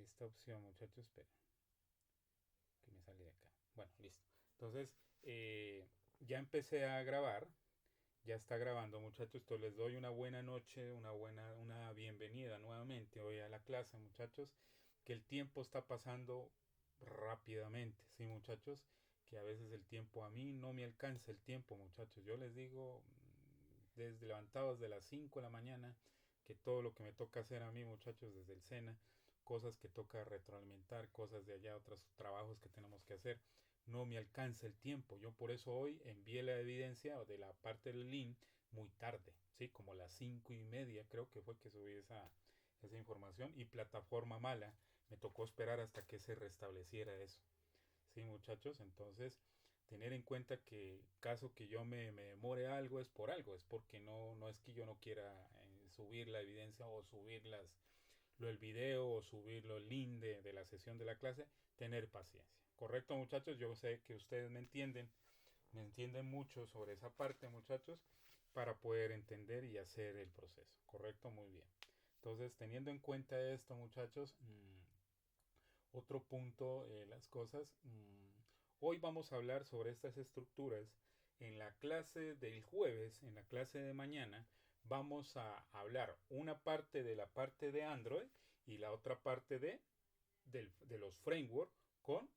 esta opción, muchachos, esperen, que me sale de acá. Bueno, listo. Entonces, ya empecé a grabar. Ya está grabando, muchachos. Entonces les doy una buena noche, una bienvenida nuevamente hoy a la clase, muchachos. Que el tiempo está pasando rápidamente, sí, muchachos. Que a veces el tiempo a mí no me alcanza el tiempo, muchachos. Yo les digo, desde levantados de las 5 de la mañana, que todo lo que me toca hacer a mí, muchachos, desde el SENA, cosas que toca retroalimentar, cosas de allá, otros trabajos que tenemos que hacer, no me alcanza el tiempo. Yo por eso hoy envié la evidencia de la parte del link muy tarde, ¿sí? Como las 5:30 creo que fue que subí esa información, y plataforma mala, me tocó esperar hasta que se restableciera eso. Sí, muchachos, entonces tener en cuenta que caso que yo me demore algo es por algo, es porque no es que yo no quiera subir la evidencia o subir el video o subirlo el link de la sesión de la clase, tener paciencia. Correcto, muchachos, yo sé que ustedes me entienden mucho sobre esa parte, muchachos, para poder entender y hacer el proceso. Correcto, muy bien. Entonces, teniendo en cuenta esto, muchachos, otro punto, las cosas. Hoy vamos a hablar sobre estas estructuras. En la clase del jueves, en la clase de mañana, vamos a hablar una parte de la parte de Android y la otra parte de los frameworks con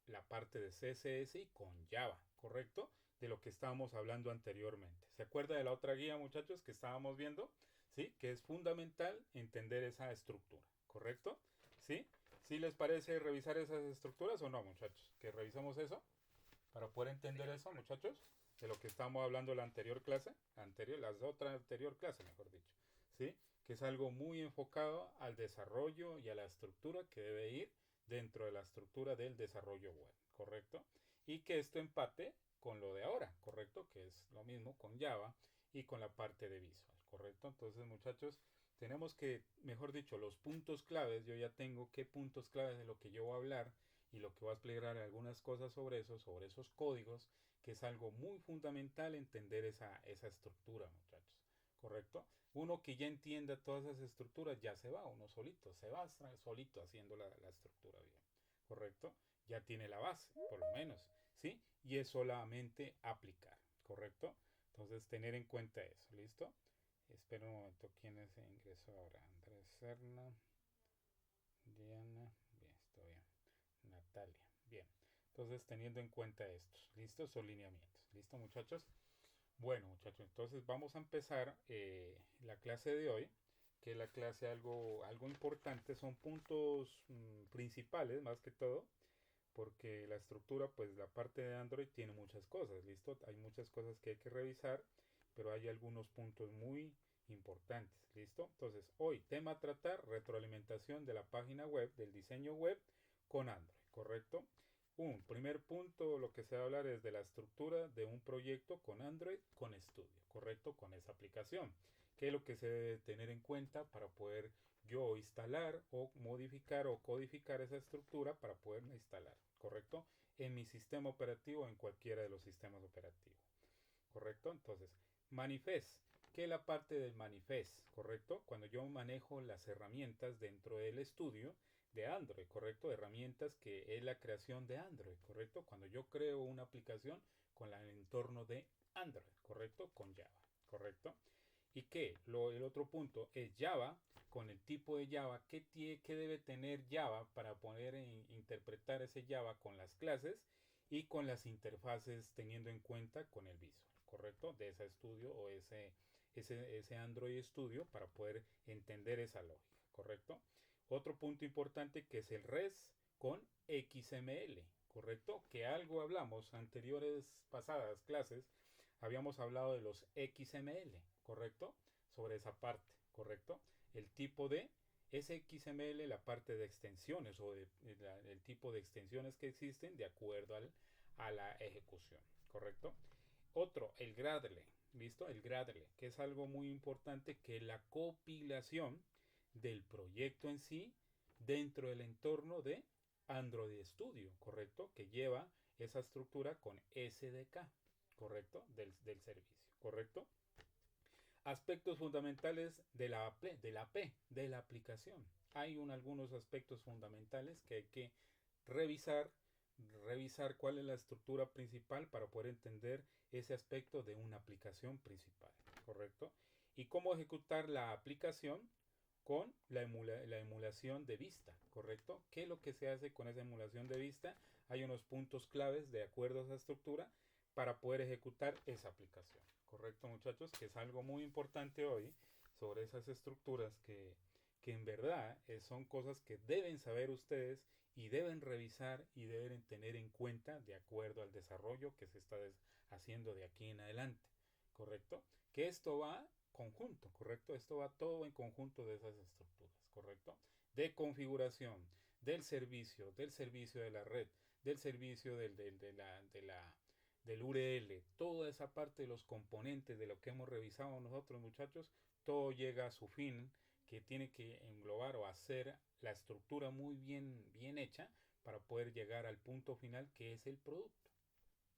la parte de CSS y con Java, ¿correcto? De lo que estábamos hablando anteriormente. ¿Se acuerda de la otra guía, muchachos, que estábamos viendo? ¿Sí? Que es fundamental entender esa estructura, ¿correcto? ¿Sí? ¿Sí les parece revisar esas estructuras o no, muchachos? Que revisamos eso para poder entender eso, muchachos, de lo que estamos hablando en la anterior clase, las otras anterior clase, mejor dicho, ¿sí? Que es algo muy enfocado al desarrollo y a la estructura que debe ir dentro de la estructura del desarrollo web, ¿correcto? Y que esto empate con lo de ahora, ¿correcto? Que es lo mismo con Java y con la parte de Visual, ¿correcto? Entonces, muchachos, tenemos que, mejor dicho, los puntos claves, yo ya tengo qué puntos claves de lo que yo voy a hablar y lo que voy a explicar algunas cosas sobre eso, sobre esos códigos, que es algo muy fundamental entender esa estructura, muchachos. ¿Correcto? Uno que ya entienda todas esas estructuras ya se va, uno solito, se va solito haciendo la estructura bien. ¿Correcto? Ya tiene la base, por lo menos, ¿sí? Y es solamente aplicar, ¿correcto? Entonces, tener en cuenta eso, ¿listo? Espera un momento, ¿quién es el ingreso ahora? Andrés Serna, Diana, bien, estoy bien. Natalia. Bien. Entonces, teniendo en cuenta estos, ¿listos? Son lineamientos. ¿Listo, muchachos? Bueno, muchachos, entonces vamos a empezar la clase de hoy, que es la clase algo importante. Son puntos principales, más que todo, porque la estructura, pues la parte de Android tiene muchas cosas, ¿listo? Hay muchas cosas que hay que revisar, pero hay algunos puntos muy importantes, ¿listo? Entonces, hoy, tema a tratar, retroalimentación de la página web, del diseño web con Android, ¿correcto? Un primer punto, lo que se va a hablar es de la estructura de un proyecto con Android con Studio, ¿correcto? Con esa aplicación. ¿Qué es lo que se debe tener en cuenta para poder yo instalar o modificar o codificar esa estructura para poderla instalar, ¿correcto? En mi sistema operativo, en cualquiera de los sistemas operativos, ¿correcto? Entonces, manifest, ¿qué es la parte del manifest? ¿Correcto? Cuando yo manejo las herramientas dentro del estudio de Android, ¿correcto? Herramientas que es la creación de Android, ¿correcto? Cuando yo creo una aplicación con el entorno de Android, ¿correcto? Con Java, ¿correcto? ¿Y qué? El otro punto es Java, con el tipo de Java, ¿qué debe tener Java para poder interpretar ese Java con las clases y con las interfaces teniendo en cuenta con el Visual, ¿correcto? De ese estudio o ese Android Studio para poder entender esa lógica, ¿correcto? Otro punto importante que es el REST con XML, ¿correcto? Que algo hablamos anteriores pasadas clases, habíamos hablado de los XML, ¿correcto? Sobre esa parte, ¿correcto? El tipo de XML, la parte de extensiones o el tipo de extensiones que existen de acuerdo a la ejecución, ¿correcto? Otro, el Gradle, ¿listo? El Gradle, que es algo muy importante, que es la compilación del proyecto en sí dentro del entorno de Android Studio, ¿correcto? Que lleva esa estructura con SDK, ¿correcto? Del servicio, ¿correcto? Aspectos fundamentales de la aplicación. hay algunos aspectos fundamentales que hay que revisar, revisar cuál es la estructura principal para poder entender ese aspecto de una aplicación principal, ¿correcto? Y cómo ejecutar la aplicación con la emulación de vista, ¿correcto? ¿Qué es lo que se hace con esa emulación de vista? Hay unos puntos claves de acuerdo a esa estructura para poder ejecutar esa aplicación, ¿correcto, muchachos? Que es algo muy importante hoy sobre esas estructuras que en verdad son cosas que deben saber ustedes y deben revisar y deben tener en cuenta de acuerdo al desarrollo que se está haciendo de aquí en adelante, ¿correcto? Que esto va conjunto, ¿correcto? Esto va todo en conjunto de esas estructuras, ¿correcto? De configuración, del servicio de la red, del servicio del URL, toda esa parte de los componentes de lo que hemos revisado nosotros, muchachos, todo llega a su fin, que tiene que englobar o hacer la estructura muy bien hecha para poder llegar al punto final que es el producto,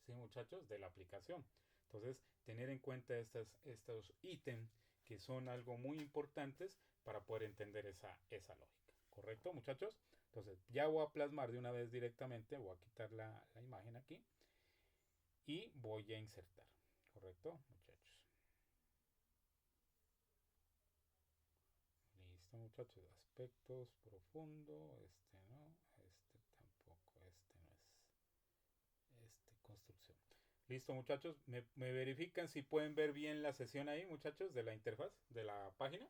¿sí, muchachos? De la aplicación. Entonces, tener en cuenta estos ítems que son algo muy importantes para poder entender esa lógica. ¿Correcto, muchachos? Entonces, ya voy a plasmar de una vez directamente, voy a quitar la imagen aquí y voy a insertar. ¿Correcto, muchachos? Listo, muchachos. Aspectos profundo. Este no. Este tampoco. Este no es. Este, construcción. Listo, muchachos. ¿Me verifican si pueden ver bien la sesión ahí, muchachos, de la interfaz, de la página?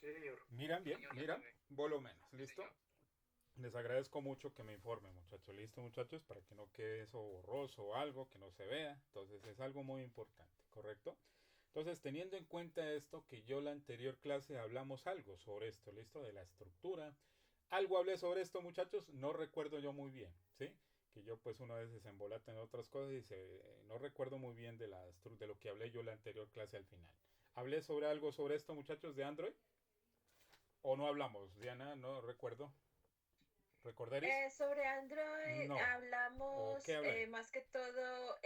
Sí, señor. Miran bien, miran, por lo menos, ¿listo? Les agradezco mucho que me informen, muchachos. Listo, muchachos, para que no quede eso borroso o algo que no se vea. Entonces es algo muy importante, ¿correcto? Entonces, teniendo en cuenta esto, que yo la anterior clase hablamos algo sobre esto, ¿listo? De la estructura. Algo hablé sobre esto, muchachos, no recuerdo yo muy bien, ¿sí? Que yo pues una vez se embolata en otras cosas y no recuerdo muy bien de lo que hablé yo la anterior clase al final. ¿Hablé sobre algo sobre esto, muchachos, de Android? ¿O no hablamos, Diana? No recuerdo. ¿Recordaréis? Sobre Android No. ¿O qué hablamos hablé? más que todo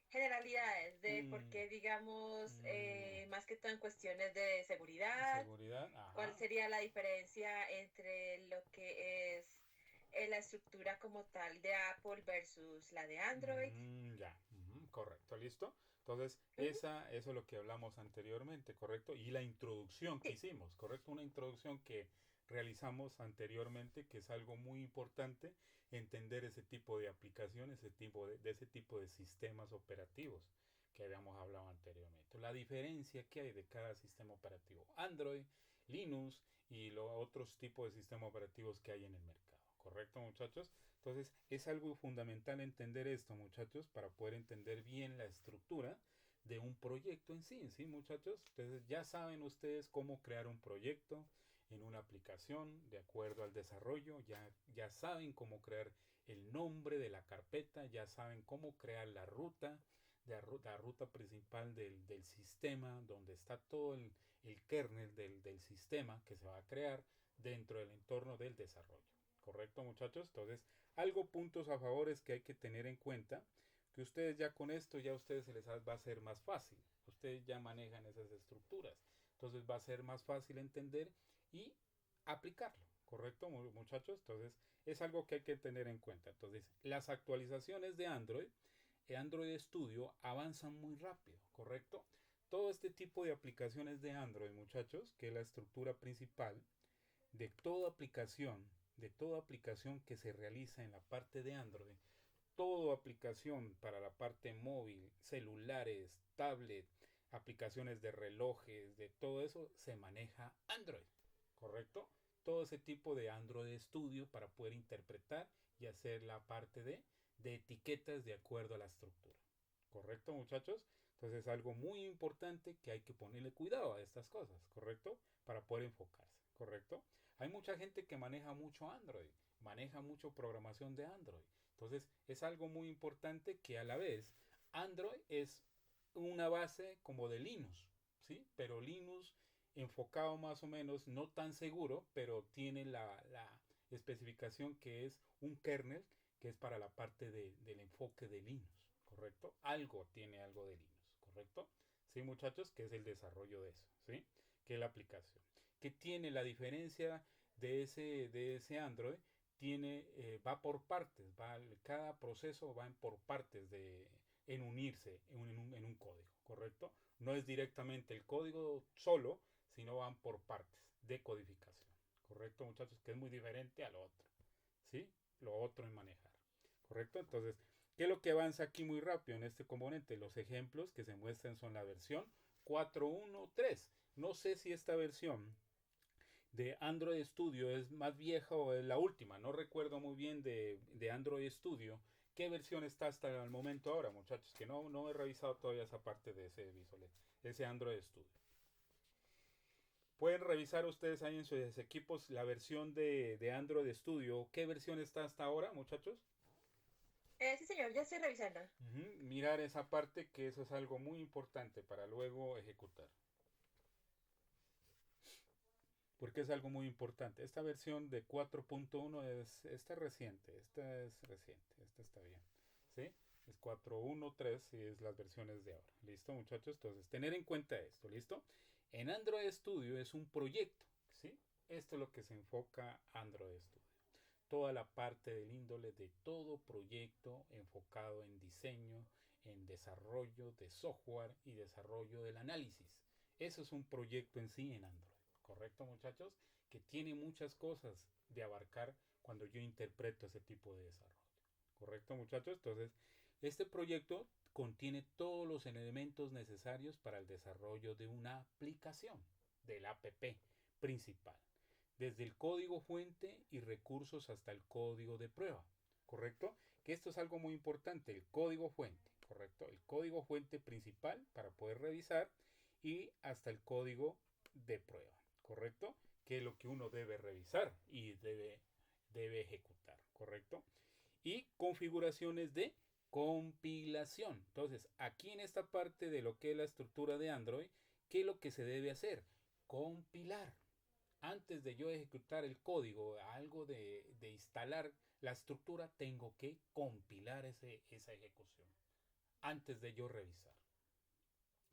generalidades de por Mm, qué, digamos, mm, más que todo en cuestiones de seguridad, seguridad, cuál ajá. sería la diferencia entre lo que es la estructura como tal de Apple versus la de Android. Ya, correcto, listo. Entonces, Ujú. eso es lo que hablamos anteriormente, ¿correcto? Y la introducción que Sí, hicimos, ¿correcto? Una introducción que realizamos anteriormente, que es algo muy importante, entender ese tipo de aplicaciones, ese tipo de sistemas operativos que habíamos hablado anteriormente. La diferencia que hay de cada sistema operativo, Android, Linux y los otros tipos de sistemas operativos que hay en el mercado, ¿correcto, muchachos? Entonces es algo fundamental entender esto, muchachos, para poder entender bien la estructura de un proyecto en sí, ¿sí, muchachos? Entonces ya saben ustedes cómo crear un proyecto en una aplicación de acuerdo al desarrollo, ya saben cómo crear el nombre de la carpeta, ya saben cómo crear la ruta principal del sistema, donde está todo el kernel del sistema que se va a crear dentro del entorno del desarrollo. ¿Correcto, muchachos? Entonces, algo puntos a favores que hay que tener en cuenta, que ustedes ya con esto, ya a ustedes se les va a ser más fácil. Ustedes ya manejan esas estructuras. Entonces va a ser más fácil entender y aplicarlo. ¿Correcto, muchachos? Entonces es algo que hay que tener en cuenta. Entonces, las actualizaciones de Android Studio avanzan muy rápido, ¿correcto? Todo este tipo de aplicaciones de Android, muchachos, que es la estructura principal, de de toda aplicación que se realiza en la parte de Android, toda aplicación para la parte móvil, celulares, tablet, aplicaciones de relojes, de todo eso, se maneja Android, ¿correcto? Todo ese tipo de Android Studio para poder interpretar y hacer la parte de etiquetas de acuerdo a la estructura. ¿Correcto, muchachos? Entonces es algo muy importante que hay que ponerle cuidado a estas cosas, ¿correcto? Para poder enfocarse, ¿correcto? Hay mucha gente que maneja mucho Android, maneja mucho programación de Android. Entonces es algo muy importante que a la vez Android es una base como de Linux, ¿sí? Pero Linux enfocado más o menos, no tan seguro, pero tiene la especificación que es un kernel que es para la parte del enfoque de Linux, ¿correcto? Algo tiene algo de Linux, ¿correcto? Sí, muchachos, que es el desarrollo de eso, ¿sí? Que es la aplicación. ¿Qué tiene la diferencia de ese Android? Va por partes, cada proceso va por partes en unirse en un código, ¿correcto? No es directamente el código solo, sino van por partes de codificación, ¿correcto, muchachos? Que es muy diferente a lo otro, ¿sí? Lo otro en manejar, ¿correcto? Entonces, ¿qué es lo que avanza aquí muy rápido en este componente? Los ejemplos que se muestran son la versión 4.1.3. No sé si esta versión de Android Studio es más vieja o es la última. No recuerdo muy bien de Android Studio. ¿Qué versión está hasta el momento ahora, muchachos? Que no he revisado todavía esa parte de ese Android Studio. Pueden revisar ustedes ahí en sus equipos la versión de Android Studio. ¿Qué versión está hasta ahora, muchachos? Sí, señor, ya estoy revisando. Mirar esa parte, que eso es algo muy importante para luego ejecutar. Porque es algo muy importante. Esta versión de 4.1 esta reciente, esta está bien, ¿sí? Es 4.1.3 y es las versiones de ahora. ¿Listo, muchachos? Entonces, tener en cuenta esto, ¿listo? En Android Studio es un proyecto, ¿sí? Esto es lo que se enfoca Android Studio. Toda la parte del índole de todo proyecto enfocado en diseño, en desarrollo de software y desarrollo del análisis. Eso es un proyecto en sí en Android. ¿Correcto, muchachos? Que tiene muchas cosas de abarcar cuando yo interpreto ese tipo de desarrollo. ¿Correcto, muchachos? Entonces, este proyecto contiene todos los elementos necesarios para el desarrollo de una aplicación, del app principal. Desde el código fuente y recursos hasta el código de prueba. ¿Correcto? Que esto es algo muy importante, el código fuente. ¿Correcto? El código fuente principal para poder revisar y hasta el código de prueba. ¿Correcto? Que es lo que uno debe revisar y debe ejecutar, ¿correcto? Y configuraciones de compilación. Entonces, aquí en esta parte de lo que es la estructura de Android, ¿qué es lo que se debe hacer? Compilar. Antes de yo ejecutar el código, algo de instalar la estructura, tengo que compilar esa ejecución. Antes de yo revisar.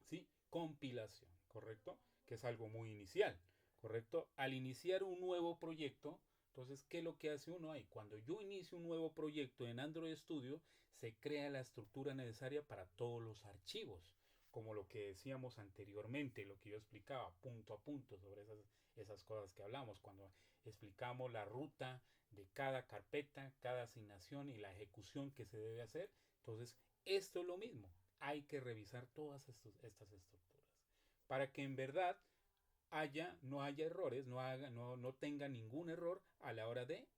¿Sí? Compilación, ¿correcto? Que es algo muy inicial, ¿correcto? Al iniciar un nuevo proyecto, entonces, ¿qué es lo que hace uno ahí? Cuando yo inicio un nuevo proyecto en Android Studio, se crea la estructura necesaria para todos los archivos, como lo que decíamos anteriormente, lo que yo explicaba punto a punto sobre esas cosas que hablamos, cuando explicamos la ruta de cada carpeta, cada asignación y la ejecución que se debe hacer. Entonces, esto es lo mismo. Hay que revisar todas estas estructuras para que en verdad no haya errores, no tenga ningún error a la hora de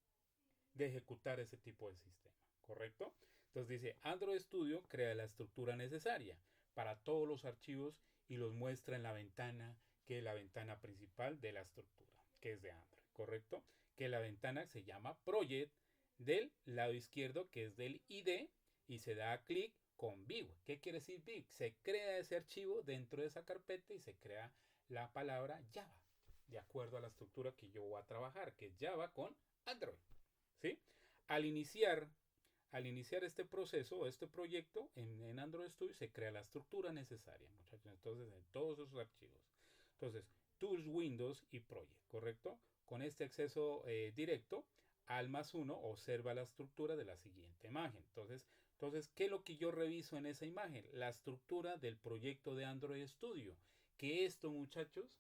ejecutar ese tipo de sistema, ¿correcto? Entonces dice, Android Studio crea la estructura necesaria para todos los archivos y los muestra en la ventana, que es la ventana principal de la estructura, que es de Android, ¿correcto? Que la ventana se llama Project del lado izquierdo, que es del ID, y se da clic con View. ¿Qué quiere decir View? Se crea ese archivo dentro de esa carpeta y se crea la palabra Java, de acuerdo a la estructura que yo voy a trabajar, que es Java con Android. ¿Sí? Al iniciar este proceso, este proyecto en Android Studio, se crea la estructura necesaria, muchachos. Entonces, en todos esos archivos. Entonces, Tools, Windows y Project, ¿correcto? Con este acceso directo, al +1 observa la estructura de la siguiente imagen. Entonces, ¿qué es lo que yo reviso en esa imagen? La estructura del proyecto de Android Studio. Que esto, muchachos,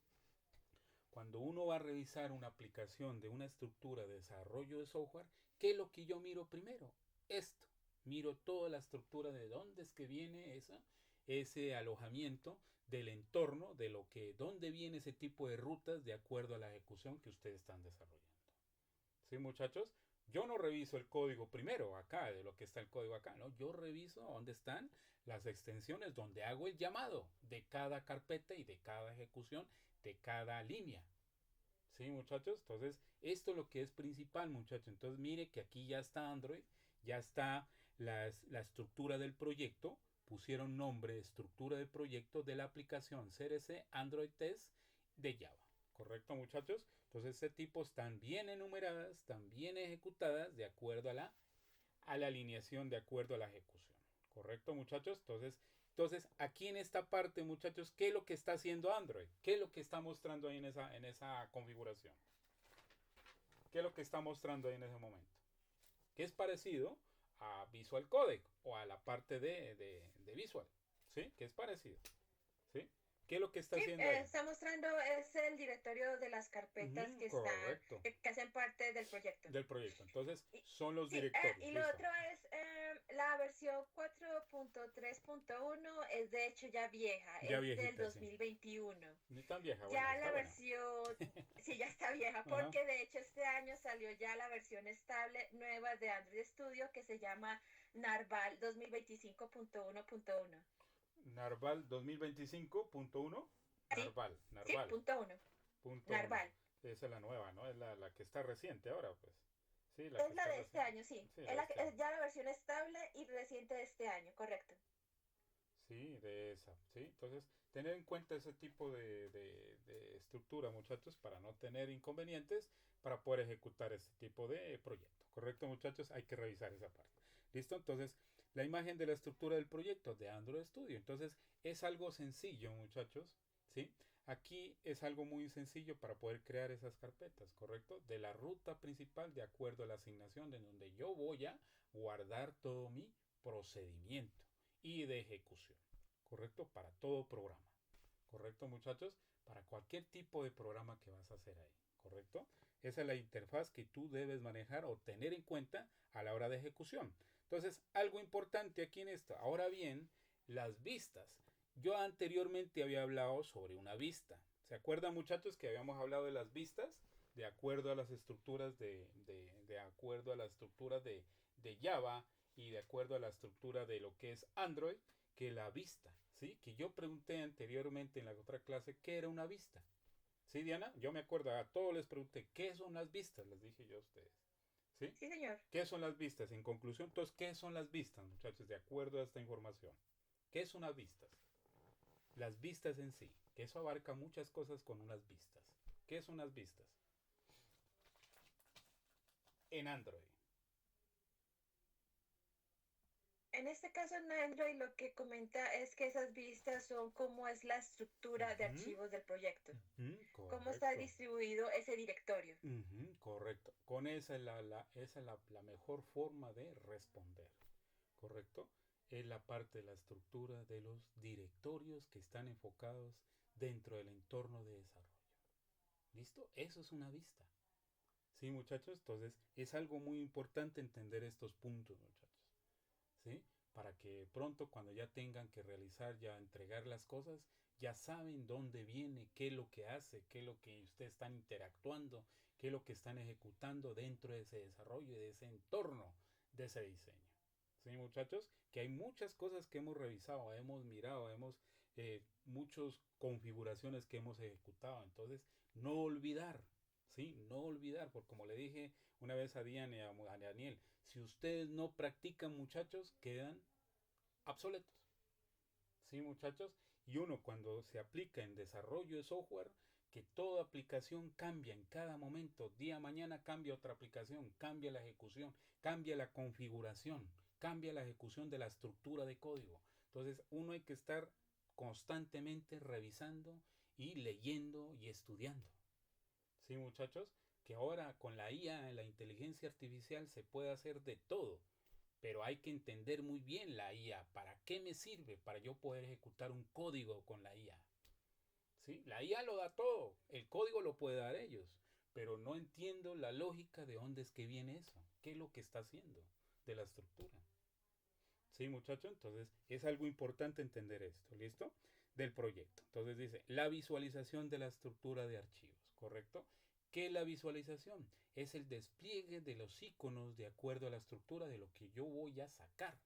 cuando uno va a revisar una aplicación de una estructura de desarrollo de software, ¿qué es lo que yo miro primero? Esto. Miro toda la estructura de dónde es que viene ese alojamiento del entorno, dónde viene ese tipo de rutas de acuerdo a la ejecución que ustedes están desarrollando. ¿Sí, muchachos? Yo no reviso el código primero acá, de lo que está el código acá, ¿no? Yo reviso dónde están las extensiones, donde hago el llamado de cada carpeta y de cada ejecución, de cada línea. ¿Sí, muchachos? Entonces, esto es lo que es principal, muchachos. Entonces, mire que aquí ya está Android, ya está la estructura del proyecto, pusieron nombre, estructura del proyecto de la aplicación CRC Android Test de Java. ¿Correcto, muchachos? Entonces, este tipo están bien enumeradas, están bien ejecutadas de acuerdo a la alineación, de acuerdo a la ejecución. ¿Correcto, muchachos? Entonces, aquí en esta parte, muchachos, ¿qué es lo que está haciendo Android? ¿Qué es lo que está mostrando ahí en esa configuración? ¿Qué es lo que está mostrando ahí en ese momento? Que es parecido a Visual Codec o a la parte de Visual, ¿sí? Que es parecido, ¿sí? ¿Qué es lo que está Sí, haciendo ahí? está mostrando es el directorio de las carpetas Ujú, que están, correcto, que hacen parte del proyecto. del proyecto. Entonces, Y, son los sí, directorios, y lo listo. otro es la versión 4.3.1 es de hecho ya vieja, Ya es del viejita, sí. 2021. Ni tan vieja, bueno, Ya está la buena. versión, sí, ya está vieja, Ajá. porque de hecho este año salió ya la versión estable nueva de Android Studio que se llama Narval 2025.1.1. Narval 2025.1. Sí, Narval, sí, Narval, punto uno. punto uno. Narval. Esa es la nueva, ¿no? Es la que está reciente ahora, pues. Sí, la que Es la está de este reciente. año, sí. Sí, la Es, de este año. es ya la versión estable y reciente de este año, correcto. Sí, de esa, ¿sí? Entonces, tener en cuenta ese tipo de estructura, muchachos, para no tener inconvenientes, para poder ejecutar este tipo de proyecto. ¿Correcto, muchachos? Hay que revisar esa parte. ¿Listo? Entonces, la imagen de la estructura del proyecto de Android Studio. Entonces, es algo sencillo, muchachos, ¿sí? Aquí es algo muy sencillo para poder crear esas carpetas, ¿correcto? De la ruta principal de acuerdo a la asignación de donde yo voy a guardar todo mi procedimiento y de ejecución, ¿correcto? Para todo programa, ¿correcto, muchachos? Para cualquier tipo de programa que vas a hacer ahí, ¿correcto? Esa es la interfaz que tú debes manejar o tener en cuenta a la hora de ejecución. Entonces, algo importante aquí en esto. Ahora bien, las vistas. Yo anteriormente había hablado sobre una vista. ¿Se acuerdan, muchachos, que habíamos hablado de las vistas? De acuerdo a las estructuras de acuerdo a la estructura de Java y de acuerdo a la estructura de lo que es Android, que la vista, ¿sí? Que yo pregunté anteriormente en la otra clase qué era una vista. ¿Sí, Diana? Yo me acuerdo, a todos les pregunté qué son las vistas, les dije yo a ustedes. ¿Sí? Sí, señor. ¿Qué son las vistas? En conclusión, entonces, ¿qué son las vistas, muchachos? De acuerdo a esta información. ¿Qué son las vistas? Las vistas en sí, que eso abarca muchas cosas con unas vistas. ¿Qué son las vistas? En Android. En este caso en Android lo que comenta es que esas vistas son cómo es la estructura de Ujú, archivos del proyecto, cómo está correcto. distribuido ese directorio. Correcto. Con esa es la mejor forma de responder. ¿Correcto? Es la parte de la estructura de los directorios que están enfocados dentro del entorno de desarrollo. ¿Listo? Eso es una vista. ¿Sí, muchachos? Entonces, es algo muy importante entender estos puntos, muchachos. ¿Sí? Para que pronto cuando ya tengan que realizar, ya entregar las cosas, ya saben dónde viene, qué es lo que hace, qué es lo que ustedes están interactuando, qué es lo que están ejecutando dentro de ese desarrollo y de ese entorno de ese diseño. ¿Sí, muchachos? Que hay muchas cosas que hemos revisado, hemos mirado, hemos muchas configuraciones que hemos ejecutado. Entonces, no olvidar, ¿sí? No olvidar, porque como le dije una vez a Diana y a Daniel, si ustedes no practican, muchachos, quedan obsoletos. ¿Sí, muchachos? Y uno cuando se aplica en desarrollo de software, que toda aplicación cambia en cada momento. Día a mañana cambia otra aplicación, cambia la ejecución, cambia la configuración, cambia la ejecución de la estructura de código. Entonces uno hay que estar constantemente revisando y leyendo y estudiando. ¿Sí, muchachos? Que ahora con la IA, la inteligencia artificial, se puede hacer de todo. Pero hay que entender muy bien la IA. ¿Para qué me sirve? Para yo poder ejecutar un código con la IA. ¿Sí? La IA lo da todo. El código lo puede dar ellos. Pero no entiendo la lógica de dónde es que viene eso. ¿Qué es lo que está haciendo de la estructura? ¿Sí, muchachos? Entonces es algo importante entender esto. ¿Listo? Del proyecto. Entonces dice, la visualización de la estructura de archivos. ¿Correcto? ¿Qué es la visualización? Es el despliegue de los iconos de acuerdo a la estructura de lo que yo voy a sacar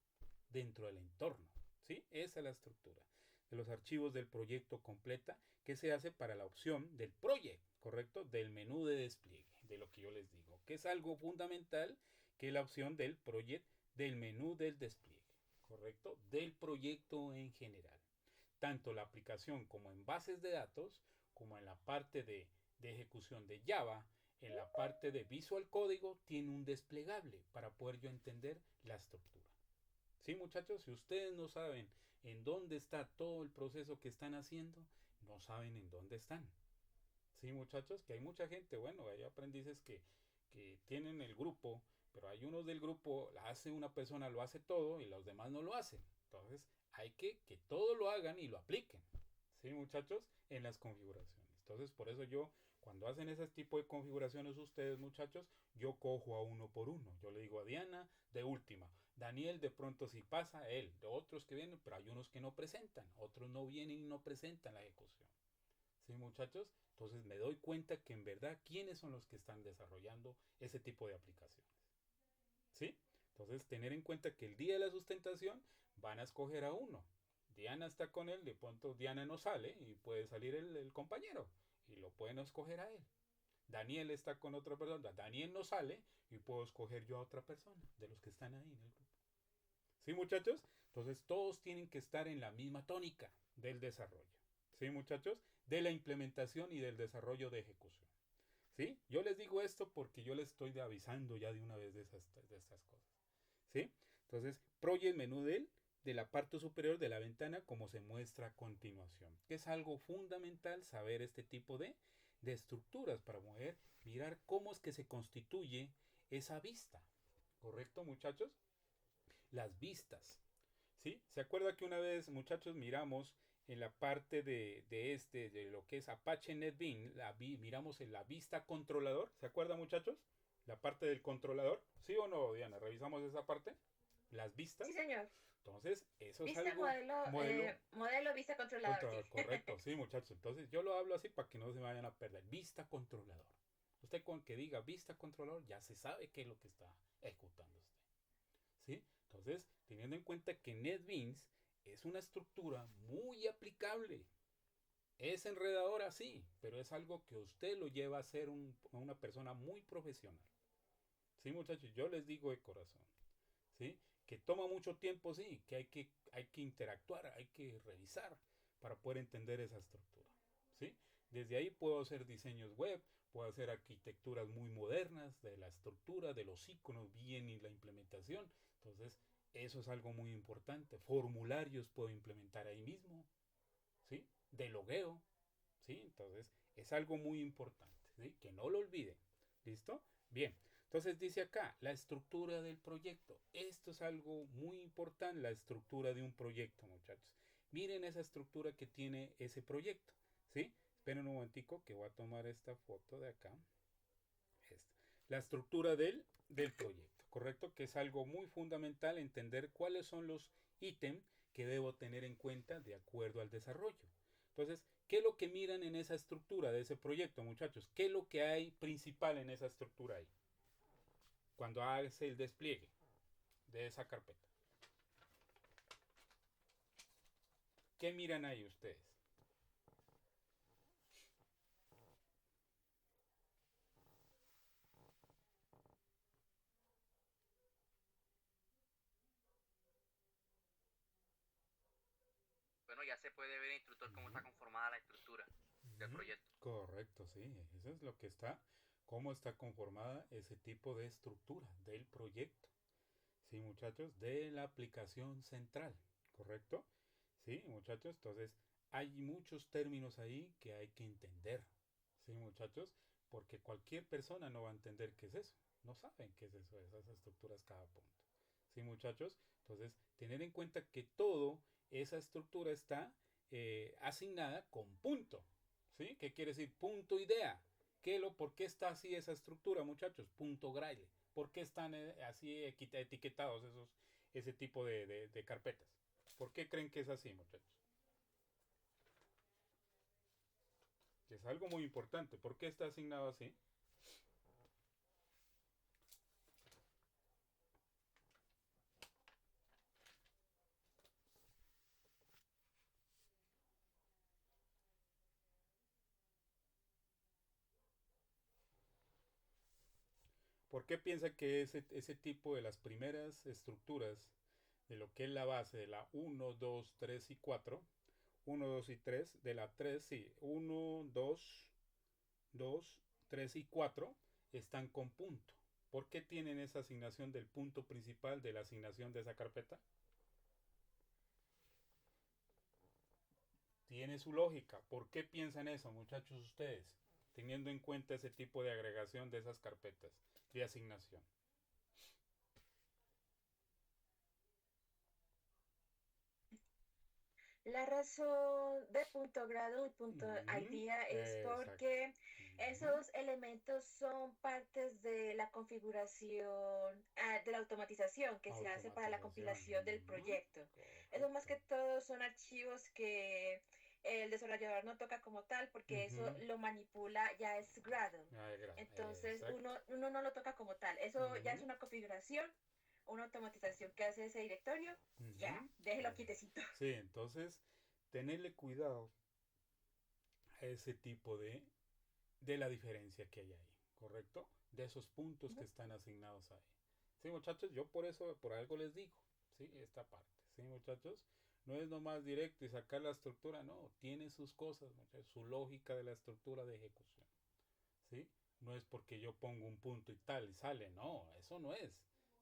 dentro del entorno. ¿Sí? Esa es la estructura de los archivos del proyecto completa que se hace para la opción del proyecto, ¿correcto? Del menú de despliegue, de lo que yo les digo, que es algo fundamental, que es la opción del proyecto, del menú del despliegue, ¿correcto? Del proyecto en general. Tanto la aplicación como en bases de datos, como en la parte de ejecución de Java, en la parte de Visual Código, tiene un desplegable para poder yo entender la estructura. Sí, muchachos, si ustedes no saben en dónde está todo el proceso que están haciendo, no saben en dónde están. Sí, muchachos, que hay mucha gente, bueno, hay aprendices que tienen el grupo, pero hay unos del grupo, hace una persona, lo hace todo y los demás no lo hacen. Entonces, hay que todos lo hagan y lo apliquen. Sí, muchachos, en las configuraciones. Entonces, por eso yo, cuando hacen ese tipo de configuraciones ustedes, muchachos, yo cojo a uno por uno. Yo le digo a Diana de última. Daniel de pronto si pasa, él. De otros que vienen, pero hay unos que no presentan. Otros no vienen y no presentan la ejecución. ¿Sí, muchachos? Entonces me doy cuenta que en verdad quiénes son los que están desarrollando ese tipo de aplicaciones. ¿Sí? Entonces tener en cuenta que el día de la sustentación van a escoger a uno. Diana está con él, de pronto Diana no sale y puede salir el compañero y lo pueden escoger a él. Daniel está con otra persona, Daniel no sale y puedo escoger yo a otra persona de los que están ahí en el grupo. ¿Sí, muchachos? Entonces todos tienen que estar en la misma tónica del desarrollo. ¿Sí, muchachos? De la implementación y del desarrollo de ejecución. ¿Sí? Yo les digo esto porque yo les estoy avisando ya de una vez de estas cosas. ¿Sí? Entonces, Project Menú de la parte superior de la ventana como se muestra a continuación. Que es algo fundamental saber este tipo de estructuras para poder mirar cómo es que se constituye esa vista. ¿Correcto, muchachos? Las vistas. ¿Sí? ¿Se acuerda que una vez, muchachos, miramos en la parte de lo que es Apache NetBeans, miramos en la vista controlador? ¿Se acuerda, muchachos? La parte del controlador. ¿Sí o no, Diana? ¿Revisamos esa parte? Las vistas. Sí, señor. Entonces, eso es Vista, algo modelo modelo, vista, controlador, sí. controlador, correcto. Sí, muchachos. Entonces, yo lo hablo así para que no se vayan a perder. Vista controlador. Usted con que diga vista controlador ya se sabe qué es lo que está ejecutando usted. ¿Sí? Entonces, teniendo en cuenta que NetBeans es una estructura muy aplicable. Es enredadora, sí, pero es algo que usted lo lleva a ser una persona muy profesional. Sí, muchachos, yo les digo de corazón. ¿Sí? Que toma mucho tiempo, sí, que hay que interactuar, hay que revisar para poder entender esa estructura. ¿Sí? Desde ahí puedo hacer diseños web, puedo hacer arquitecturas muy modernas de la estructura, de los iconos bien y la implementación. Entonces, eso es algo muy importante. Formularios puedo implementar ahí mismo, ¿sí? De logueo, ¿sí? Entonces, es algo muy importante, ¿sí? Que no lo olviden. ¿Listo? Bien. Entonces dice acá, la estructura del proyecto. Esto es algo muy importante, la estructura de un proyecto, muchachos. Miren esa estructura que tiene ese proyecto, ¿sí? Esperen un momentico que voy a tomar esta foto de acá. Esta. La estructura del proyecto, ¿correcto? Que es algo muy fundamental entender cuáles son los ítems que debo tener en cuenta de acuerdo al desarrollo. Entonces, ¿qué es lo que miran en esa estructura de ese proyecto, muchachos? ¿Qué es lo que hay principal en esa estructura ahí? Cuando hace el despliegue de esa carpeta. ¿Qué miran ahí ustedes? Bueno, ya se puede ver en el instructor cómo está conformada la estructura del proyecto. Correcto, sí. Eso es lo que está, cómo está conformada ese tipo de estructura del proyecto. Sí, muchachos, de la aplicación central, ¿correcto? Sí, muchachos, entonces hay muchos términos ahí que hay que entender. Sí, muchachos, porque cualquier persona no va a entender qué es eso. No saben qué es eso, esas estructuras cada punto. Sí, muchachos, entonces tener en cuenta que todo esa estructura está asignada con punto. ¿Sí? ¿Qué quiere decir? Punto idea. ¿Por qué está así esa estructura, muchachos? Punto braille. ¿Por qué están así etiquetados ese tipo de carpetas? ¿Por qué creen que es así, muchachos? Es algo muy importante. ¿Por qué está asignado así? ¿Por qué piensa que ese tipo de las primeras estructuras de lo que es la base de la uno 2 3 y 4 uno 2 y 3 de la 3 sí, uno 2 3 y 4 están con punto? ¿Por qué tienen esa asignación del punto principal de la asignación de esa carpeta? tiene su lógica. ¿Por qué piensan eso, muchachos, ustedes? Teniendo en cuenta ese tipo de agregación de esas carpetas de asignación. La razón de punto grado y punto idea es Exacto. porque esos elementos son partes de la configuración, de la automatización que se hace para la Automatización. compilación del proyecto. Eso más Correcto. que todo son archivos que el desarrollador no toca como tal porque eso lo manipula, ya es grado. Entonces Exacto. uno no lo toca como tal. Eso ya es una configuración, una automatización que hace ese directorio. Ya, déjelo quietecito. Sí, entonces, tenerle cuidado a ese tipo de la diferencia que hay ahí, ¿correcto? De esos puntos que están asignados ahí. Sí, muchachos, yo por eso, por algo les digo, sí, esta parte, sí, muchachos, no es nomás directo y sacar la estructura, no, tiene sus cosas, muchachos, su lógica de la estructura de ejecución, sí, no es porque yo pongo un punto y tal y sale, no, eso no es,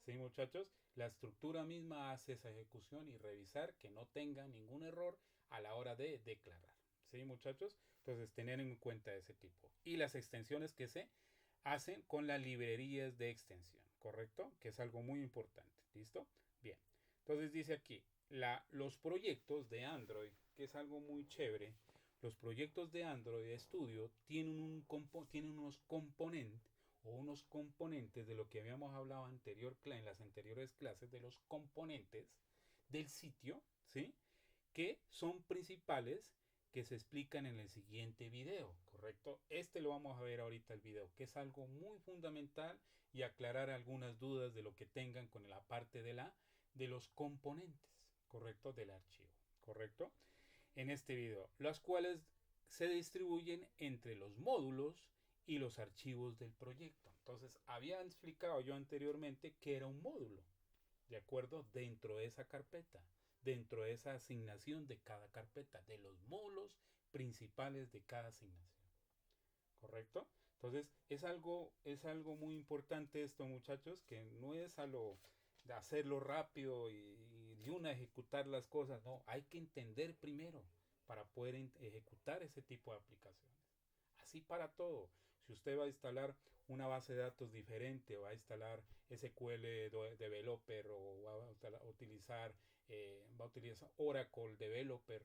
sí, muchachos, la estructura misma hace esa ejecución y revisar que no tenga ningún error a la hora de declarar, sí, muchachos, entonces tener en cuenta ese tipo y las extensiones que se hacen con las librerías de extensión, ¿correcto? Que es algo muy importante, ¿listo? Bien, entonces dice aquí, los proyectos de Android, que es algo muy chévere, los proyectos de Android Studio tienen unos componentes o unos componentes de lo que habíamos hablado en las anteriores clases, de los componentes del sitio, ¿sí? Que son principales que se explican en el siguiente video, ¿correcto? Este lo vamos a ver ahorita el video, que es algo muy fundamental y aclarar algunas dudas de lo que tengan con la parte de los componentes, ¿correcto? Del archivo, ¿correcto? En este video, las cuales se distribuyen entre los módulos y los archivos del proyecto. Entonces, había explicado yo anteriormente que era un módulo, ¿de acuerdo? Dentro de esa carpeta, dentro de esa asignación de cada carpeta, de los módulos principales de cada asignación, ¿correcto? Entonces es algo muy importante esto, muchachos, que no es a lo de hacerlo rápido y de una ejecutar las cosas, no, hay que entender primero para poder ejecutar ese tipo de aplicaciones. Así para todo. Si usted va a instalar una base de datos diferente, va a instalar SQL Developer o va a utilizar Oracle Developer,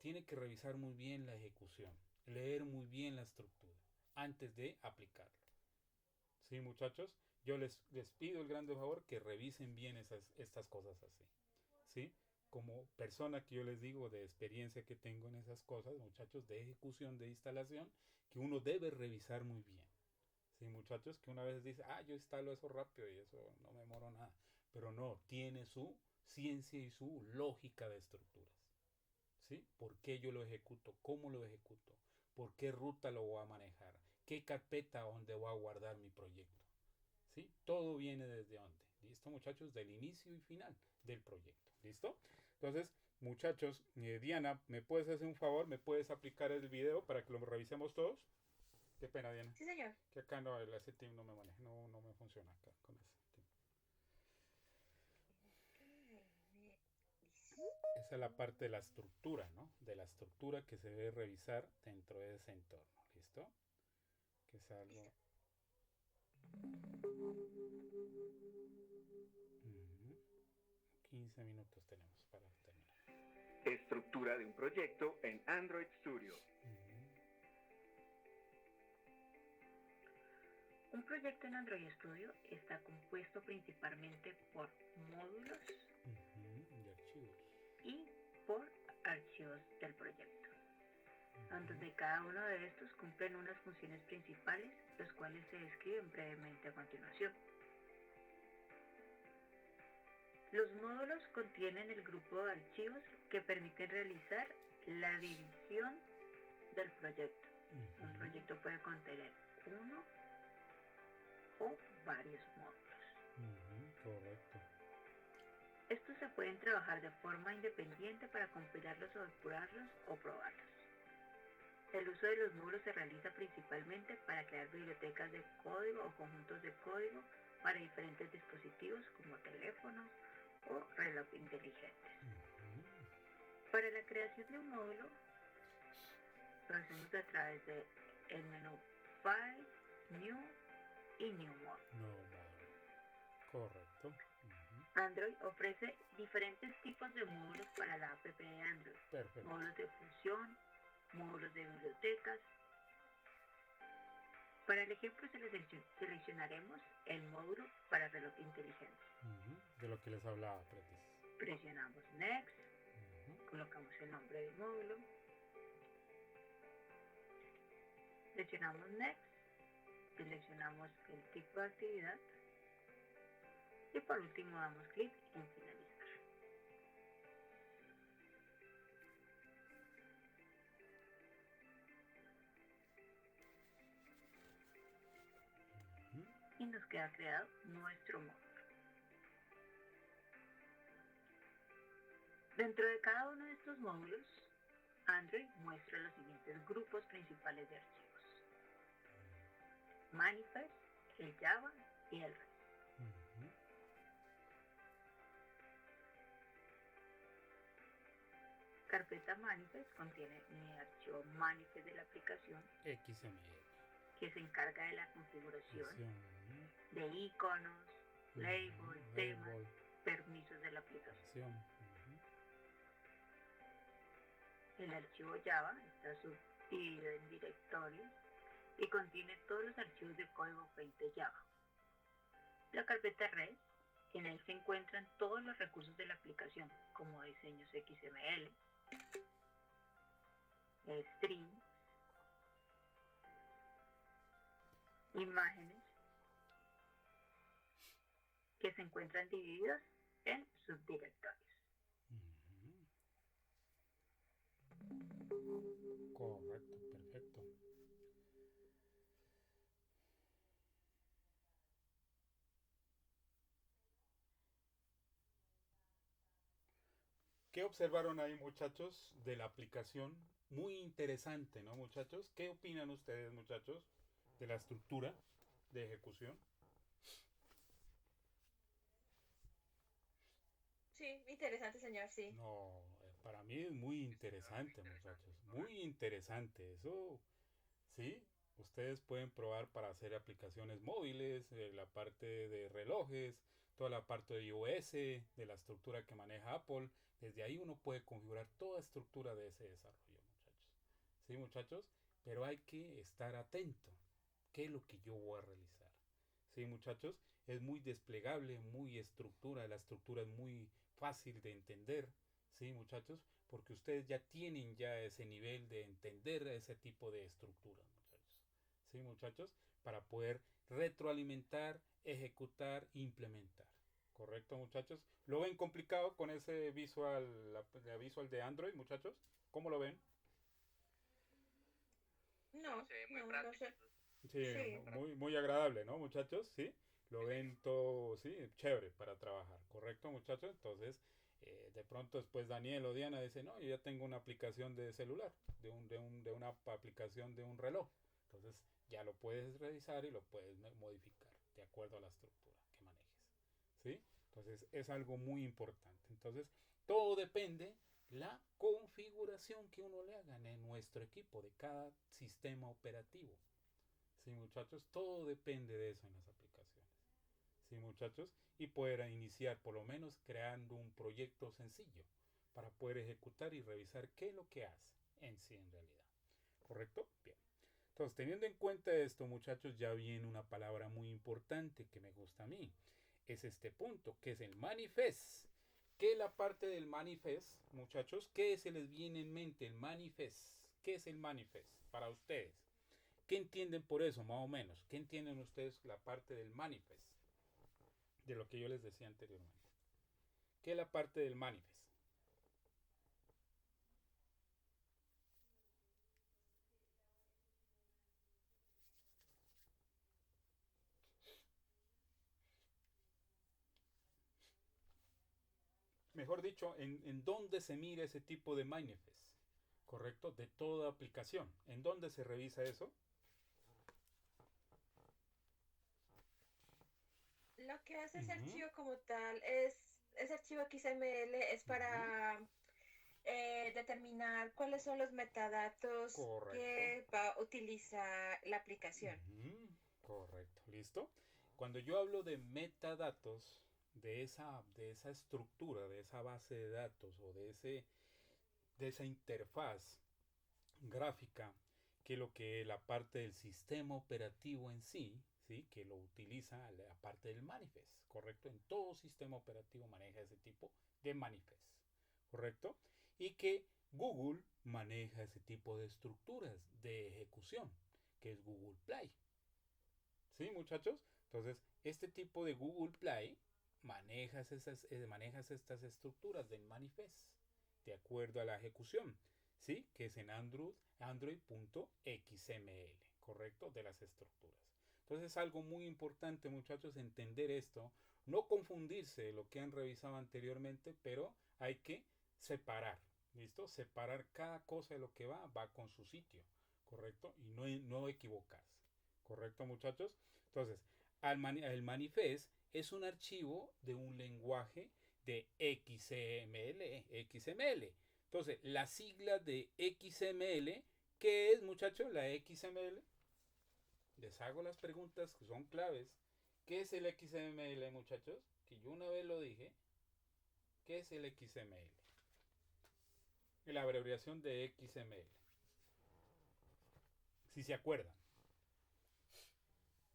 tiene que revisar muy bien la ejecución, leer muy bien la estructura antes de aplicarlo. Sí, muchachos, yo les pido el gran favor que revisen bien estas cosas así. ¿Sí? Como persona que yo les digo de experiencia que tengo en esas cosas, muchachos, de ejecución, de instalación, que uno debe revisar muy bien. Sí, muchachos, que una vez dice, yo instalo eso rápido y eso no me demoro nada. Pero no, tiene su ciencia y su lógica de estructuras. ¿Sí? ¿Por qué yo lo ejecuto? ¿Cómo lo ejecuto? ¿Por qué ruta lo voy a manejar? ¿Qué carpeta donde voy a guardar mi proyecto? ¿Sí? Todo viene desde dónde. ¿Listo, muchachos? Del inicio y final del proyecto. ¿Listo? Entonces, muchachos, Diana, ¿me puedes hacer un favor? ¿Me puedes aplicar el video para que lo revisemos todos? Qué pena, Diana. Sí, señor. Que acá no, el team no me maneja, no me funciona acá con ese team. Esa es la parte de la estructura, ¿no? De la estructura que se debe revisar dentro de ese entorno. ¿Listo? Que es algo... 15 minutos tenemos para terminar. Estructura de un proyecto en Android Studio. Un proyecto en Android Studio está compuesto principalmente por módulos Y archivos. y por archivos del proyecto, donde cada uno de estos cumplen unas funciones principales, los cuales se describen brevemente a continuación. Los módulos contienen el grupo de archivos que permiten realizar la división del proyecto. Un proyecto puede contener uno o varios módulos. Correcto. Estos se pueden trabajar de forma independiente para compilarlos o depurarlos o probarlos. El uso de los módulos se realiza principalmente para crear bibliotecas de código o conjuntos de código para diferentes dispositivos como teléfonos o reloj inteligentes. Para la creación de un módulo lo hacemos a través de el menú File, New y New Mode. No, vale. Correcto. Android ofrece diferentes tipos de módulos para la app de Android. Perfecto. Módulos de función, módulos de bibliotecas. Para el ejemplo seleccionaremos el módulo para reloj inteligente. De lo que les hablaba, Pretis. Presionamos Next, colocamos el nombre del módulo, presionamos Next, seleccionamos el tipo de actividad y por último damos clic en finalizar. Y nos queda creado nuestro módulo. Dentro de cada uno de estos módulos, Android muestra los siguientes grupos principales de archivos: Manifest, el Java y el REST. Carpeta Manifest contiene mi archivo Manifest de la aplicación XML. que se encarga de la configuración Función, de iconos, labels, temas, label, permisos de la aplicación. función. El archivo Java está subdividido en directorios y contiene todos los archivos de código fuente Java. La carpeta REST, en él se encuentran todos los recursos de la aplicación, como diseños XML, strings, imágenes, que se encuentran divididos en subdirectorios. Correcto, perfecto. ¿Qué observaron ahí, muchachos, de la aplicación? Muy interesante, ¿no, muchachos? ¿Qué opinan ustedes, muchachos, de la estructura de ejecución? Sí, interesante, señor, sí. No, para mí es muy interesante, muchachos. Muy interesante. Eso, sí, ustedes pueden probar para hacer aplicaciones móviles, la parte de relojes, toda la parte de iOS, de la estructura que maneja Apple. Desde ahí uno puede configurar toda estructura de ese desarrollo, muchachos. Sí, muchachos, pero hay que estar atento. ¿Qué es lo que yo voy a realizar? Sí, muchachos, es muy desplegable, muy estructura, la estructura es muy fácil de entender, sí, muchachos, porque ustedes ya tienen ya ese nivel de entender ese tipo de estructuras, muchachos. Sí, muchachos, para poder retroalimentar, ejecutar, implementar. ¿Correcto, muchachos? ¿Lo ven complicado con ese visual, la visual de Android, muchachos? ¿Cómo lo ven? No, Se ve muy no, no práctico. sé. Sí, Sí. muy agradable, ¿no, muchachos? Sí, lo ven todo, sí, chévere para trabajar, ¿correcto, muchachos? Entonces, de pronto después Daniel o Diana dice, no, yo ya tengo una aplicación de celular, de una aplicación de un reloj. Entonces, ya lo puedes revisar y lo puedes modificar de acuerdo a la estructura que manejes, ¿sí? Entonces, es algo muy importante. Entonces, todo depende la configuración que uno le haga en nuestro equipo de cada sistema operativo. Sí, muchachos, todo depende de eso en las aplicaciones. Sí, muchachos, y poder iniciar por lo menos creando un proyecto sencillo para poder ejecutar y revisar qué es lo que hace en sí en realidad. ¿Correcto? Bien. Entonces, teniendo en cuenta esto, muchachos, ya viene una palabra muy importante que me gusta a mí. Es este punto, que es el manifest. ¿Qué es la parte del manifest, muchachos? ¿Qué se les viene en mente el manifest? ¿Qué es el manifest para ustedes? ¿Qué entienden por eso, más o menos? ¿Qué entienden ustedes la parte del manifest? De lo que yo les decía anteriormente. ¿Qué es la parte del manifest? Mejor dicho, en dónde se mira ese tipo de manifest, ¿correcto? De toda aplicación. ¿En dónde se revisa eso? Lo que hace ese Ujú, archivo como tal es, ese archivo XML es ujú, para determinar cuáles son los metadatos Correcto. que va a utilizar la aplicación. Ujú, correcto, ¿listo? Cuando yo hablo de metadatos, de esa estructura, de esa base de datos o de esa interfaz gráfica, que lo que la parte del sistema operativo en sí, ¿sí? Que lo utiliza la parte del manifest, ¿correcto? En todo sistema operativo maneja ese tipo de manifest, ¿correcto? Y que Google maneja ese tipo de estructuras de ejecución, que es Google Play. ¿Sí, muchachos? Entonces, este tipo de Google Play manejas estas estructuras del manifest de acuerdo a la ejecución, ¿sí? Que es en Android.xml, ¿correcto? De las estructuras. Entonces es algo muy importante, muchachos, entender esto, no confundirse de lo que han revisado anteriormente, pero hay que separar, ¿listo? Separar cada cosa de lo que va con su sitio, ¿correcto? Y no equivocarse, ¿correcto, muchachos? Entonces, el manifest es un archivo de un lenguaje de XML. Entonces, la sigla de XML, ¿qué es, muchachos? La XML. Les hago las preguntas que son claves. ¿Qué es el XML, muchachos? Que yo una vez lo dije. ¿Qué es el XML? La abreviación de XML. Si se acuerdan.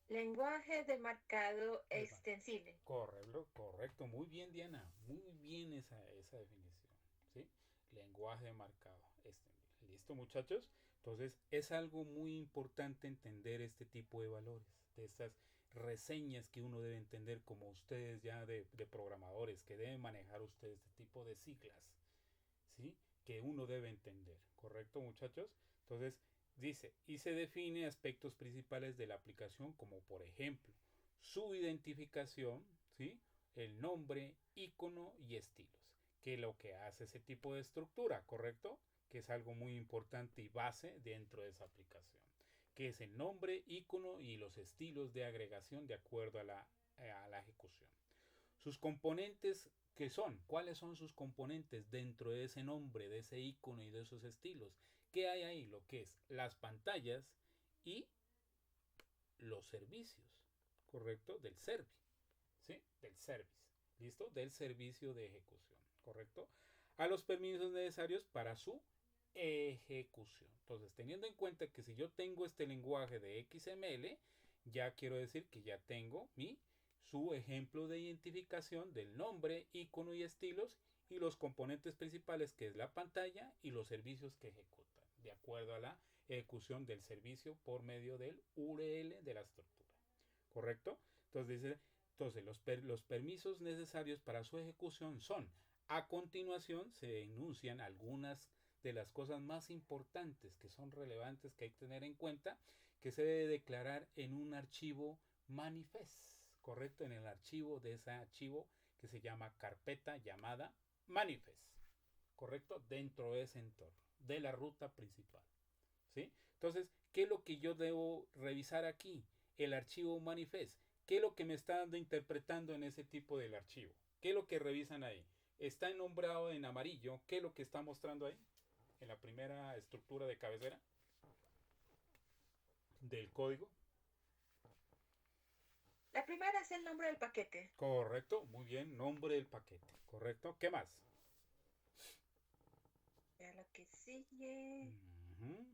Lenguaje de marcado extensible. Correcto. Muy bien, Diana. Muy bien esa definición. ¿Sí? Lenguaje de marcado extendible. ¿Listo, muchachos? Entonces, es algo muy importante entender este tipo de valores, de estas reseñas que uno debe entender como ustedes ya de programadores, que deben manejar ustedes este tipo de siglas, ¿sí? Que uno debe entender. ¿Correcto, muchachos? Entonces, dice, y se define aspectos principales de la aplicación como por ejemplo su identificación, ¿sí? El nombre, icono y estilos, que es lo que hace ese tipo de estructura, ¿correcto? Que es algo muy importante y base dentro de esa aplicación, que es el nombre, icono y los estilos de agregación de acuerdo a la ejecución. Sus componentes, ¿qué son? ¿Cuáles son sus componentes dentro de ese nombre, de ese icono y de esos estilos? ¿Qué hay ahí? Lo que es las pantallas y los servicios, ¿correcto? Del service, ¿sí? Del service, ¿listo? Del servicio de ejecución, ¿correcto? A los permisos necesarios para su ejecución. Entonces, teniendo en cuenta que si yo tengo este lenguaje de XML, ya quiero decir que ya tengo su ejemplo de identificación del nombre, icono y estilos y los componentes principales que es la pantalla y los servicios que ejecutan, de acuerdo a la ejecución del servicio por medio del URL de la estructura. ¿Correcto? Entonces los permisos necesarios para su ejecución son, a continuación se enuncian algunas de las cosas más importantes que son relevantes que hay que tener en cuenta, que se debe declarar en un archivo manifest, ¿correcto? En el archivo de ese archivo que se llama carpeta llamada manifest, ¿correcto? Dentro de ese entorno, de la ruta principal, ¿sí? Entonces, ¿qué es lo que yo debo revisar aquí? El archivo manifest. ¿Qué es lo que me está dando interpretando en ese tipo del archivo? ¿Qué es lo que revisan ahí? Está nombrado en amarillo. ¿Qué es lo que está mostrando ahí? En la primera estructura de cabecera del código. La primera es el nombre del paquete. Correcto, muy bien, nombre del paquete. Correcto, ¿qué más? Ya lo que sigue. Uh-huh.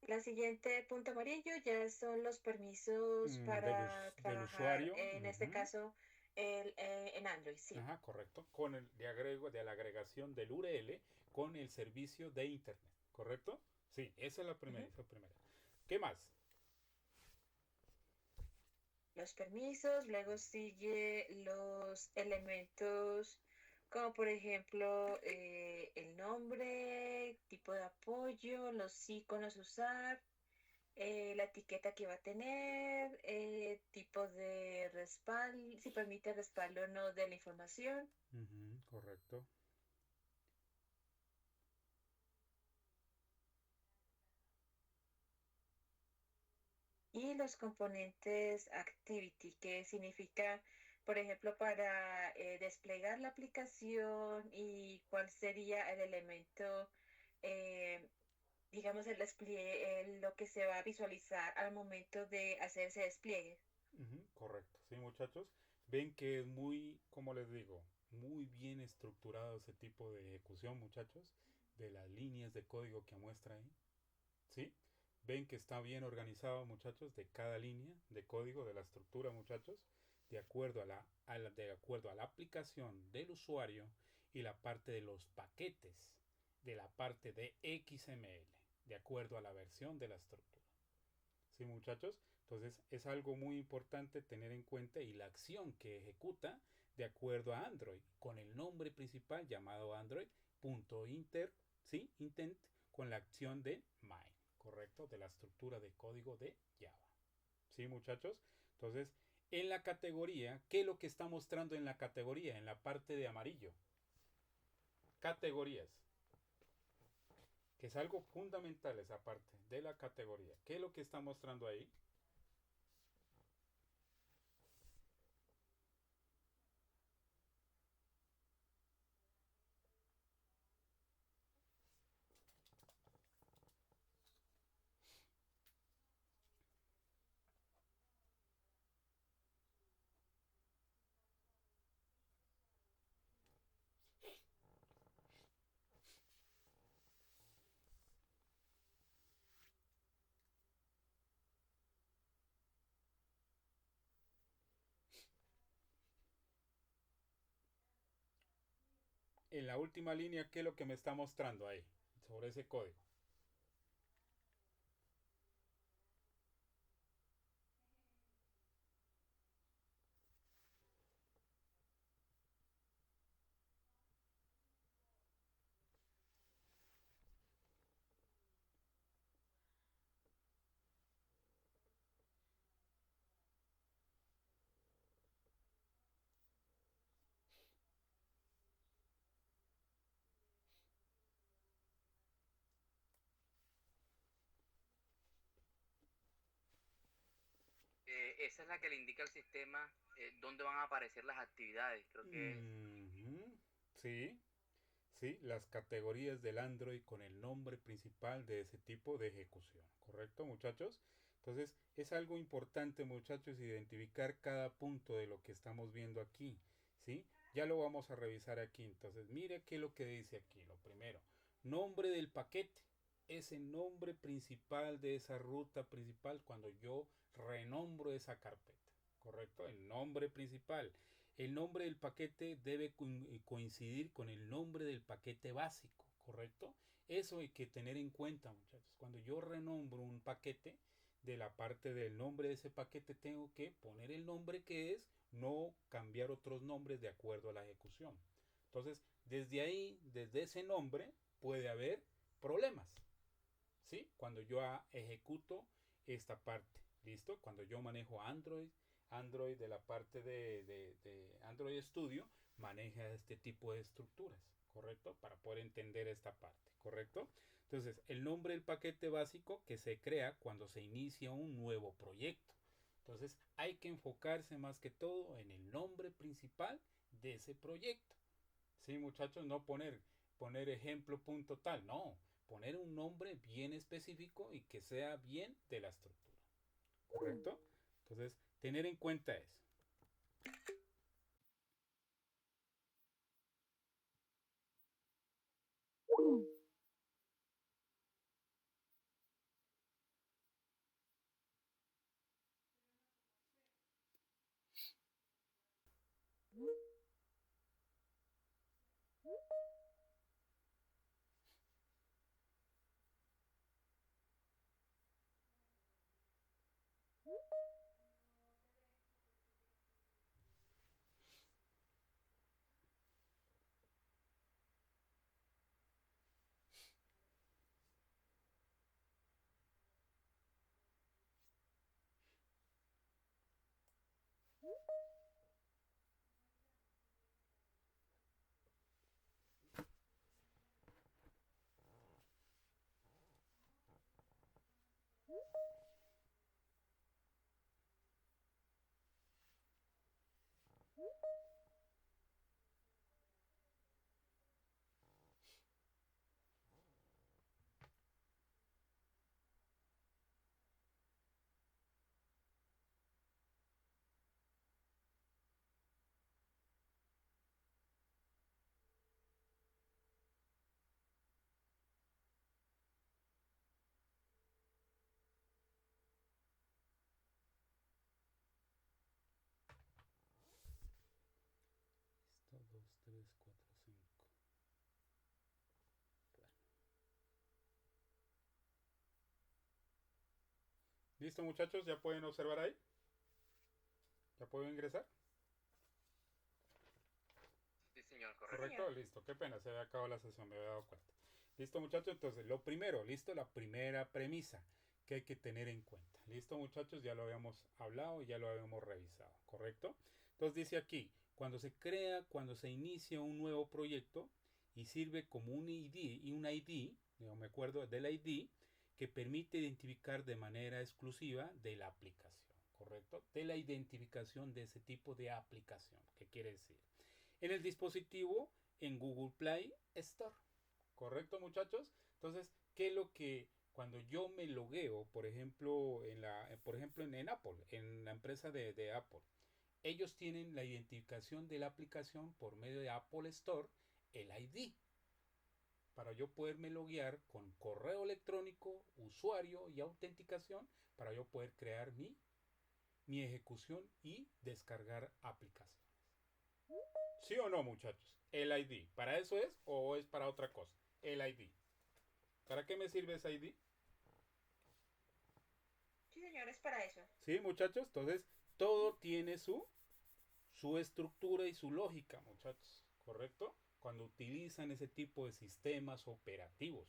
La siguiente punto amarillo ya son los permisos para trabajar, del usuario. en este caso, en Android, sí. Ajá, correcto. Con el de la agregación del URL con el servicio de Internet, ¿correcto? Sí, esa es la primera. ¿Qué más? Los permisos, luego sigue los elementos como por ejemplo el nombre, tipo de apoyo, los iconos a usar, la etiqueta que va a tener, tipo de respaldo, si permite respaldo o no de la información. Correcto. Y los componentes activity, que significa por ejemplo, para desplegar la aplicación y cuál sería el elemento, eh, digamos, el despliegue, lo que se va a visualizar al momento de hacer ese despliegue. Ujú, correcto, sí, muchachos. Ven que es muy, como les digo, muy bien estructurado ese tipo de ejecución, muchachos, de las líneas de código que muestra ahí. ¿Sí? Ven que está bien organizado, muchachos, de cada línea de código de la estructura, muchachos, de acuerdo de acuerdo a la aplicación del usuario y la parte de los paquetes de la parte de XML, de acuerdo a la versión de la estructura. ¿Sí, muchachos? Entonces es algo muy importante tener en cuenta y la acción que ejecuta de acuerdo a Android con el nombre principal llamado Android.inter, ¿sí? Intent con la acción de main, ¿correcto? De la estructura de código de Java. ¿Sí, muchachos? Entonces, en la categoría, ¿qué es lo que está mostrando en la categoría? En la parte de amarillo. Categorías, que es algo fundamental esa parte de la categoría. ¿Qué es lo que está mostrando ahí? En la última línea, ¿qué es lo que me está mostrando ahí? Sobre ese código. Esa es la que le indica al sistema dónde van a aparecer las actividades. Creo que es. Ujú, sí, sí, las categorías del Android con el nombre principal de ese tipo de ejecución. ¿Correcto, muchachos? Entonces, es algo importante, muchachos, identificar cada punto de lo que estamos viendo aquí. ¿Sí? Ya lo vamos a revisar aquí. Entonces, mire qué es lo que dice aquí. Lo primero, nombre del paquete. Ese nombre principal de esa ruta principal cuando yo renombro esa carpeta. ¿Correcto? El nombre principal. El nombre del paquete debe coincidir con el nombre del paquete básico, ¿correcto? Eso hay que tener en cuenta, muchachos. Cuando yo renombro un paquete, de la parte del nombre de ese paquete tengo que poner el nombre que es, no cambiar otros nombres de acuerdo a la ejecución. Entonces, desde ahí, desde ese nombre, puede haber problemas, ¿sí? Cuando yo ejecuto esta parte, ¿listo? Cuando yo manejo Android de la parte de Android Studio, maneja este tipo de estructuras, ¿correcto? Para poder entender esta parte, ¿correcto? Entonces, el nombre del paquete básico que se crea cuando se inicia un nuevo proyecto. Entonces, hay que enfocarse más que todo en el nombre principal de ese proyecto. Sí, muchachos, no poner ejemplo punto tal, no, poner un nombre bien específico y que sea bien de la estructura, ¿correcto? Entonces, tener en cuenta eso. 4, 5. Bueno. ¿Listo, muchachos? ¿Ya pueden observar ahí? ¿Ya puedo ingresar? Sí, señor, correcto. Correcto, listo. Qué pena, se había acabado la sesión, me había dado cuenta. Listo, muchachos. Entonces, lo primero, listo, la primera premisa que hay que tener en cuenta. Listo, muchachos, ya lo habíamos hablado y ya lo habíamos revisado, ¿correcto? Entonces dice aquí, cuando se inicia un nuevo proyecto y sirve como un ID, yo me acuerdo del ID, que permite identificar de manera exclusiva de la aplicación, ¿correcto? De la identificación de ese tipo de aplicación. ¿Qué quiere decir? En el dispositivo en Google Play Store. ¿Correcto, muchachos? Entonces, ¿qué es lo que cuando yo me logueo, por ejemplo, en Apple, en la empresa de Apple, ellos tienen la identificación de la aplicación por medio de Apple Store, el ID, para yo poderme loguear con correo electrónico, usuario y autenticación, para yo poder crear mi ejecución y descargar aplicaciones. ¿Sí o no, muchachos? El ID. ¿Para eso es o es para otra cosa? El ID. ¿Para qué me sirve ese ID? Sí, señores, para eso. Sí, muchachos. Entonces, todo tiene su estructura y su lógica, muchachos. ¿Correcto? Cuando utilizan ese tipo de sistemas operativos.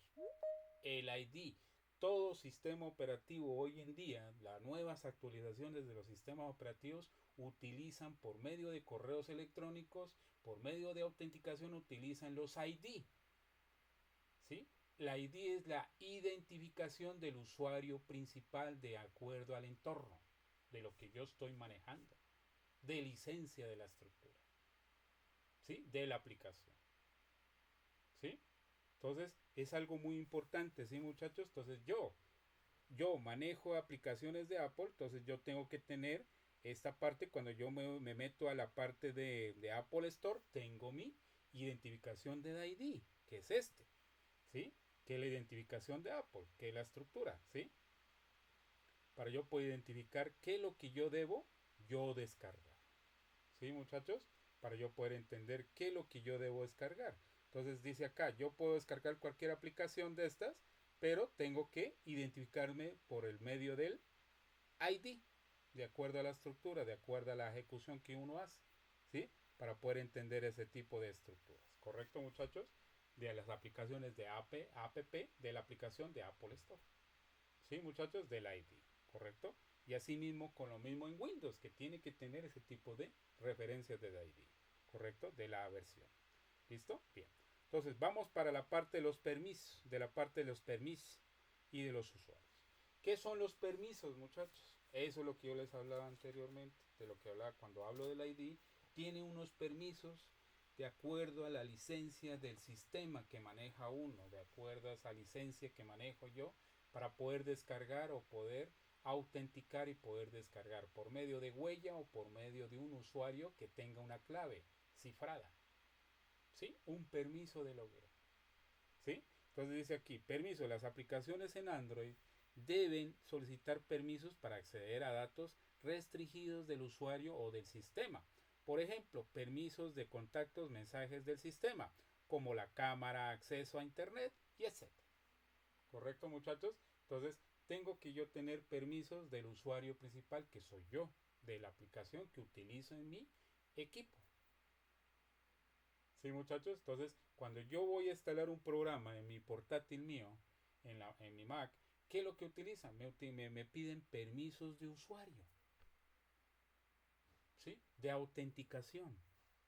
El ID. Todo sistema operativo hoy en día, las nuevas actualizaciones de los sistemas operativos utilizan por medio de correos electrónicos, por medio de autenticación utilizan los ID. ¿Sí? La ID es la identificación del usuario principal de acuerdo al entorno, de lo que yo estoy manejando, de licencia de la estructura, ¿sí? De la aplicación. ¿Sí? Entonces, es algo muy importante, ¿sí, muchachos? Entonces, yo manejo aplicaciones de Apple, entonces yo tengo que tener esta parte, cuando yo me meto a la parte de Apple Store, tengo mi identificación de ID, que es este, ¿sí? Que es la identificación de Apple, que es la estructura, ¿sí? Para yo poder identificar qué es lo que yo debo yo descargar, ¿sí, muchachos? Para yo poder entender qué es lo que yo debo descargar. Entonces dice acá, yo puedo descargar cualquier aplicación de estas, pero tengo que identificarme por el medio del ID, de acuerdo a la estructura, de acuerdo a la ejecución que uno hace, ¿sí? Para poder entender ese tipo de estructuras. ¿Correcto, muchachos? De las aplicaciones de app, de la aplicación de Apple Store. ¿Sí, muchachos? Del ID, ¿correcto? Y así mismo con lo mismo en Windows, que tiene que tener ese tipo de referencias de ID, ¿correcto? De la versión. ¿Listo? Bien. Entonces vamos para la parte de los permisos, y de los usuarios. ¿Qué son los permisos, muchachos? Eso es lo que yo les hablaba anteriormente, de lo que hablaba cuando hablo del ID. Tiene unos permisos de acuerdo a la licencia del sistema que maneja uno, de acuerdo a esa licencia que manejo yo, para poder descargar o poder autenticar y poder descargar por medio de huella o por medio de un usuario que tenga una clave cifrada. ¿Sí? Un permiso de logueo. ¿Sí? Entonces dice aquí, permiso, las aplicaciones en Android deben solicitar permisos para acceder a datos restringidos del usuario o del sistema. Por ejemplo, permisos de contactos, mensajes del sistema, como la cámara, acceso a internet y etc. ¿Correcto, muchachos? Entonces, tengo que yo tener permisos del usuario principal, que soy yo, de la aplicación que utilizo en mi equipo. ¿Sí, muchachos? Entonces, cuando yo voy a instalar un programa en mi portátil mío, en mi Mac, ¿qué es lo que utilizan? Me piden permisos de usuario, ¿sí? De autenticación.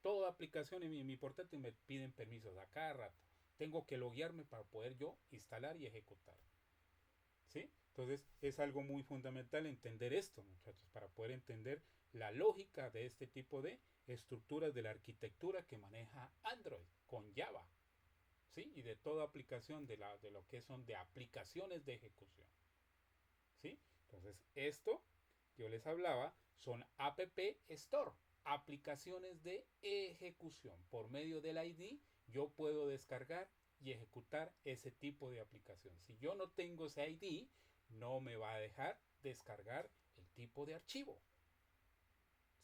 Toda aplicación en mi portátil me piden permisos a cada rato. Tengo que loguearme para poder yo instalar y ejecutar. ¿Sí? Entonces es algo muy fundamental entender esto, muchachos, para poder entender la lógica de este tipo de estructuras de la arquitectura que maneja Android con Java, ¿sí? Y de toda aplicación de lo que son de aplicaciones de ejecución, ¿sí? Entonces esto yo les hablaba son App Store, aplicaciones de ejecución. Por medio del ID yo puedo descargar y ejecutar ese tipo de aplicación. Si yo no tengo ese ID, no me va a dejar descargar el tipo de archivo.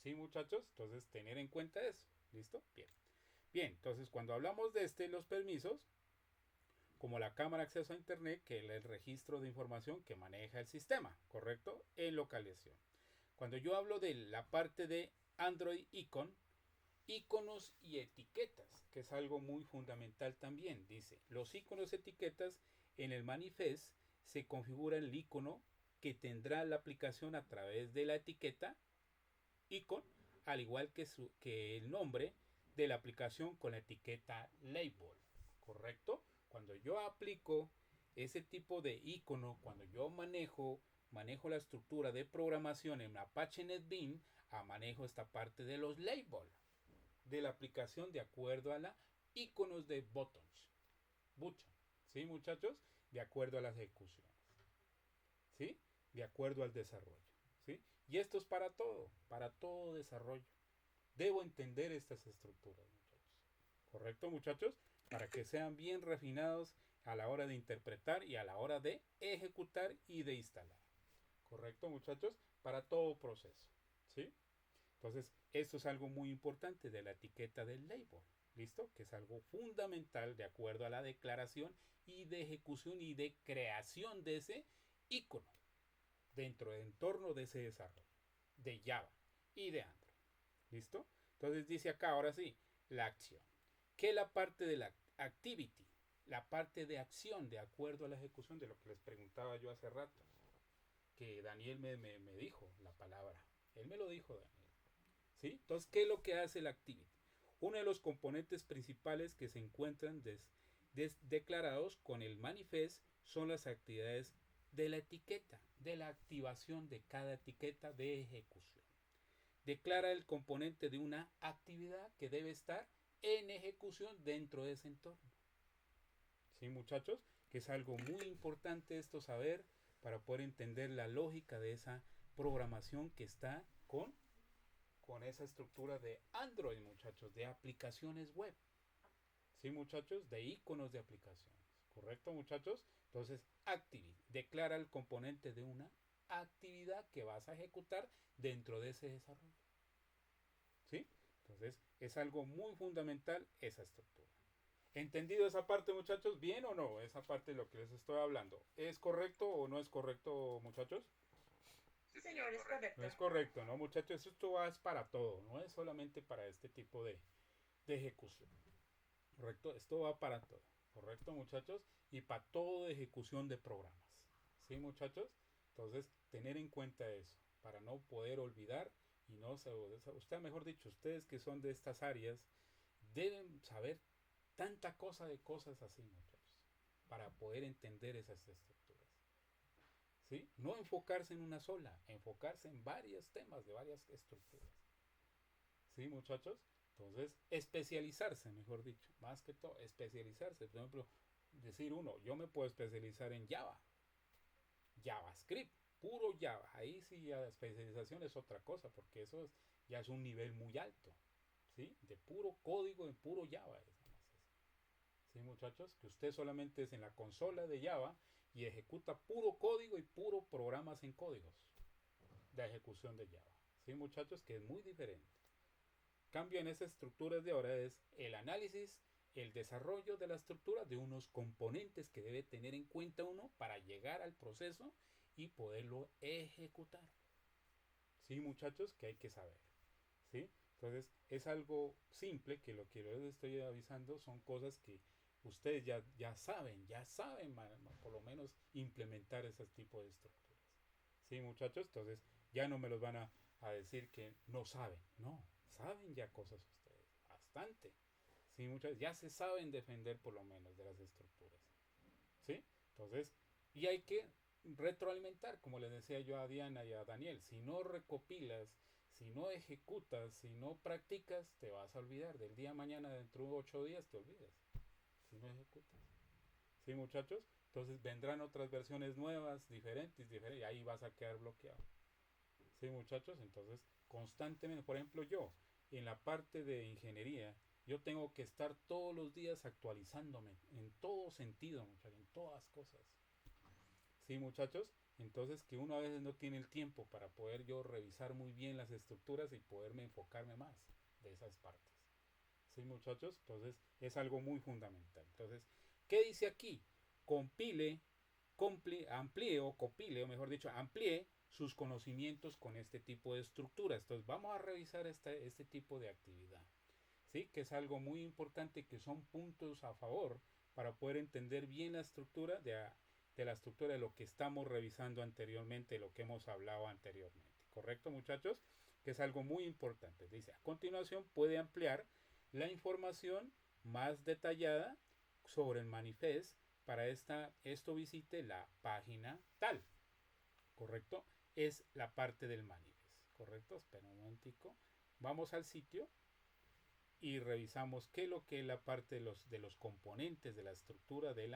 ¿Sí, muchachos? Entonces, tener en cuenta eso. ¿Listo? Bien. Bien, entonces cuando hablamos de los permisos, como la cámara de acceso a internet, que es el registro de información que maneja el sistema, ¿correcto? En localización. Cuando yo hablo de la parte de Android Icon, iconos y etiquetas, que es algo muy fundamental también. Dice, los iconos y etiquetas en el manifest se configura el icono que tendrá la aplicación a través de la etiqueta icon, al igual que el nombre de la aplicación con la etiqueta label, ¿correcto? Cuando yo aplico ese tipo de icono, cuando yo manejo la estructura de programación en Apache NetBeans, manejo esta parte de los labels de la aplicación de acuerdo a la iconos de button, ¿sí, muchachos? De acuerdo a las ejecuciones, ¿sí? De acuerdo al desarrollo, ¿sí? Y esto es para todo desarrollo. Debo entender estas estructuras, muchachos. ¿Correcto, muchachos? Para que sean bien refinados a la hora de interpretar y a la hora de ejecutar y de instalar. ¿Correcto, muchachos? Para todo proceso, ¿sí? Entonces, esto es algo muy importante de la etiqueta del label, ¿listo? Que es algo fundamental de acuerdo a la declaración y de ejecución y de creación de ese icono dentro del entorno de ese desarrollo de Java y de Android, ¿listo? Entonces dice acá, ahora sí, la acción. ¿Qué es la parte de la activity? La parte de acción de acuerdo a la ejecución de lo que les preguntaba yo hace rato, que Daniel me dijo la palabra. Él me lo dijo, Daniel. ¿Sí? Entonces, ¿qué es lo que hace la activity? Uno de los componentes principales que se encuentran declarados con el manifest son las actividades de la etiqueta, de la activación de cada etiqueta de ejecución. Declara el componente de una actividad que debe estar en ejecución dentro de ese entorno. ¿Sí, muchachos? Que es algo muy importante esto saber para poder entender la lógica de esa programación que está con esa estructura de Android, muchachos, de aplicaciones web. ¿Sí, muchachos? De iconos de aplicaciones. ¿Correcto, muchachos? Entonces, activity declara el componente de una actividad que vas a ejecutar dentro de ese desarrollo. ¿Sí? Entonces, es algo muy fundamental esa estructura. ¿Entendido esa parte, muchachos? ¿Bien o no? Esa parte de lo que les estoy hablando. ¿Es correcto o no es correcto, muchachos? Sí, señor, es correcto. No es correcto, ¿no, muchachos? Esto es para todo, no es solamente para este tipo de ejecución. ¿Correcto? Esto va para todo. ¿Correcto, muchachos? Y para todo de ejecución de programas. ¿Sí, muchachos? Entonces, tener en cuenta eso, para no poder olvidar y no saber. Usted, mejor dicho, ustedes que son de estas áreas, deben saber tanta cosa de cosas así, muchachos, para poder entender esas estructuras. ¿Sí? No enfocarse en una sola, enfocarse en varios temas de varias estructuras. ¿Sí, muchachos? Entonces, especializarse, mejor dicho, más que todo, especializarse. Por ejemplo, decir uno, yo me puedo especializar en Java, JavaScript, puro Java. Ahí sí la especialización es otra cosa, porque eso ya es un nivel muy alto, ¿sí? De puro código en puro Java. ¿Sí, muchachos? Que usted solamente es en la consola de Java y ejecuta puro código y puro programas en códigos de ejecución de Java. ¿Sí, muchachos? Que es muy diferente. Cambio en esas estructuras de ahora es el análisis, el desarrollo de la estructura de unos componentes que debe tener en cuenta uno para llegar al proceso y poderlo ejecutar. ¿Sí, muchachos? Que hay que saber. ¿Sí? Entonces, es algo simple que lo que les estoy avisando son cosas que ustedes ya saben por lo menos implementar ese tipo de estructuras. ¿Sí, muchachos? Entonces, ya no me los van a decir que no saben. No, saben ya cosas ustedes. Bastante. ¿Sí, muchachos? Ya se saben defender por lo menos de las estructuras. ¿Sí? Entonces, y hay que retroalimentar, como les decía yo a Diana y a Daniel. Si no recopilas, si no ejecutas, si no practicas, te vas a olvidar. Del día a mañana, dentro de 8 días, te olvidas. Si no ejecutas. ¿Sí, muchachos? Entonces vendrán otras versiones nuevas, diferentes, y ahí vas a quedar bloqueado. ¿Sí, muchachos? Entonces, constantemente, por ejemplo, yo, en la parte de ingeniería, yo tengo que estar todos los días actualizándome, en todo sentido, muchachos, en todas cosas. ¿Sí, muchachos? Entonces, que uno a veces no tiene el tiempo para poder yo revisar muy bien las estructuras y poderme enfocarme más de esas partes. ¿Sí, muchachos? Entonces, es algo muy fundamental. Entonces, ¿qué dice aquí? Amplíe o copile, o mejor dicho, amplíe sus conocimientos con este tipo de estructuras. Entonces, vamos a revisar este tipo de actividad. ¿Sí? Que es algo muy importante, que son puntos a favor para poder entender bien la estructura de la estructura de lo que estamos revisando anteriormente, lo que hemos hablado anteriormente. ¿Correcto, muchachos? Que es algo muy importante. Dice, a continuación puede ampliar la información más detallada sobre el manifest. Para esto visite la página tal. ¿Correcto? Es la parte del manifest. ¿Correcto? Espera un momentico. Vamos al sitio y revisamos qué es lo que es la parte de los componentes de la estructura de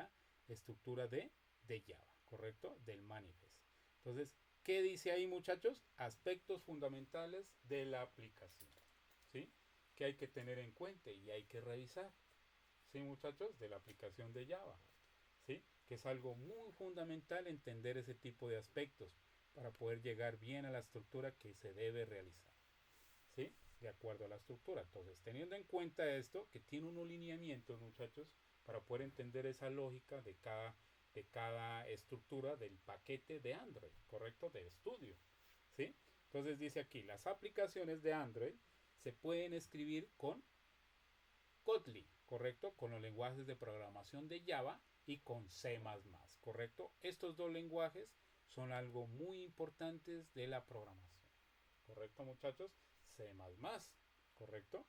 Java, ¿correcto? Del manifest. Entonces, ¿qué dice ahí, muchachos? Aspectos fundamentales de la aplicación, ¿sí? Que hay que tener en cuenta y hay que revisar, ¿sí, muchachos? De la aplicación de Java, ¿sí? Que es algo muy fundamental entender ese tipo de aspectos para poder llegar bien a la estructura que se debe realizar, ¿sí? De acuerdo a la estructura. Entonces, teniendo en cuenta esto, que tiene unos lineamientos, muchachos, para poder entender esa lógica de cada estructura del paquete de Android, ¿correcto? De estudio, ¿sí? Entonces dice aquí, las aplicaciones de Android se pueden escribir con Kotlin, ¿correcto? Con los lenguajes de programación de Java y con C++, ¿correcto? Estos dos lenguajes son algo muy importantes de la programación, ¿correcto, muchachos? C++, ¿correcto?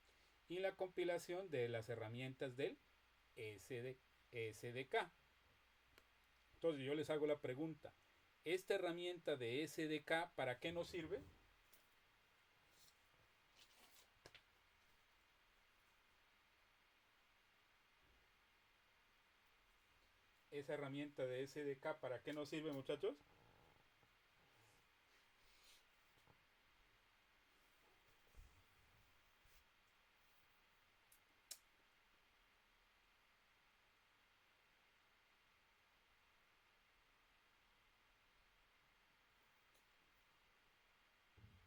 Y la compilación de las herramientas del SDK. Entonces yo les hago la pregunta, ¿esta herramienta de SDK para qué nos sirve? ¿Esa herramienta de SDK para qué nos sirve, muchachos?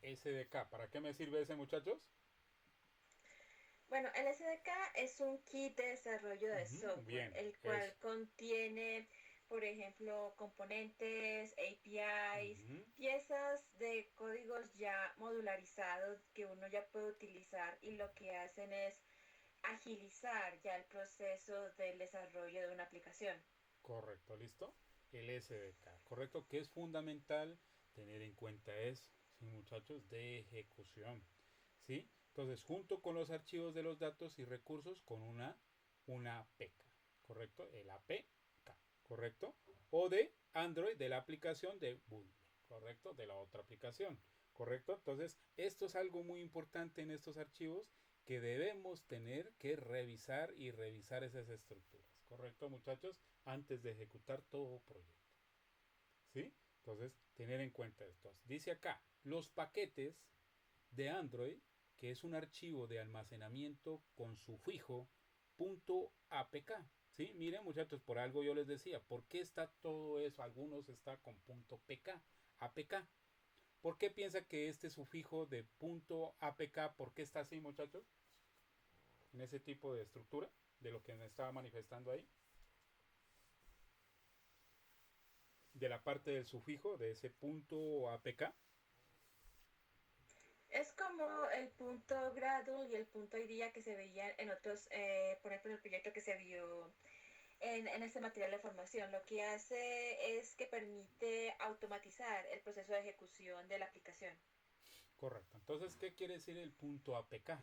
SDK, ¿para qué me sirve ese, muchachos? Bueno, el SDK es un kit de desarrollo de software, Bien, el eso. cual contiene, por ejemplo, componentes, APIs, piezas de códigos ya modularizados que uno ya puede utilizar y lo que hacen es agilizar ya el proceso del desarrollo de una aplicación. Correcto, ¿listo? El SDK, correcto, que es fundamental tener en cuenta eso, ¿sí, muchachos? De ejecución, ¿sí? Entonces, junto con los archivos de los datos y recursos, con una APK, ¿correcto? El APK, ¿correcto? O de Android, de la aplicación de Bundle, ¿correcto? De la otra aplicación, ¿correcto? Entonces, esto es algo muy importante en estos archivos que debemos tener que revisar y revisar esas estructuras, ¿correcto, muchachos? Antes de ejecutar todo proyecto, ¿sí? Entonces, tener en cuenta esto. Dice acá, los paquetes de Android, que es un archivo de almacenamiento con sufijo .apk, ¿sí? Miren, muchachos, por algo yo les decía, ¿por qué está todo eso? Algunos está con .pk, apk. ¿Por qué piensa que este sufijo de .apk, por qué está así, muchachos? En ese tipo de estructura, de lo que me estaba manifestando ahí. De la parte del sufijo, de ese .apk. Es como el punto Gradle y el punto IDEA que se veían en otros, por ejemplo, en el proyecto que se vio en este material de formación. Lo que hace es que permite automatizar el proceso de ejecución de la aplicación. Correcto. Entonces, ¿qué quiere decir el punto APK?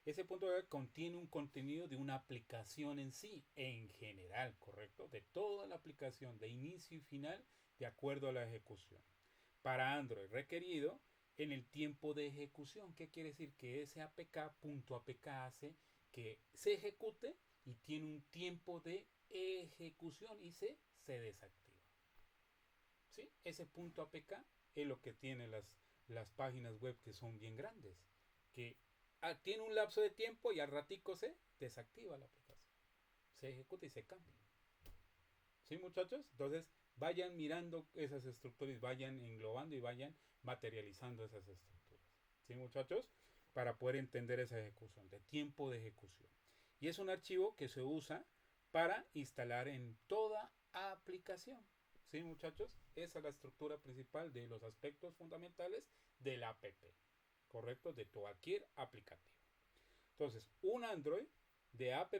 Ese punto APK contiene un contenido de una aplicación en sí, en general, ¿correcto? De toda la aplicación, de inicio y final, de acuerdo a la ejecución. Para Android requerido en el tiempo de ejecución. ¿Qué quiere decir? Que ese APK, punto APK, hace que se ejecute y tiene un tiempo de ejecución y se desactiva. ¿Sí? Ese punto APK es lo que tiene las páginas web que son bien grandes, que tiene un lapso de tiempo y al ratico se desactiva la aplicación, se ejecuta y se cambia. ¿Sí, muchachos? Entonces vayan mirando esas estructuras, vayan englobando y vayan materializando esas estructuras. ¿Sí, muchachos? para poder entender esa ejecución, de tiempo de ejecución. Y es un archivo que se usa para instalar en toda aplicación. ¿Sí, muchachos? Esa es la estructura principal de los aspectos fundamentales del app, ¿correcto? De cualquier aplicativo. Entonces, un Android de app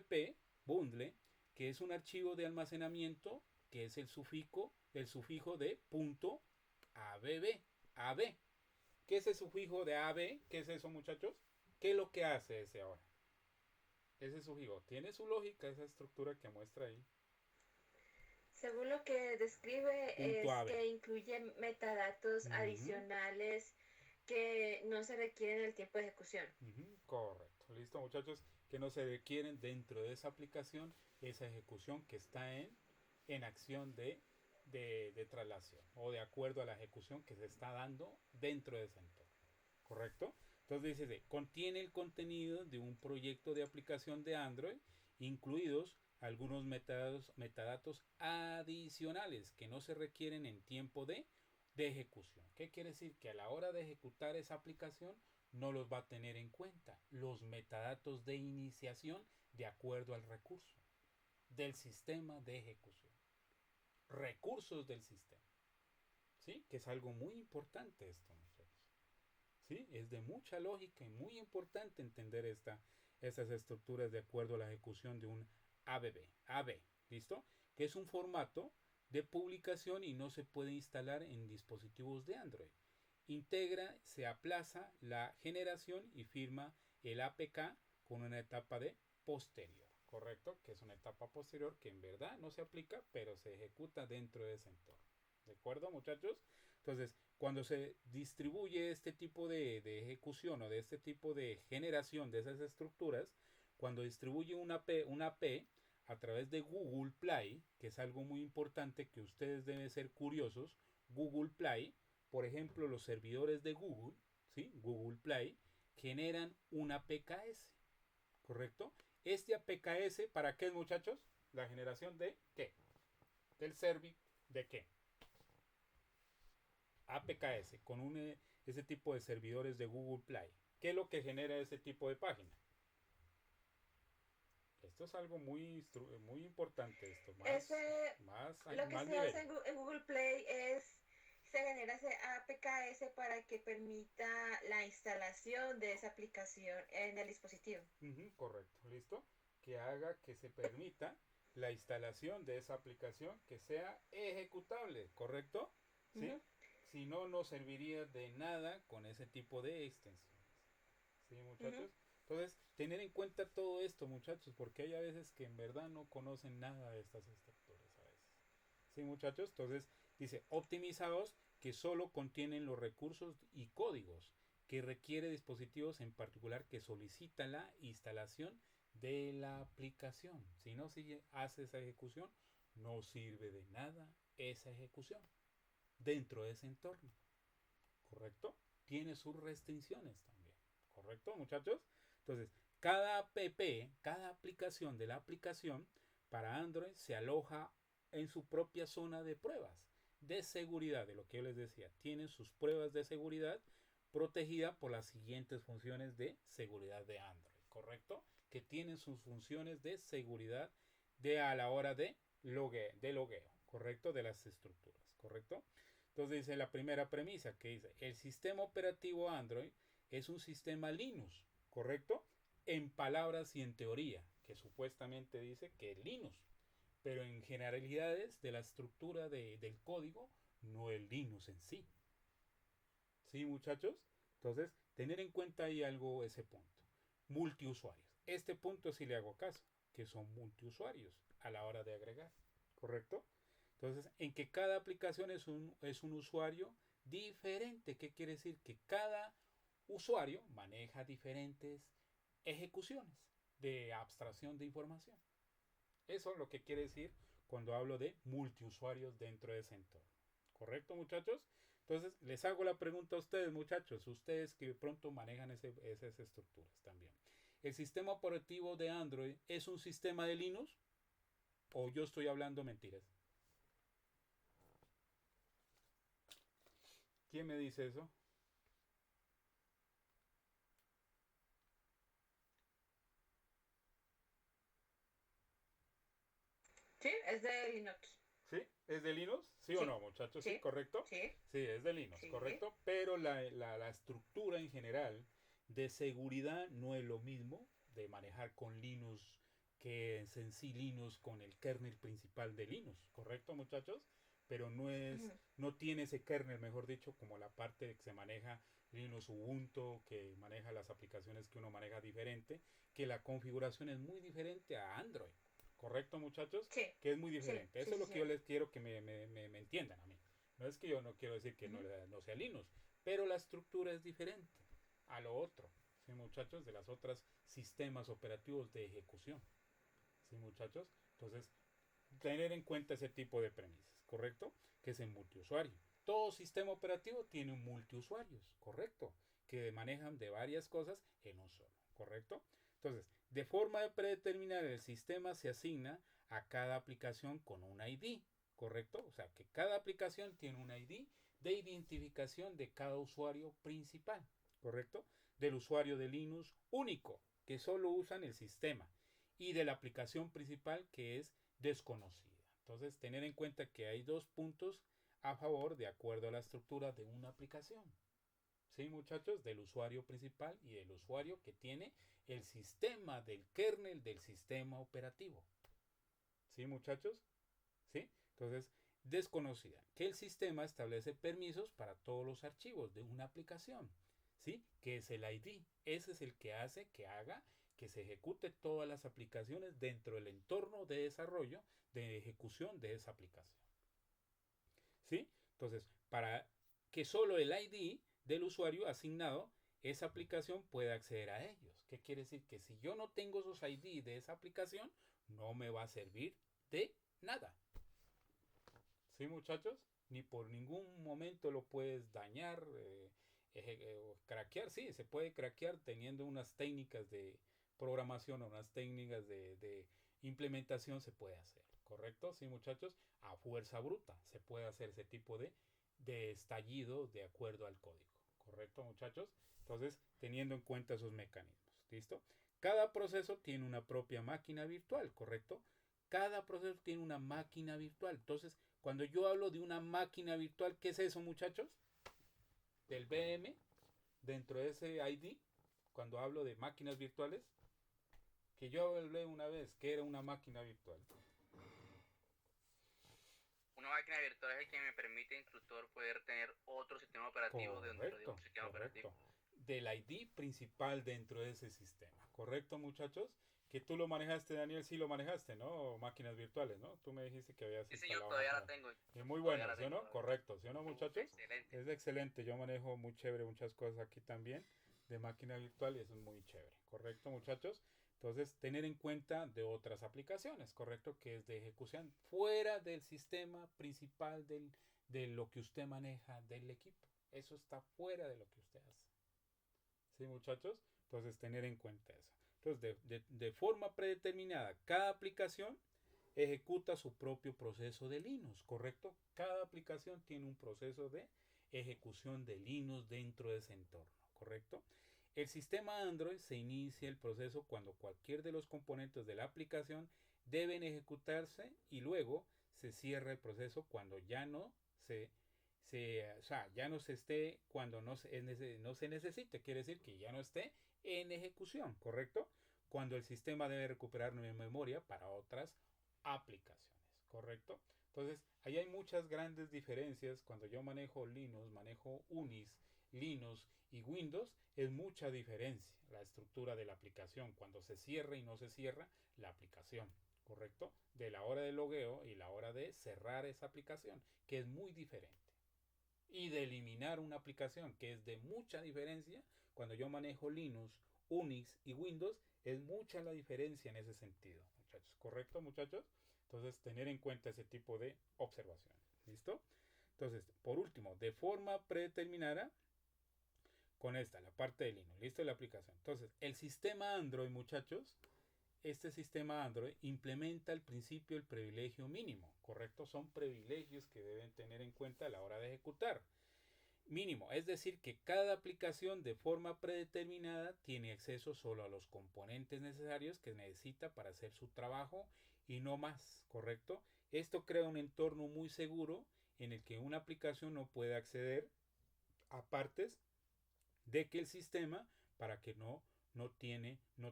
bundle, que es un archivo de almacenamiento, que es el sufijo de .abb. ¿Qué es el sufijo de AB? ¿Qué es eso, muchachos? ¿Qué es lo que hace ese ahora? Ese sufijo tiene su lógica, esa estructura que muestra ahí. Según lo que describe es .ab. que incluye metadatos adicionales que no se requieren en el tiempo de ejecución. Correcto. Listo, muchachos, que no se requieren dentro de esa aplicación, esa ejecución que está en acción de traslación o de acuerdo a la ejecución que se está dando dentro de ese entorno. ¿Correcto? Entonces dice, contiene el contenido de un proyecto de aplicación de Android, incluidos algunos metadatos adicionales que no se requieren en tiempo de ejecución. ¿Qué quiere decir? Que a la hora de ejecutar esa aplicación no los va a tener en cuenta los metadatos de iniciación de acuerdo al recurso del sistema de ejecución. Recursos del sistema. ¿Sí? Que es algo muy importante esto, muchachos. ¿Sí? Es de mucha lógica y muy importante entender estas estructuras de acuerdo a la ejecución de un AB, ¿listo? Que es un formato de publicación y no se puede instalar en dispositivos de Android. Integra, se aplaza la generación y firma el APK con una etapa de posterior, ¿correcto? Que es una etapa posterior que en verdad no se aplica, pero se ejecuta dentro de ese entorno. ¿De acuerdo, muchachos? Entonces, cuando se distribuye este tipo de ejecución o de este tipo de generación de esas estructuras, cuando distribuye una AP a través de Google Play, que es algo muy importante que ustedes deben ser curiosos, Google Play, por ejemplo, los servidores de Google, ¿sí? Google Play, generan un APKS, ¿correcto? Este APKS, ¿para qué, muchachos? La generación de ¿qué? Del servicio de ¿qué? APKS, con ese tipo de servidores de Google Play. ¿Qué es lo que genera ese tipo de página? Esto es algo muy importante, esto, Lo que se hace en Google Play es, se genera ese APKS para que permita la instalación de esa aplicación en el dispositivo. Correcto, listo. Que haga que se permita la instalación de esa aplicación que sea ejecutable, ¿correcto? ¿Sí? Si no, no serviría de nada con ese tipo de extensiones. ¿Sí, muchachos? Entonces, tener en cuenta todo esto, muchachos, porque hay a veces que en verdad no conocen nada de estas estructuras a veces. ¿Sí, muchachos? Entonces, dice, optimizados que solo contienen los recursos y códigos que requiere dispositivos en particular que solicitan la instalación de la aplicación. Si no hace esa ejecución, no sirve de nada esa ejecución dentro de ese entorno. ¿Correcto? Tiene sus restricciones también. ¿Correcto, muchachos? Entonces, cada app, cada aplicación de la aplicación para Android se aloja en su propia zona de pruebas de seguridad, de lo que yo les decía. Tienen sus pruebas de seguridad protegida por las siguientes funciones de seguridad de Android, ¿correcto? Que tienen sus funciones de seguridad a la hora de logueo, ¿correcto? De las estructuras, ¿correcto? Entonces dice la primera premisa que dice, el sistema operativo Android es un sistema Linux, ¿correcto? En palabras y en teoría, que supuestamente dice que es Linux, pero en generalidades de la estructura del código no es Linux en sí. ¿Sí, muchachos? Entonces, tener en cuenta ahí algo, ese punto. Multiusuarios. Este punto sí le hago caso, que son multiusuarios a la hora de agregar, ¿correcto? Entonces, en que cada aplicación es un usuario diferente. ¿Qué quiere decir? Que cada usuario maneja diferentes ejecuciones de abstracción de información. Eso es lo que quiere decir cuando hablo de multiusuarios dentro de ese entorno. ¿Correcto, muchachos? Entonces, les hago la pregunta a ustedes, muchachos, ustedes que de pronto manejan esas estructuras también. ¿El sistema operativo de Android es un sistema de Linux? ¿O yo estoy hablando mentiras? ¿Quién me dice eso? es de Linux. ¿Sí? ¿Es de Linux? ¿Sí o Sí, no, muchachos? ¿Sí? sí, ¿Correcto? sí, Sí, es de Linux, sí. correcto. Pero la estructura en general de seguridad no es lo mismo de manejar con Linux que es en sí Linux con el kernel principal de Linux, ¿correcto, muchachos? Pero Ujú. no tiene ese kernel, mejor dicho, como la parte que se maneja Linux Ubuntu, que maneja las aplicaciones que uno maneja diferente, que la configuración es muy diferente a Android. ¿Correcto, muchachos? Sí, Que es muy sí, diferente. sí, Eso es sí, lo que yo sí. les quiero que me entiendan a mí. No es que yo no quiero decir que Ujú. no sea Linux, pero la estructura es diferente a lo otro. ¿Sí, muchachos? De las otras sistemas operativos de ejecución. ¿Sí, muchachos? Entonces, tener en cuenta ese tipo de premisas, ¿correcto? Que es en multiusuario. Todo sistema operativo tiene un multiusuarios, ¿correcto? Que manejan de varias cosas en un solo, ¿correcto? Entonces, de forma de predeterminar el sistema se asigna a cada aplicación con un ID, ¿correcto? O sea, que cada aplicación tiene un ID de identificación de cada usuario principal, ¿correcto? Del usuario de Linux único, que solo usan el sistema, y de la aplicación principal que es desconocida. Entonces, tener en cuenta que hay dos puntos a favor de acuerdo a la estructura de una aplicación. ¿Sí, muchachos? Del usuario principal y del usuario que tiene el sistema del kernel del sistema operativo. ¿Sí, muchachos? ¿Sí? Entonces, desconocida. Que el sistema establece permisos para todos los archivos de una aplicación. ¿Sí? Que es el ID. Ese es el que hace que haga que se ejecute todas las aplicaciones dentro del entorno de desarrollo de ejecución de esa aplicación. ¿Sí? Entonces, para que solo el ID del usuario asignado esa aplicación pueda acceder a ellos. ¿Qué quiere decir? Que si yo no tengo esos ID de esa aplicación, no me va a servir de nada. ¿Sí, muchachos? Ni por ningún momento lo puedes dañar o craquear. Sí, se puede craquear teniendo unas técnicas de programación o unas técnicas de implementación se puede hacer. ¿Correcto? Sí, muchachos. A fuerza bruta se puede hacer ese tipo de estallido de acuerdo al código. ¿Correcto, muchachos? Entonces, teniendo en cuenta esos mecanismos. ¿Listo? Cada proceso tiene una propia máquina virtual, ¿correcto? Cada proceso tiene una máquina virtual. Entonces, cuando yo hablo de una máquina virtual, ¿qué es eso, muchachos? Del VM, dentro de ese ID, cuando hablo de máquinas virtuales, que yo hablé una vez que era una máquina virtual. Una máquina virtual es el que me permite, instructor, poder tener otro sistema operativo dentro de un Correcto, sistema operativo. correcto. Del ID principal dentro de ese sistema. ¿Correcto, muchachos? Que tú lo manejaste, Daniel, sí lo manejaste, ¿no? Máquinas virtuales, ¿no? Tú me dijiste que habías Sí, sí, yo instalado todavía la máquinas. tengo. Es muy Todavía bueno, la ¿sí o tengo no? todavía. Correcto, ¿sí o no, muchachos? Excelente. Es excelente. Yo manejo muy chévere muchas cosas aquí también de máquina virtual y eso es muy chévere. ¿Correcto, muchachos? Entonces, tener en cuenta de otras aplicaciones, ¿correcto? Que es de ejecución fuera del sistema principal de lo que usted maneja del equipo. Eso está fuera de lo que usted hace. ¿Sí, muchachos? Entonces, tener en cuenta eso. Entonces, de forma predeterminada, cada aplicación ejecuta su propio proceso de Linux, ¿correcto? Cada aplicación tiene un proceso de ejecución de Linux dentro de ese entorno, ¿correcto? El sistema Android se inicia el proceso cuando cualquier de los componentes de la aplicación deben ejecutarse y luego se cierra el proceso cuando ya no o sea, ya no se esté, cuando no se necesite, quiere decir que ya no esté en ejecución, ¿correcto? Cuando el sistema debe recuperar memoria para otras aplicaciones, ¿correcto? Entonces, ahí hay muchas grandes diferencias. Cuando yo manejo Linux, manejo Unix, Linux y Windows, es mucha diferencia la estructura de la aplicación cuando se cierra y no se cierra la aplicación, ¿correcto? De la hora de logueo y la hora de cerrar esa aplicación, que es muy diferente. Y de eliminar una aplicación, que es de mucha diferencia, cuando yo manejo Linux, Unix y Windows, es mucha la diferencia en ese sentido, muchachos. ¿Correcto, muchachos? Entonces, tener en cuenta ese tipo de observaciones. ¿Listo? Entonces, por último, de forma predeterminada, con esta, la parte de Linux. ¿Listo? La aplicación. Entonces, el sistema Android, muchachos, este sistema Android implementa el principio del privilegio mínimo, ¿correcto? Son privilegios que deben tener en cuenta a la hora de ejecutar. Mínimo, es decir, que cada aplicación de forma predeterminada tiene acceso solo a los componentes necesarios que necesita para hacer su trabajo y no más, ¿correcto? Esto crea un entorno muy seguro en el que una aplicación no puede acceder a partes de que el sistema para que no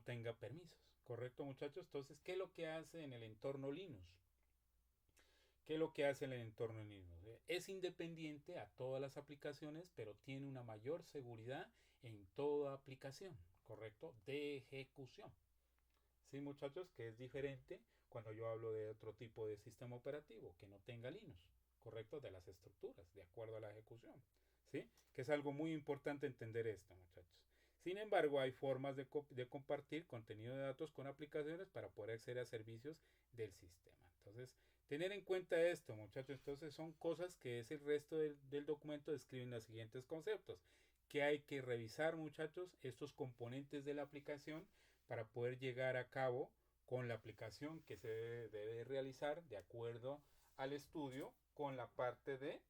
tenga permisos. ¿Correcto, muchachos? Entonces, ¿qué es lo que hace en el entorno Linux? ¿Qué es lo que hace en el entorno Linux? Es independiente a todas las aplicaciones, pero tiene una mayor seguridad en toda aplicación, ¿correcto? De ejecución. Sí, muchachos, que es diferente cuando yo hablo de otro tipo de sistema operativo que no tenga Linux, ¿correcto? De las estructuras, de acuerdo a la ejecución. ¿Sí? Que es algo muy importante entender esto, muchachos. Sin embargo, hay formas de compartir contenido de datos con aplicaciones para poder acceder a servicios del sistema. Entonces, tener en cuenta esto, muchachos. Entonces, son cosas que es el resto del documento describen los siguientes conceptos. Que hay que revisar, muchachos, estos componentes de la aplicación para poder llegar a cabo con la aplicación que se debe realizar de acuerdo al estudio con la parte de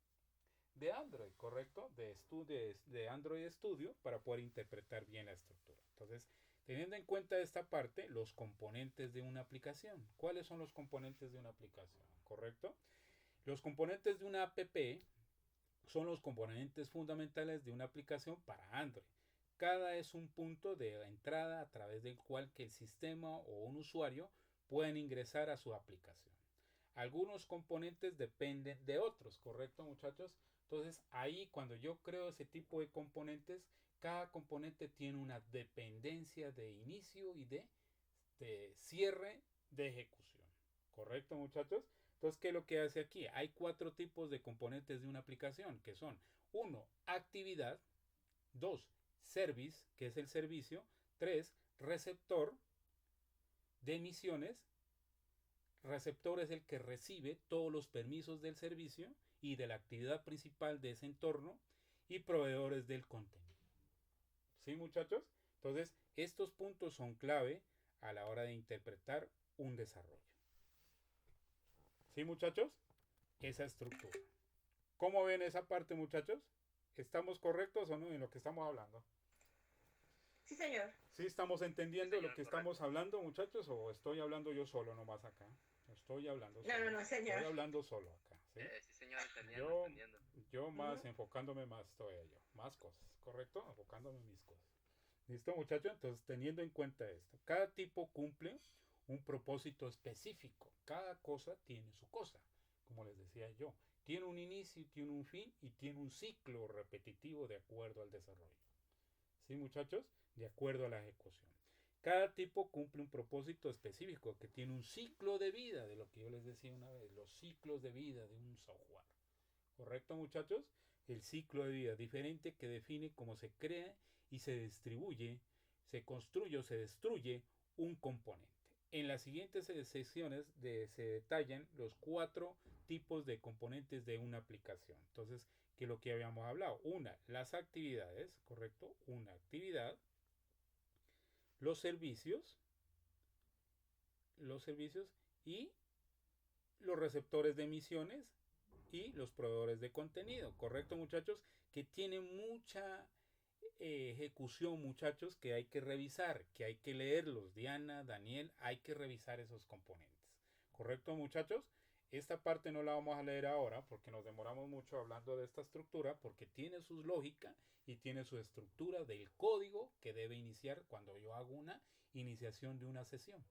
Android, ¿correcto? De Android Studio para poder interpretar bien la estructura. Entonces, teniendo en cuenta esta parte, los componentes de una aplicación. ¿Cuáles son los componentes de una aplicación? ¿Correcto? Los componentes de una app son los componentes fundamentales de una aplicación para Android. Cada es un punto de entrada a través del cual que el sistema o un usuario pueden ingresar a su aplicación. Algunos componentes dependen de otros, ¿correcto, muchachos? Entonces, ahí cuando yo creo ese tipo de componentes, cada componente tiene una dependencia de inicio y de cierre de ejecución. ¿Correcto, muchachos? Entonces, ¿qué es lo que hace aquí? Hay 4 tipos de componentes de una aplicación, que son 1. Actividad. 2. Service, que es el servicio. 3. Receptor de emisiones. Receptor es el que recibe todos los permisos del servicio y de la actividad principal de ese entorno, y proveedores del contenido. ¿Sí, muchachos? Entonces, estos puntos son clave a la hora de interpretar un desarrollo. ¿Sí, muchachos? Esa estructura. ¿Cómo ven esa parte, muchachos? ¿Estamos correctos o no en lo que estamos hablando? Sí, señor. ¿Sí estamos entendiendo Sí, señor, lo que estamos hablando, muchachos? ¿O estoy hablando yo solo nomás acá? Estoy hablando solo. No, señor. Estoy hablando solo acá. ¿Sí? Sí, señor, entendiendo. Yo más enfocándome más todavía yo. Más cosas, ¿correcto? Enfocándome en mis cosas. ¿Listo, muchachos? Entonces, teniendo en cuenta esto, cada tipo cumple un propósito específico. Cada cosa tiene su cosa, como les decía yo. Tiene un inicio, tiene un fin y tiene un ciclo repetitivo de acuerdo al desarrollo. ¿Sí, muchachos? De acuerdo a la ejecución. Cada tipo cumple un propósito específico que tiene un ciclo de vida, de lo que yo les decía una vez, los ciclos de vida de un software. ¿Correcto, muchachos? El ciclo de vida diferente que define cómo se crea y se distribuye, se construye o se destruye un componente. En las siguientes sesiones se detallan los 4 tipos de componentes de una aplicación. Entonces, que es lo que habíamos hablado. Una, las actividades, ¿correcto? Una actividad. Los servicios y los receptores de emisiones y los proveedores de contenido, ¿correcto, muchachos? Que tienen mucha ejecución, muchachos, que hay que revisar, que hay que leerlos. Diana, Daniel, hay que revisar esos componentes, ¿correcto, muchachos? Esta parte no la vamos a leer ahora porque nos demoramos mucho hablando de esta estructura, porque tiene su lógica y tiene su estructura del código que debe iniciar cuando yo hago una iniciación de una sesión,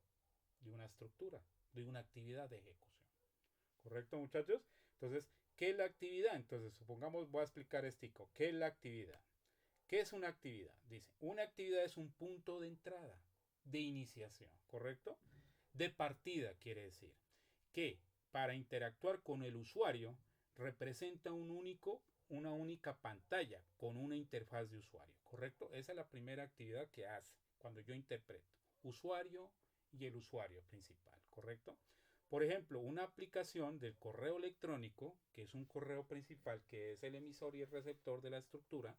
de una estructura, de una actividad de ejecución. ¿Correcto, muchachos? Entonces, ¿qué es la actividad? Entonces, supongamos, voy a explicar esto. ¿Qué es la actividad? ¿Qué es una actividad? Dice, una actividad es un punto de entrada, de iniciación, ¿correcto? De partida, quiere decir que para interactuar con el usuario representa una única pantalla con una interfaz de usuario, ¿correcto? Esa es la primera actividad que hace cuando yo interpreto. Usuario y el usuario principal, ¿correcto? Por ejemplo, una aplicación del correo electrónico, que es un correo principal, que es el emisor y el receptor de la estructura,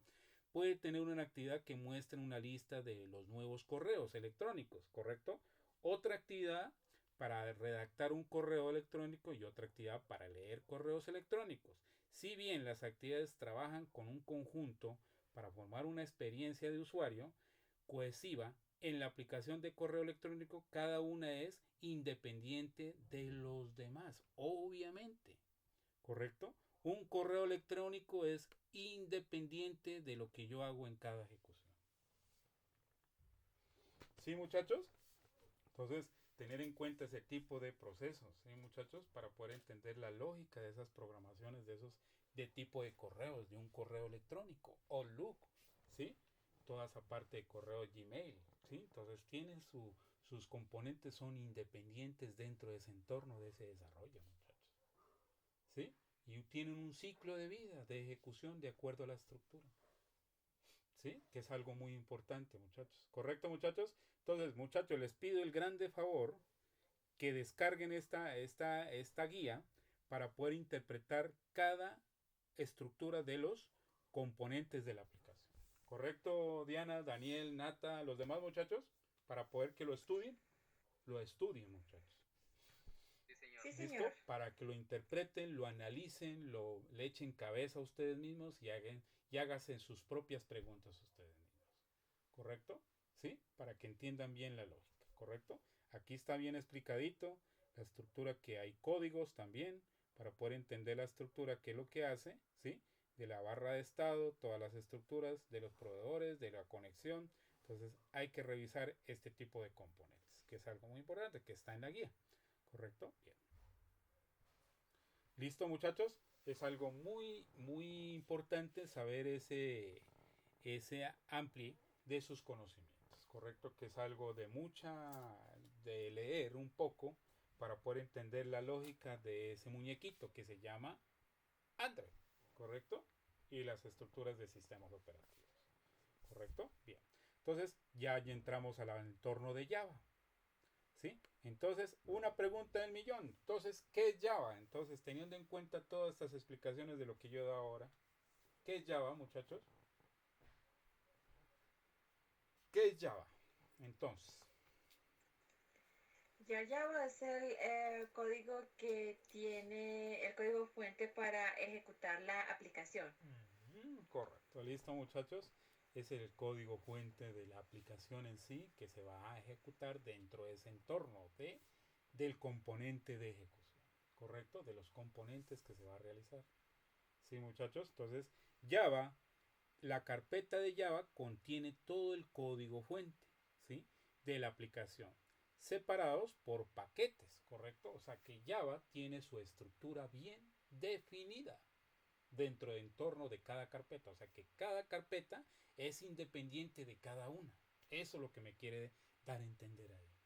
puede tener una actividad que muestre una lista de los nuevos correos electrónicos, ¿correcto? Otra actividad para redactar un correo electrónico y otra actividad para leer correos electrónicos. Si bien las actividades trabajan con un conjunto para formar una experiencia de usuario cohesiva, en la aplicación de correo electrónico, cada una es independiente de los demás, obviamente, ¿correcto? Un correo electrónico es independiente de lo que yo hago en cada ejecución. ¿Sí, muchachos? Entonces, tener en cuenta ese tipo de procesos, ¿sí, muchachos? Para poder entender la lógica de esas programaciones, de tipo de correos, de un correo electrónico, o Outlook, ¿sí? Toda esa parte de correo Gmail, ¿sí? Entonces, sus componentes son independientes dentro de ese entorno, de ese desarrollo, muchachos, ¿sí? Y tienen un ciclo de vida, de ejecución, de acuerdo a la estructura. ¿Sí? Que es algo muy importante, muchachos. ¿Correcto, muchachos? Entonces, muchachos, les pido el grande favor que descarguen esta guía para poder interpretar cada estructura de los componentes de la aplicación. ¿Correcto, Diana, Daniel, Nata, los demás muchachos? Para poder que lo estudien, muchachos. Sí, señor. Sí, ¿Listo? señor. Para que lo interpreten, lo analicen, le echen cabeza a ustedes mismos y háganse sus propias preguntas a ustedes mismos. ¿Correcto? ¿Sí? Para que entiendan bien la lógica. ¿Correcto? Aquí está bien explicadito la estructura, que hay códigos también para poder entender la estructura, qué es lo que hace, ¿sí? De la barra de estado, todas las estructuras de los proveedores, de la conexión. Entonces hay que revisar este tipo de componentes, que es algo muy importante, que está en la guía. ¿Correcto? Bien. ¿Listo, muchachos? Es algo muy, muy importante saber ese ampli de sus conocimientos, ¿correcto? Que es algo de leer un poco para poder entender la lógica de ese muñequito que se llama Android, ¿correcto? Y las estructuras de sistemas operativos, ¿correcto? Bien. Entonces ya entramos al entorno de Java. ¿Sí? Entonces, una pregunta del millón. Entonces, ¿qué es Java? Entonces, teniendo en cuenta todas estas explicaciones de lo que yo he dado ahora, ¿qué es Java, muchachos? ¿Qué es Java? Entonces, Ya va a ser el código que tiene el código fuente para ejecutar la aplicación. correcto. ¿Listo, muchachos? Es el código fuente de la aplicación en sí que se va a ejecutar dentro de ese entorno del componente de ejecución. ¿Correcto? De los componentes que se va a realizar. ¿Sí, muchachos? Entonces, Java, la carpeta de Java contiene todo el código fuente, ¿sí? De la aplicación, separados por paquetes, ¿correcto? O sea que Java tiene su estructura bien definida dentro del entorno de cada carpeta. O sea que cada carpeta es independiente de cada una. Eso es lo que me quiere dar a entender ahí.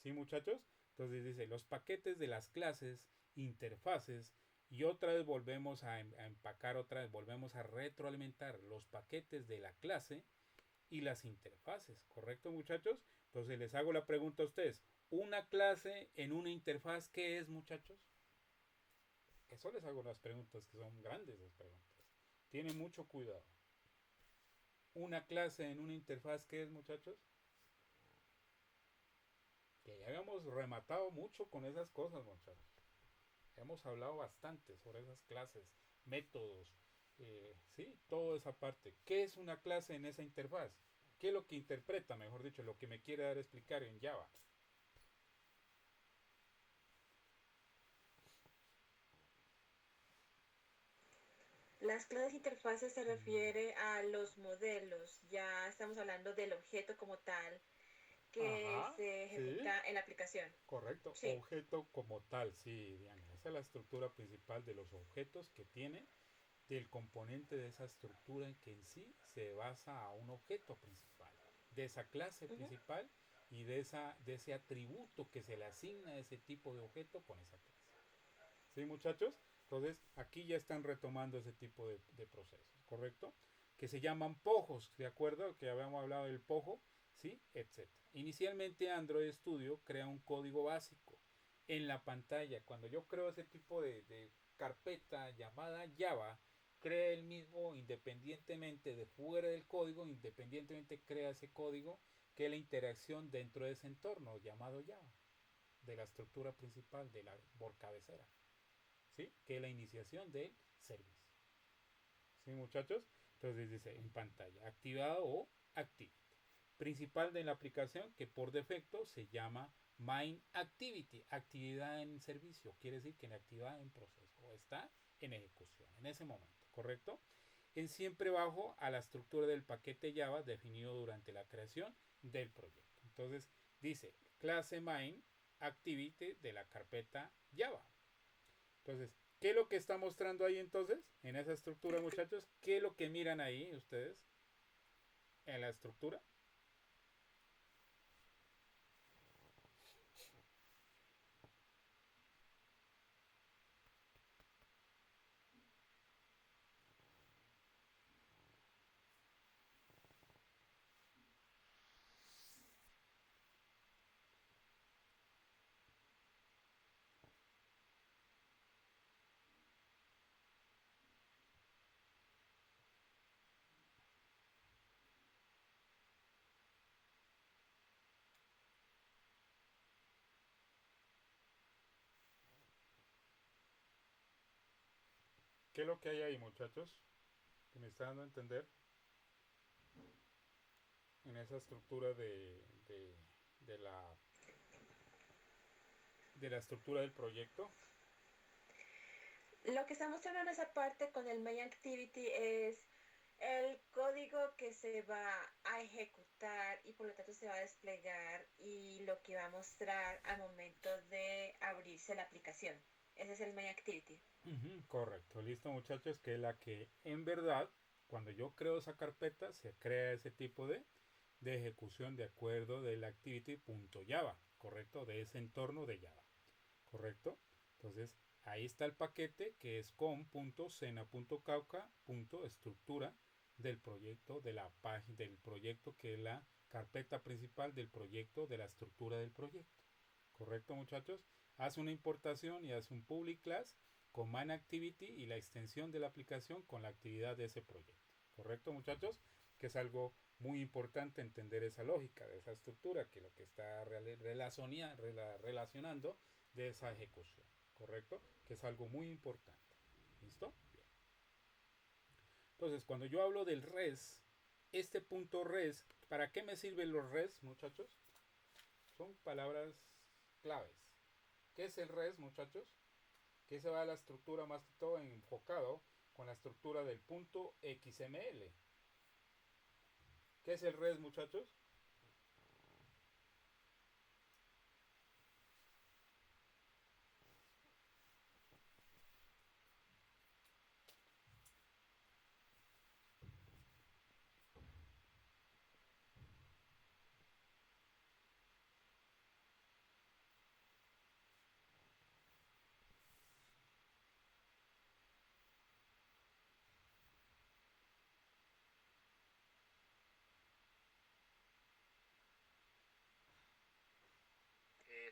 ¿Sí, muchachos? Entonces dice, los paquetes de las clases, interfaces, y otra vez volvemos a empacar, otra vez volvemos a retroalimentar los paquetes de la clase y las interfaces. ¿Correcto, muchachos? Entonces les hago la pregunta a ustedes. ¿Una clase en una interfaz qué es, muchachos? Eso les hago las preguntas, que son grandes las preguntas. Tienen mucho cuidado. ¿Una clase en una interfaz qué es, muchachos? Que ya habíamos rematado mucho con esas cosas, muchachos. Hemos hablado bastante sobre esas clases, métodos, sí, toda esa parte. ¿Qué es una clase en esa interfaz? ¿Qué es lo que interpreta, mejor dicho, lo que me quiere dar a explicar en Java? Las clases interfaces se refiere a los modelos. Ya estamos hablando del objeto como tal que Ajá, se sí, ejecuta en la aplicación. correcto. Sí. Objeto como tal, sí, Diana. Esa es la estructura principal de los objetos que tiene, del componente de esa estructura en que en sí se basa a un objeto principal, de esa clase Ujú. principal y de ese atributo que se le asigna a ese tipo de objeto con esa clase. ¿Sí, muchachos? Entonces, aquí ya están retomando ese tipo de procesos, ¿correcto? Que se llaman pojos, ¿de acuerdo? Que habíamos hablado del pojo, ¿sí? Etcétera. Inicialmente Android Studio crea un código básico en la pantalla. Cuando yo creo ese tipo de carpeta llamada Java, crea el mismo independientemente de fuera del código, independientemente crea ese código que es la interacción dentro de ese entorno llamado Java, de la estructura principal de la por cabecera. ¿Sí? Que es la iniciación del service. ¿Sí, muchachos? Entonces dice en pantalla, activado o activate. principal de la aplicación que por defecto se llama main activity, actividad en servicio, quiere decir que la actividad en proceso o está en ejecución en ese momento, ¿correcto? En siempre bajo a la estructura del paquete Java definido durante la creación del proyecto. Entonces dice clase main activity de la carpeta Java. Entonces, ¿qué es lo que está mostrando ahí entonces? En esa estructura, muchachos, ¿qué es lo que miran ahí ustedes en la estructura? ¿Qué es lo que hay ahí, muchachos? Que me está dando a entender en esa estructura de la estructura del proyecto. Lo que está mostrando en esa parte con el main activity es el código que se va a ejecutar y por lo tanto se va a desplegar y lo que va a mostrar al momento de abrirse la aplicación. Ese es el main activity. Correcto, listo, muchachos, que es la que en verdad, cuando yo creo esa carpeta, se crea ese tipo de ejecución de acuerdo del activity.java, correcto, de ese entorno de Java, correcto. Entonces, ahí está el paquete que es com.cena.cauca.estructura del proyecto de la página del proyecto que es la carpeta principal del proyecto de la estructura del proyecto. Correcto, muchachos. Hace una importación y hace un public class con main activity y la extensión de la aplicación con la actividad de ese proyecto. Correcto, muchachos, que es algo muy importante entender esa lógica de esa estructura, que lo que está relacionando de esa ejecución. Correcto, que es algo muy importante. ¿Listo? Bien. Entonces, cuando yo hablo del res, este punto res, ¿para qué me sirven los res, muchachos? Son palabras claves. ¿Qué es el res, muchachos? Que se va a la estructura más que todo enfocado con la estructura del punto XML. ¿Qué es el res, muchachos?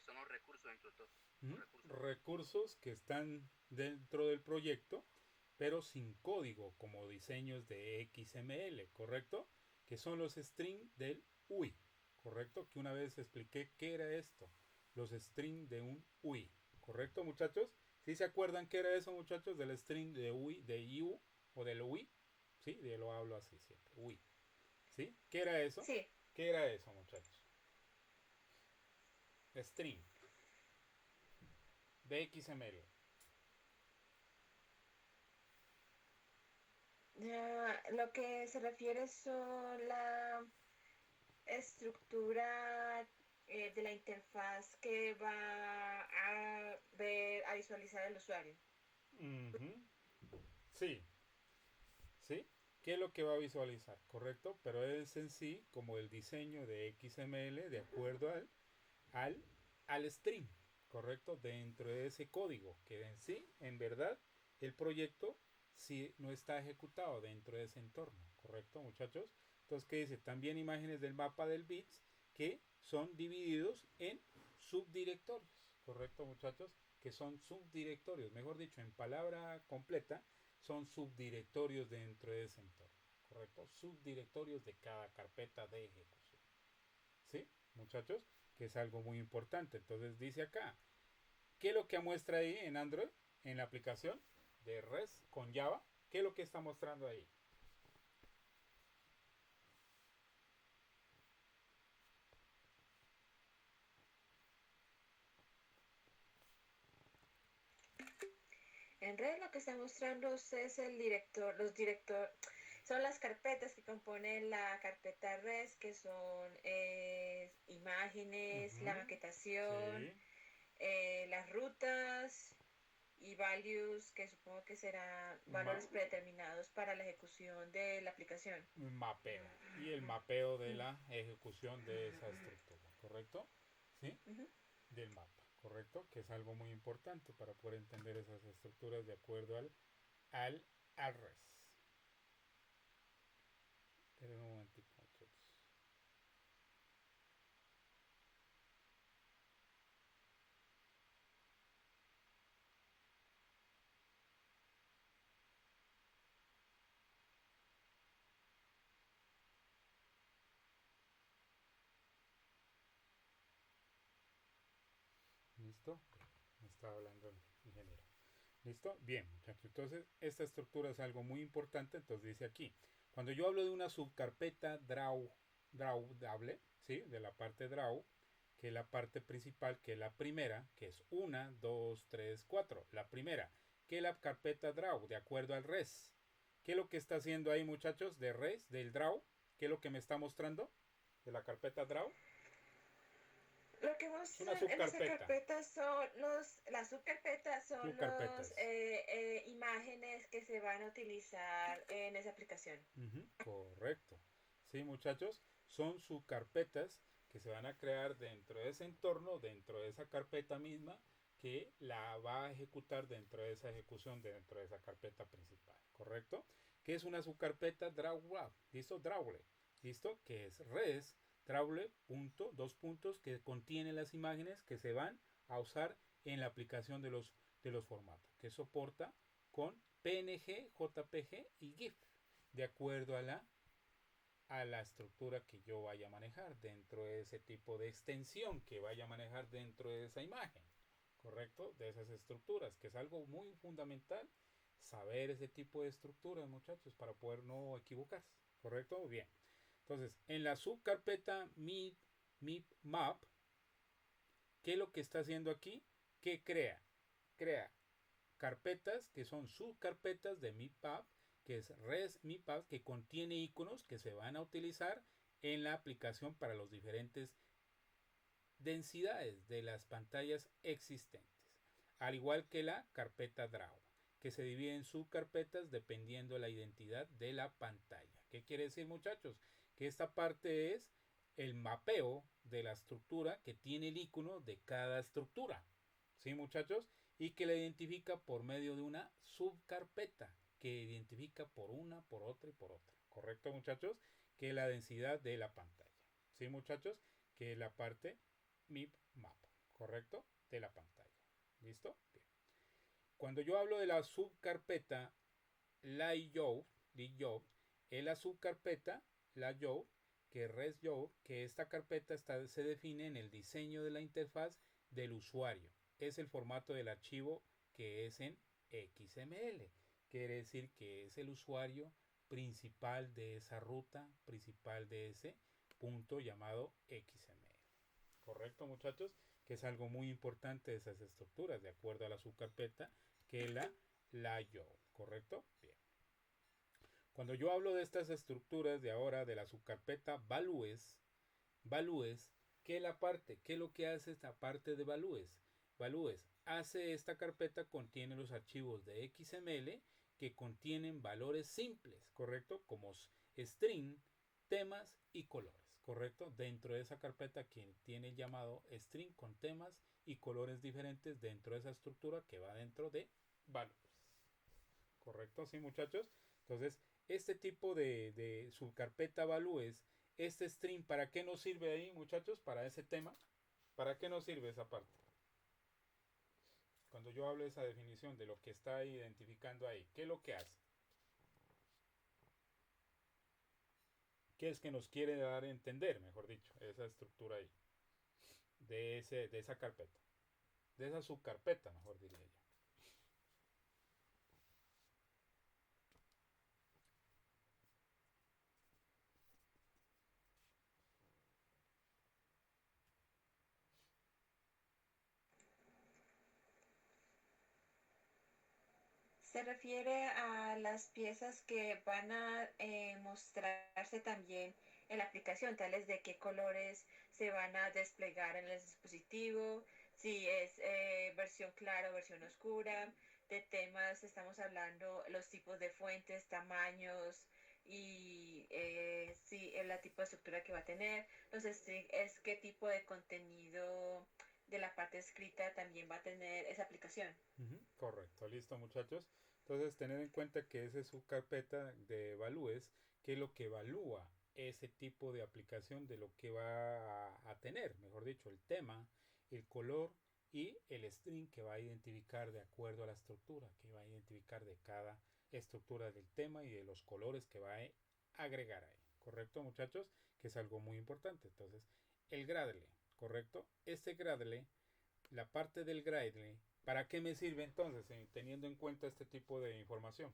Son los recursos, instructor. Recursos que están dentro del proyecto, pero sin código, como diseños de XML, ¿correcto? Que son los strings del UI, ¿correcto? Que una vez expliqué qué era esto, los strings de un UI, ¿correcto, muchachos? ¿Sí se acuerdan qué era eso, muchachos, del string de UI, de IU o del UI? Sí, de lo hablo así siempre, UI. ¿Sí? ¿Qué era eso? Sí. ¿Qué era eso, muchachos? String de XML. Lo que se refiere son la estructura de la interfaz que va a ver, a visualizar el usuario. Sí, ¿sí? ¿Qué es lo que va a visualizar? Correcto, pero es en sí como el diseño de XML de acuerdo al string, correcto, dentro de ese código, que en sí, en verdad, el proyecto sí no está ejecutado dentro de ese entorno, correcto, muchachos. Entonces, ¿qué dice? También imágenes del mapa del bits que son divididos en subdirectorios, correcto, muchachos, que son subdirectorios, mejor dicho, en palabra completa, son subdirectorios dentro de ese entorno, correcto, subdirectorios de cada carpeta de ejecución. ¿Sí, muchachos? Que es algo muy importante. Entonces dice acá, ¿qué es lo que muestra ahí en Android, en la aplicación de REST con Java? ¿Qué es lo que está mostrando ahí? En red lo que está mostrando es el director, son las carpetas que componen la carpeta res, que son imágenes, la Ujú. maquetación, Sí. las rutas y values, que supongo que serán Ma- valores predeterminados para la ejecución de la aplicación. mapeo. Y el mapeo de la ejecución de esa estructura, ¿correcto? ¿Sí? Ujú. Del mapa, ¿correcto? Que es algo muy importante para poder entender esas estructuras de acuerdo al res. Esperen un momentico, muchachos. ¿Listo? Me estaba hablando el ingeniero. ¿Listo? Bien, muchachos. Entonces, esta estructura es algo muy importante. Entonces dice aquí, cuando yo hablo de una subcarpeta drawable, ¿sí? De la parte draw, que es la parte principal, que es la primera, que es 1, 2, 3, 4. La primera, que es la carpeta draw, de acuerdo al res. ¿Qué es lo que está haciendo ahí, muchachos, de res, del draw? ¿Qué es lo que me está mostrando de la carpeta draw? Lo que Es una muestran en esa subcarpeta. carpeta son las subcarpetas son los Subcarpetas. imágenes que se van a utilizar en esa aplicación. Ujú, correcto. Sí, muchachos, son subcarpetas que se van a crear dentro de ese entorno, dentro de esa carpeta misma, que la va a ejecutar dentro de esa ejecución, dentro de esa carpeta principal, ¿correcto? Que es una subcarpeta drawable, ¿listo? Drawable, ¿listo? Que es res, drawable, punto, dos puntos, que contiene las imágenes que se van a usar en la aplicación de los formatos, que soporta con PNG, JPG y GIF de acuerdo a la estructura que yo vaya a manejar dentro de ese tipo de extensión que vaya a manejar dentro de esa imagen, ¿correcto? De esas estructuras, que es algo muy fundamental saber ese tipo de estructuras, muchachos, para poder no equivocarse, ¿correcto? Bien. Entonces, en la subcarpeta MIP Map, ¿qué es lo que está haciendo aquí? ¿Qué crea? Crea carpetas que son subcarpetas de MIPAP, que es res MIPAP, que contiene iconos que se van a utilizar en la aplicación para las diferentes densidades de las pantallas existentes, al igual que la carpeta draw, que se divide en subcarpetas dependiendo de la identidad de la pantalla. ¿Qué quiere decir, muchachos? Que esta parte es el mapeo de la estructura que tiene el icono de cada estructura. ¿Sí, muchachos? Y que la identifica por medio de una subcarpeta que identifica por una, por otra y por otra. ¿Correcto, muchachos? Que es la densidad de la pantalla. ¿Sí, muchachos? Que es la parte MIP map, ¿correcto? De la pantalla. ¿Listo? Bien. Cuando yo hablo de la subcarpeta layout, es la subcarpeta layout, que resyout, que esta carpeta se define en el diseño de la interfaz del usuario. Es el formato del archivo que es en XML. Quiere decir que es el usuario principal de esa ruta, principal de ese punto llamado XML. ¿Correcto, muchachos? Que es algo muy importante de esas estructuras, de acuerdo a la subcarpeta, que es la layout. ¿Correcto? Bien. Cuando yo hablo de estas estructuras de ahora, de la subcarpeta values, ¿qué es la parte? ¿Qué es lo que hace esta parte de values? Values hace esta carpeta, contiene los archivos de XML que contienen valores simples, ¿correcto? Como string, temas y colores, ¿correcto? Dentro de esa carpeta que tiene el llamado string con temas y colores diferentes dentro de esa estructura que va dentro de values. ¿Correcto? ¿Sí, muchachos? Entonces, este tipo de subcarpeta values, este string, ¿para qué nos sirve ahí, muchachos? Para ese tema. ¿Para qué nos sirve esa parte? Cuando yo hablo de esa definición de lo que está identificando ahí, ¿qué es lo que hace? ¿Qué es que nos quiere dar a entender, mejor dicho, esa estructura ahí? De esa carpeta. De esa subcarpeta, mejor diría yo. Se refiere a las piezas que van a mostrarse también en la aplicación, tales de qué colores se van a desplegar en el dispositivo, si es versión clara o versión oscura, de temas, estamos hablando los tipos de fuentes, tamaños y sí, la tipo de estructura que va a tener. Entonces, sí, es qué tipo de contenido de la parte escrita también va a tener esa aplicación. Correcto, listo muchachos. Entonces tener en cuenta que esa es su carpeta de evalúes, que es lo que evalúa ese tipo de aplicación de lo que va a tener, mejor dicho, el tema, el color y el string que va a identificar de acuerdo a la estructura, que va a identificar de cada estructura del tema y de los colores que va a agregar ahí. ¿Correcto muchachos? Que es algo muy importante. Entonces, el Gradle, ¿correcto? Este Gradle, la parte del Gradle, ¿para qué me sirve entonces teniendo en cuenta este tipo de información?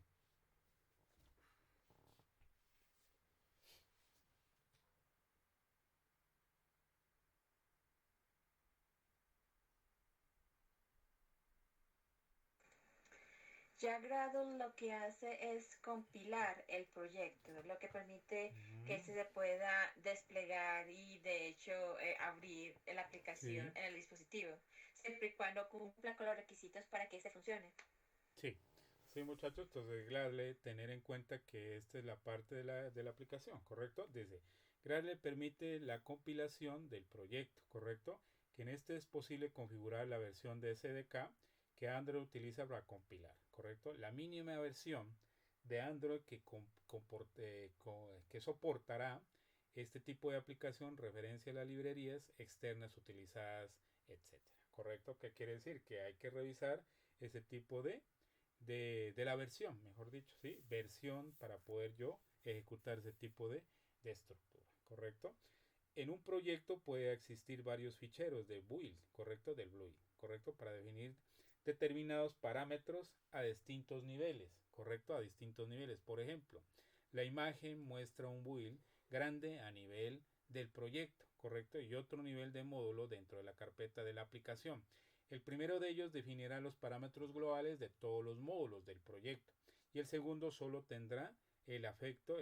Ya Gradle lo que hace es compilar el proyecto, lo que permite que Mm, se pueda desplegar y de hecho abrir la aplicación sí, en el dispositivo, siempre y cuando cumpla con los requisitos para que este funcione. sí. Sí, muchachos, entonces Gradle, tener en cuenta que esta es la parte de la aplicación, ¿correcto? Dice, Gradle permite la compilación del proyecto, ¿correcto? Que en este es posible configurar la versión de SDK que Android utiliza para compilar, ¿correcto? La mínima versión de Android que soportará este tipo de aplicación referencia a las librerías externas utilizadas, etcétera, ¿correcto? ¿Qué quiere decir? Que hay que revisar ese tipo de la versión, mejor dicho, ¿sí? Versión para poder yo ejecutar ese tipo de estructura, ¿correcto? En un proyecto puede existir varios ficheros de build, ¿correcto? Del build, ¿correcto? Para definir determinados parámetros a distintos niveles, ¿correcto? A distintos niveles. Por ejemplo, la imagen muestra un build grande a nivel del proyecto, ¿correcto? Y otro nivel de módulo dentro de la carpeta de la aplicación. El primero de ellos definirá los parámetros globales de todos los módulos del proyecto y el segundo solo tendrá el afecto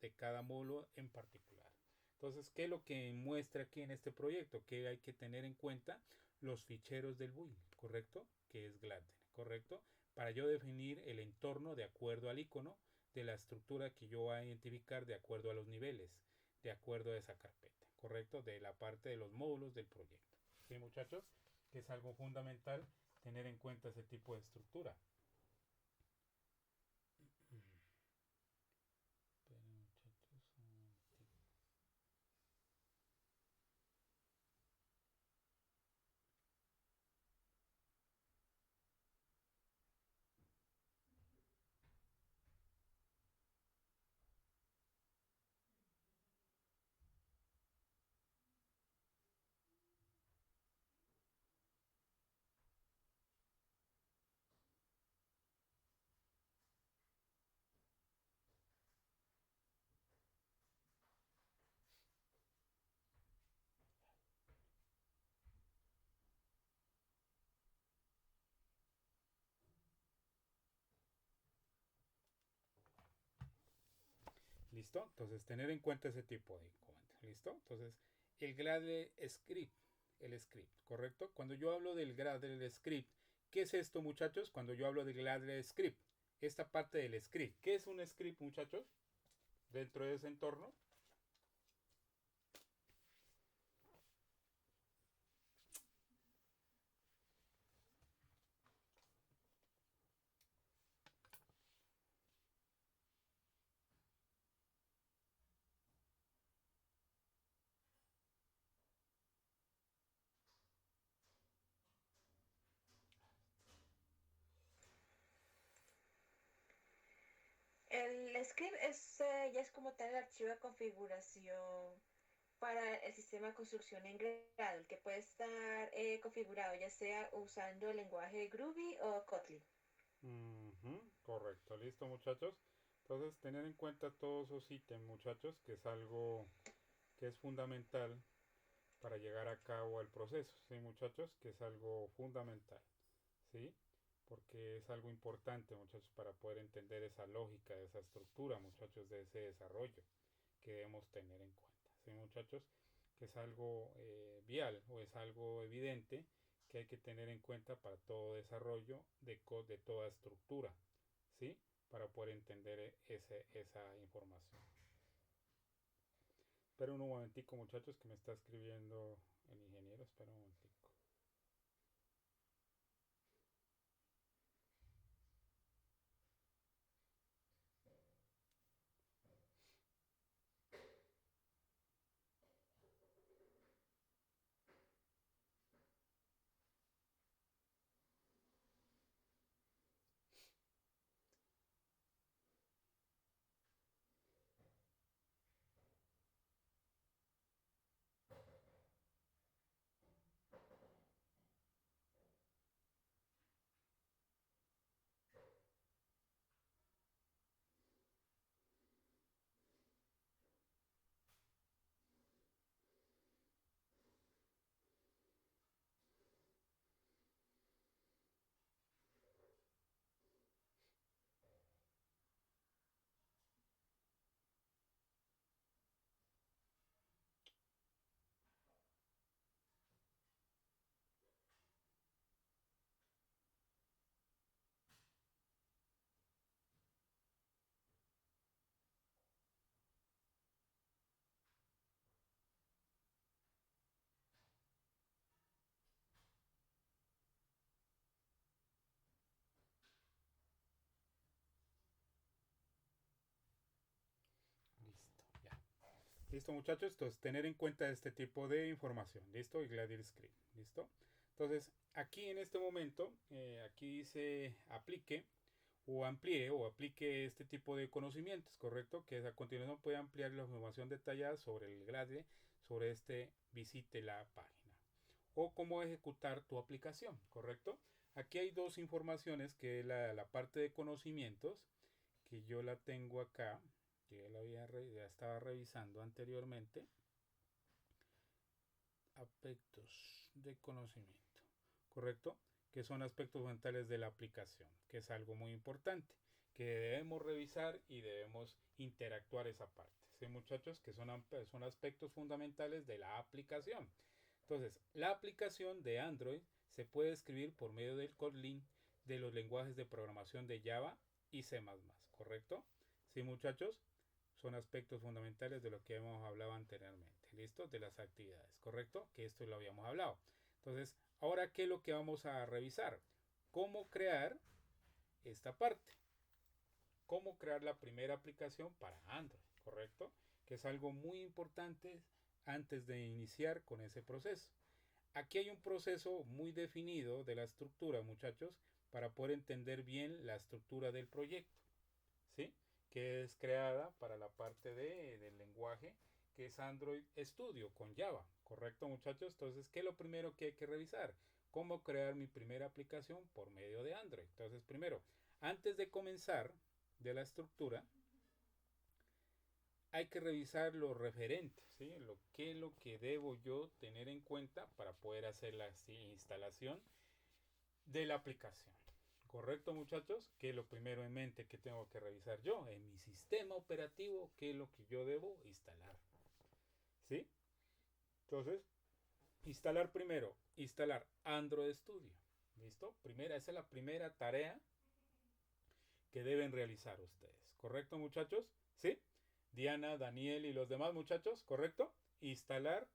de cada módulo en particular. Entonces, ¿qué es lo que muestra aquí en este proyecto? Que hay que tener en cuenta los ficheros del build, ¿correcto? Que es Gladden, ¿correcto? Para yo definir el entorno de acuerdo al icono de la estructura que yo voy a identificar de acuerdo a los niveles, de acuerdo a esa carpeta, ¿correcto? De la parte de los módulos del proyecto. ¿Sí, muchachos? Que es algo fundamental tener en cuenta ese tipo de estructura. Pero, muchachos, ¿listo? Entonces, tener en cuenta ese tipo de comandos. ¿Listo? Entonces, el Gradle script, el script, ¿correcto? Cuando yo hablo del Gradle script, ¿qué es esto, muchachos? Cuando yo hablo del Gradle script, esta parte del script, ¿qué es un script, muchachos? Dentro de ese entorno. El script ya es como tal el archivo de configuración para el sistema de construcción en Gradle, que puede estar configurado ya sea usando el lenguaje Groovy o Kotlin. Correcto, listo, muchachos. Entonces, tener en cuenta todos esos ítems, muchachos, que es algo que es fundamental para llegar a cabo al proceso, ¿sí, muchachos? Que es algo fundamental, ¿sí? porque es algo importante, muchachos, para poder entender esa lógica, esa estructura, muchachos, de ese desarrollo que debemos tener en cuenta. ¿Sí, muchachos? Que es algo vial o es algo evidente que hay que tener en cuenta para todo desarrollo de toda estructura, ¿sí? Para poder entender esa información. Espera un momentico, muchachos, que me está escribiendo el ingeniero. Espera un momentico. Listo, ya. Listo, muchachos. Entonces, tener en cuenta este tipo de información. Listo, y Gladier Script. Listo. Entonces, aquí en este momento, aquí dice aplique o amplíe o aplique este tipo de conocimientos, ¿correcto? Que a continuación puede ampliar la información detallada sobre el Gladier, sobre este visite la página. O cómo ejecutar tu aplicación, ¿correcto? Aquí hay dos informaciones, que es la parte de conocimientos, que yo la tengo acá, que ya estaba revisando anteriormente. Aspectos de conocimiento, ¿correcto? Que son aspectos fundamentales de la aplicación, que es algo muy importante, que debemos revisar y debemos interactuar esa parte. ¿Sí, muchachos? Que son aspectos fundamentales de la aplicación. Entonces, la aplicación de Android se puede escribir por medio del Kotlin de los lenguajes de programación de Java y C++, ¿correcto? Sí, muchachos, son aspectos fundamentales de lo que hemos hablado anteriormente. ¿Listo? De las actividades, ¿correcto? Que esto lo habíamos hablado. Entonces, ahora, ¿qué es lo que vamos a revisar? ¿Cómo crear esta parte? ¿Cómo crear la primera aplicación para Android? ¿Correcto? Que es algo muy importante antes de iniciar con ese proceso. Aquí hay un proceso muy definido de la estructura, muchachos, para poder entender bien la estructura del proyecto, ¿sí? Que es creada para la parte del lenguaje, que es Android Studio con Java, ¿correcto, muchachos? Entonces, ¿qué es lo primero que hay que revisar? ¿Cómo crear mi primera aplicación por medio de Android? Entonces, primero, antes de comenzar de la estructura, hay que revisar los referentes, ¿sí? ¿Qué es lo que debo yo tener en cuenta para poder hacer la instalación de la aplicación? ¿Correcto, muchachos? ¿Qué es lo primero en mente que tengo que revisar yo? En mi sistema operativo, ¿qué es lo que yo debo instalar? ¿Sí? Entonces, instalar Android Studio. ¿Listo? Esa es la primera tarea que deben realizar ustedes. ¿Correcto, muchachos? ¿Sí? Diana, Daniel y los demás muchachos, ¿correcto? Instalar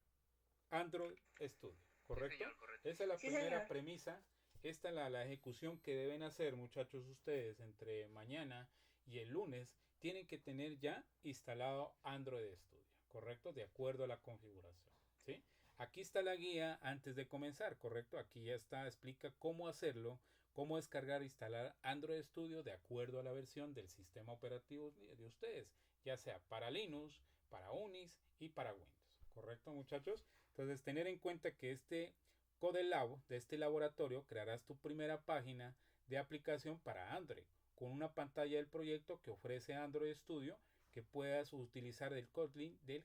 Android Studio. ¿Correcto? Sí, señor, correcto. Esa es la Sí, primera señor. premisa. Esta es la ejecución que deben hacer, muchachos, ustedes entre mañana y el lunes. Tienen que tener ya instalado Android Studio, ¿correcto? De acuerdo a la configuración, ¿sí? Aquí está la guía antes de comenzar, ¿correcto? Aquí ya está, explica cómo hacerlo, cómo descargar e instalar Android Studio de acuerdo a la versión del sistema operativo de ustedes, ya sea para Linux, para Unix y para Windows, ¿correcto, muchachos? Entonces, tener en cuenta que este CodeLab, de este laboratorio, crearás tu primera página de aplicación para Android, con una pantalla del proyecto que ofrece Android Studio, que puedas utilizar el Kotlin del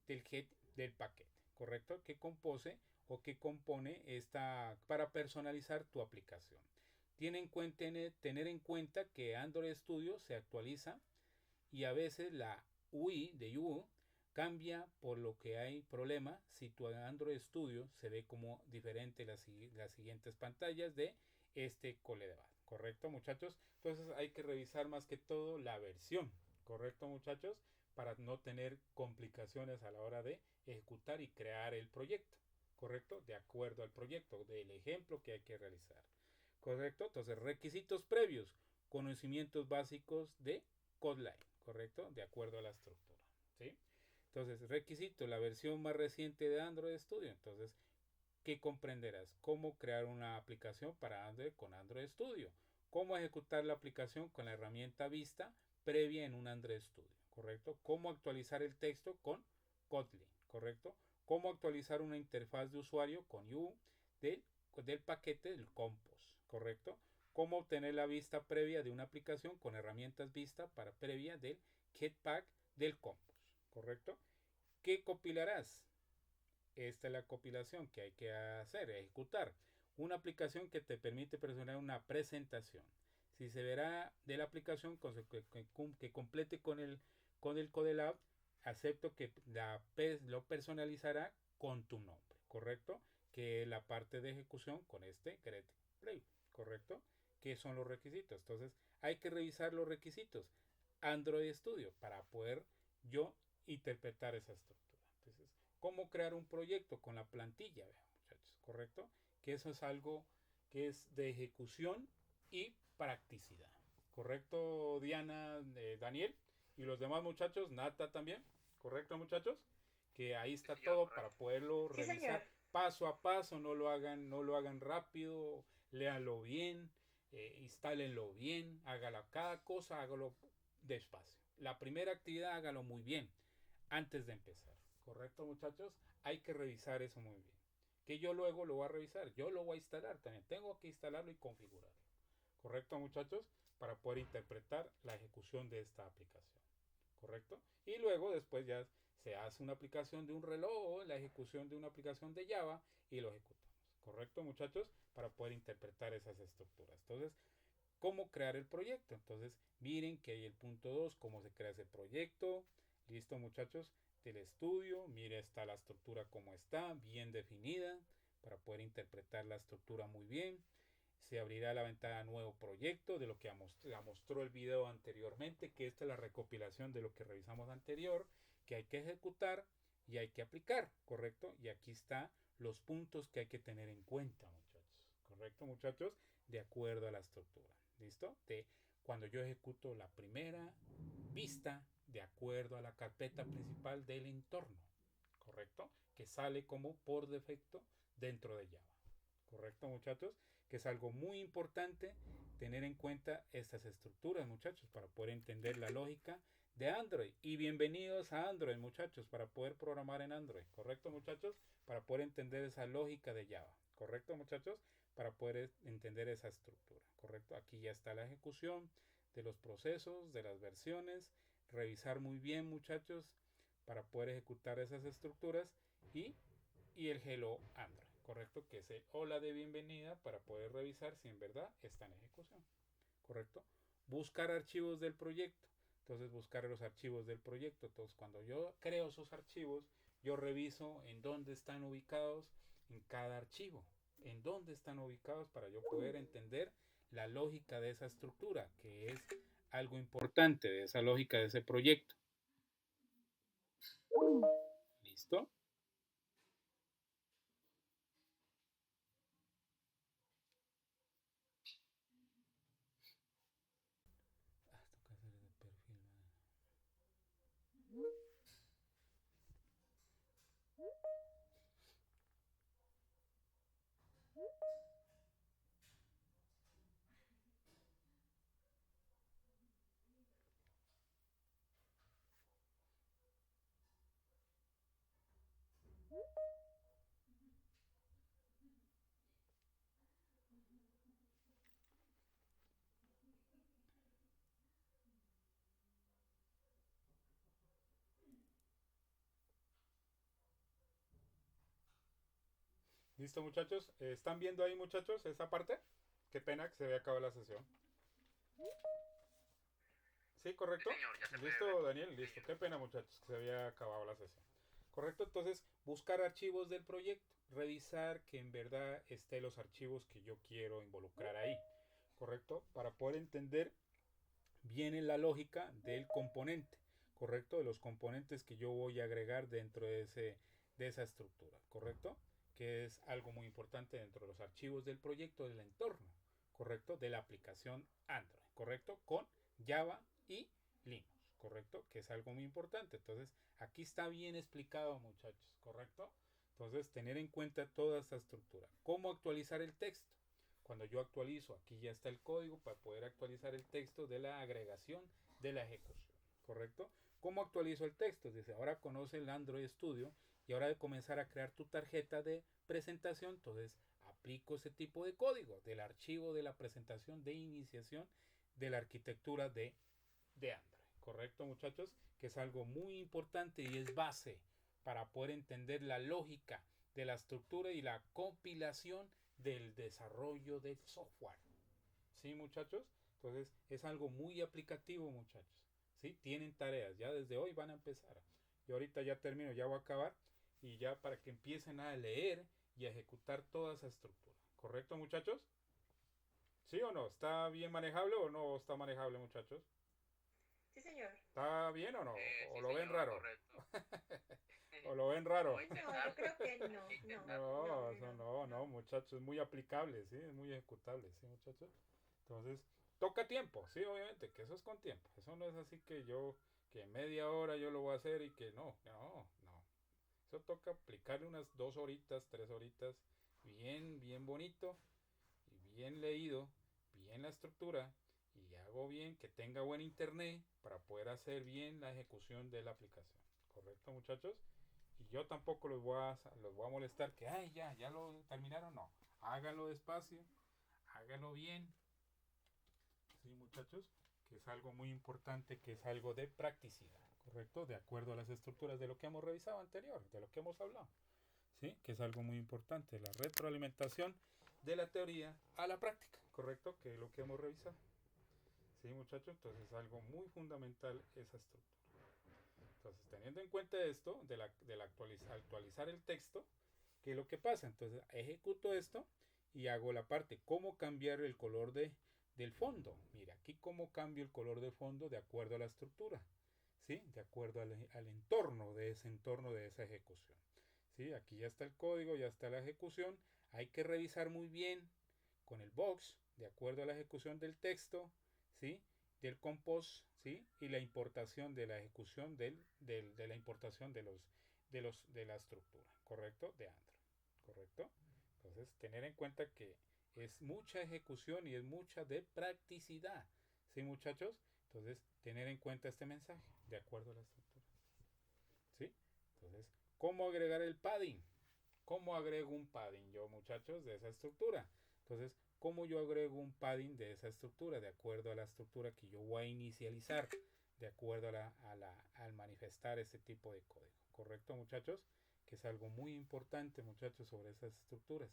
head del paquete, ¿correcto? Que compone esta para personalizar tu aplicación. tener en cuenta que Android Studio se actualiza y a veces la UI de UI cambia, por lo que hay problema si tu Android Studio se ve como diferente las siguientes pantallas de este ColeDev. ¿Correcto, muchachos? Entonces hay que revisar más que todo la versión. ¿Correcto, muchachos? Para no tener complicaciones a la hora de ejecutar y crear el proyecto. ¿Correcto? De acuerdo al proyecto, del ejemplo que hay que realizar. ¿Correcto? Entonces, requisitos previos, conocimientos básicos de Kotlin. ¿Correcto? De acuerdo a la estructura. ¿Sí? Entonces, requisito, la versión más reciente de Android Studio. Entonces, ¿qué comprenderás? Cómo crear una aplicación para Android con Android Studio. Cómo ejecutar la aplicación con la herramienta Vista previa en un Android Studio. ¿Correcto? Cómo actualizar el texto con Kotlin. ¿Correcto? Cómo actualizar una interfaz de usuario con UI del paquete del Compose. ¿Correcto? Cómo obtener la vista previa de una aplicación con herramientas Vista para previa del Jetpack del Compose. ¿Correcto? ¿Qué compilarás? Esta es la compilación que hay que hacer, ejecutar. Una aplicación que te permite presionar una presentación. Si se verá de la aplicación que complete con el CodeLab, acepto que lo personalizará con tu nombre, ¿correcto? Que es la parte de ejecución con este Get Play, ¿correcto? ¿Qué son los requisitos? Entonces hay que revisar los requisitos Android Studio para poder yo interpretar esa estructura. Entonces, ¿cómo crear un proyecto con la plantilla, muchachos? ¿Correcto? Que eso es algo que es de ejecución y practicidad. ¿Correcto, Diana, Daniel? Y los demás muchachos, Nata también. ¿Correcto, muchachos? Que ahí está todo para poderlo Sí, señor. revisar paso a paso, no lo hagan rápido, léanlo bien, instálenlo bien, hágalo cada cosa, hágalo despacio. La primera actividad hágalo muy bien antes de empezar. ¿Correcto, muchachos? Hay que revisar eso muy bien. Que yo luego lo voy a revisar. Yo lo voy a instalar también. Tengo que instalarlo y configurarlo. ¿Correcto, muchachos? Para poder interpretar la ejecución de esta aplicación. ¿Correcto? Y luego después ya se hace una aplicación de un reloj o la ejecución de una aplicación de Java y lo ejecutamos. ¿Correcto, muchachos? Para poder interpretar esas estructuras. Entonces, ¿cómo crear el proyecto? Entonces, miren que hay el punto 2, cómo se crea ese proyecto. Listo, muchachos, del estudio. Mire, está la estructura como está, bien definida, para poder interpretar la estructura muy bien. Se abrirá la ventana nuevo proyecto, de lo que mostró el video anteriormente, que esta es la recopilación de lo que revisamos anterior, que hay que ejecutar y hay que aplicar, ¿correcto? Y aquí está los puntos que hay que tener en cuenta, muchachos. ¿Correcto, muchachos? De acuerdo a la estructura. ¿Listo? Cuando yo ejecuto la primera vista de acuerdo a la carpeta principal del entorno, ¿correcto? Que sale como por defecto dentro de Java. ¿Correcto, muchachos? Que es algo muy importante tener en cuenta estas estructuras, muchachos, para poder entender la lógica de Android. Y bienvenidos a Android, muchachos, para poder programar en Android. ¿Correcto, muchachos? Para poder entender esa lógica de Java. ¿Correcto, muchachos? Para poder entender esa estructura. ¿Correcto? Aquí ya está la ejecución de los procesos, de las versiones. Revisar muy bien, muchachos, para poder ejecutar esas estructuras y el Hello Android, ¿correcto? Que es el hola de bienvenida para poder revisar si en verdad está en ejecución, ¿correcto? Buscar archivos del proyecto. Entonces, buscar los archivos del proyecto. Entonces, cuando yo creo esos archivos, yo reviso en dónde están ubicados en cada archivo. En dónde están ubicados para yo poder entender la lógica de esa estructura, que es algo importante de esa lógica de ese proyecto. ¿Listo? ¿Listo, muchachos? ¿Están viendo ahí, muchachos, esa parte? Qué pena que se había acabado la sesión. ¿Sí, correcto? Sí, señor, ya se puede ¿Listo, ver. Daniel? Sí, Listo. señor. Qué pena, muchachos, que se había acabado la sesión. Correcto, entonces buscar archivos del proyecto, revisar que en verdad estén los archivos que yo quiero involucrar ahí. Correcto, para poder entender bien en la lógica del componente, correcto, de los componentes que yo voy a agregar dentro de esa estructura, correcto, que es algo muy importante dentro de los archivos del proyecto, del entorno, correcto, de la aplicación Android, correcto, con Java y Linux, correcto, que es algo muy importante. Entonces aquí está bien explicado, muchachos, correcto. Entonces tener en cuenta toda esta estructura. ¿Cómo actualizar el texto? Cuando yo actualizo, aquí ya está el código para poder actualizar el texto de la agregación de la ejecución, ¿correcto? ¿Cómo actualizo el texto? Dice, ahora conoce el Android Studio y ahora de comenzar a crear tu tarjeta de presentación, entonces aplico ese tipo de código del archivo de la presentación de iniciación de la arquitectura de Android, ¿correcto, muchachos? Que es algo muy importante y es base para poder entender la lógica de la estructura y la compilación del desarrollo del software. ¿Sí, muchachos? Entonces es algo muy aplicativo, muchachos. ¿Sí? Tienen tareas, ya desde hoy van a empezar. Yo ahorita ya termino, ya voy a acabar y ya para que empiecen a leer y a ejecutar toda esa estructura. ¿Correcto, muchachos? ¿Sí o no? ¿Está bien manejable o no está manejable, muchachos? Sí, señor. ¿Está bien o no? ¿O Sí, lo ven señor, raro? correcto. ¿O lo ven Vamos raro? a No, yo intentarlo. creo que no, no, Intentarlo. no, No, eso no, no, no, no. muchachos, es muy aplicable, sí, es muy ejecutable, sí, muchachos. Entonces, toca tiempo, sí, obviamente, que eso es con tiempo. Eso no es así que en media hora yo lo voy a hacer y que no, no, no. Eso toca aplicarle unas 2 horitas, 3 horitas, bien, bien bonito y bien leído, bien la estructura y hago bien que tenga buen internet para poder hacer bien la ejecución de la aplicación. ¿Correcto, muchachos? Y yo tampoco los voy a molestar que, ay, ya lo terminaron. No, háganlo despacio, háganlo bien. Sí, muchachos, que es algo muy importante, que es algo de practicidad, ¿correcto? De acuerdo a las estructuras de lo que hemos revisado anterior, de lo que hemos hablado. ¿Sí? Que es algo muy importante, la retroalimentación de la teoría a la práctica, ¿correcto? Que es lo que hemos revisado. ¿Sí, muchachos? Entonces es algo muy fundamental esa estructura. Entonces, teniendo en cuenta esto, de la actualizar el texto, ¿qué es lo que pasa? Entonces, ejecuto esto y hago la parte, ¿cómo cambiar el color del fondo? Mira, aquí cómo cambio el color del fondo de acuerdo a la estructura, ¿sí? De acuerdo al entorno de esa ejecución. ¿Sí? Aquí ya está el código, ya está la ejecución. Hay que revisar muy bien con el box, de acuerdo a la ejecución del texto, ¿sí? Del compose, ¿sí? Y la importación de la ejecución de la importación de la estructura, ¿correcto? De Android, ¿correcto? Entonces, tener en cuenta que es mucha ejecución y es mucha de practicidad, ¿sí, muchachos? Entonces, tener en cuenta este mensaje, de acuerdo a la estructura, ¿sí? Entonces, ¿cómo agregar el padding? ¿Cómo agrego un padding yo, muchachos, de esa estructura? Entonces, ¿cómo yo agrego un padding de esa estructura? De acuerdo a la estructura que yo voy a inicializar, de acuerdo al manifestar ese tipo de código. ¿Correcto, muchachos? Que es algo muy importante, muchachos, sobre esas estructuras,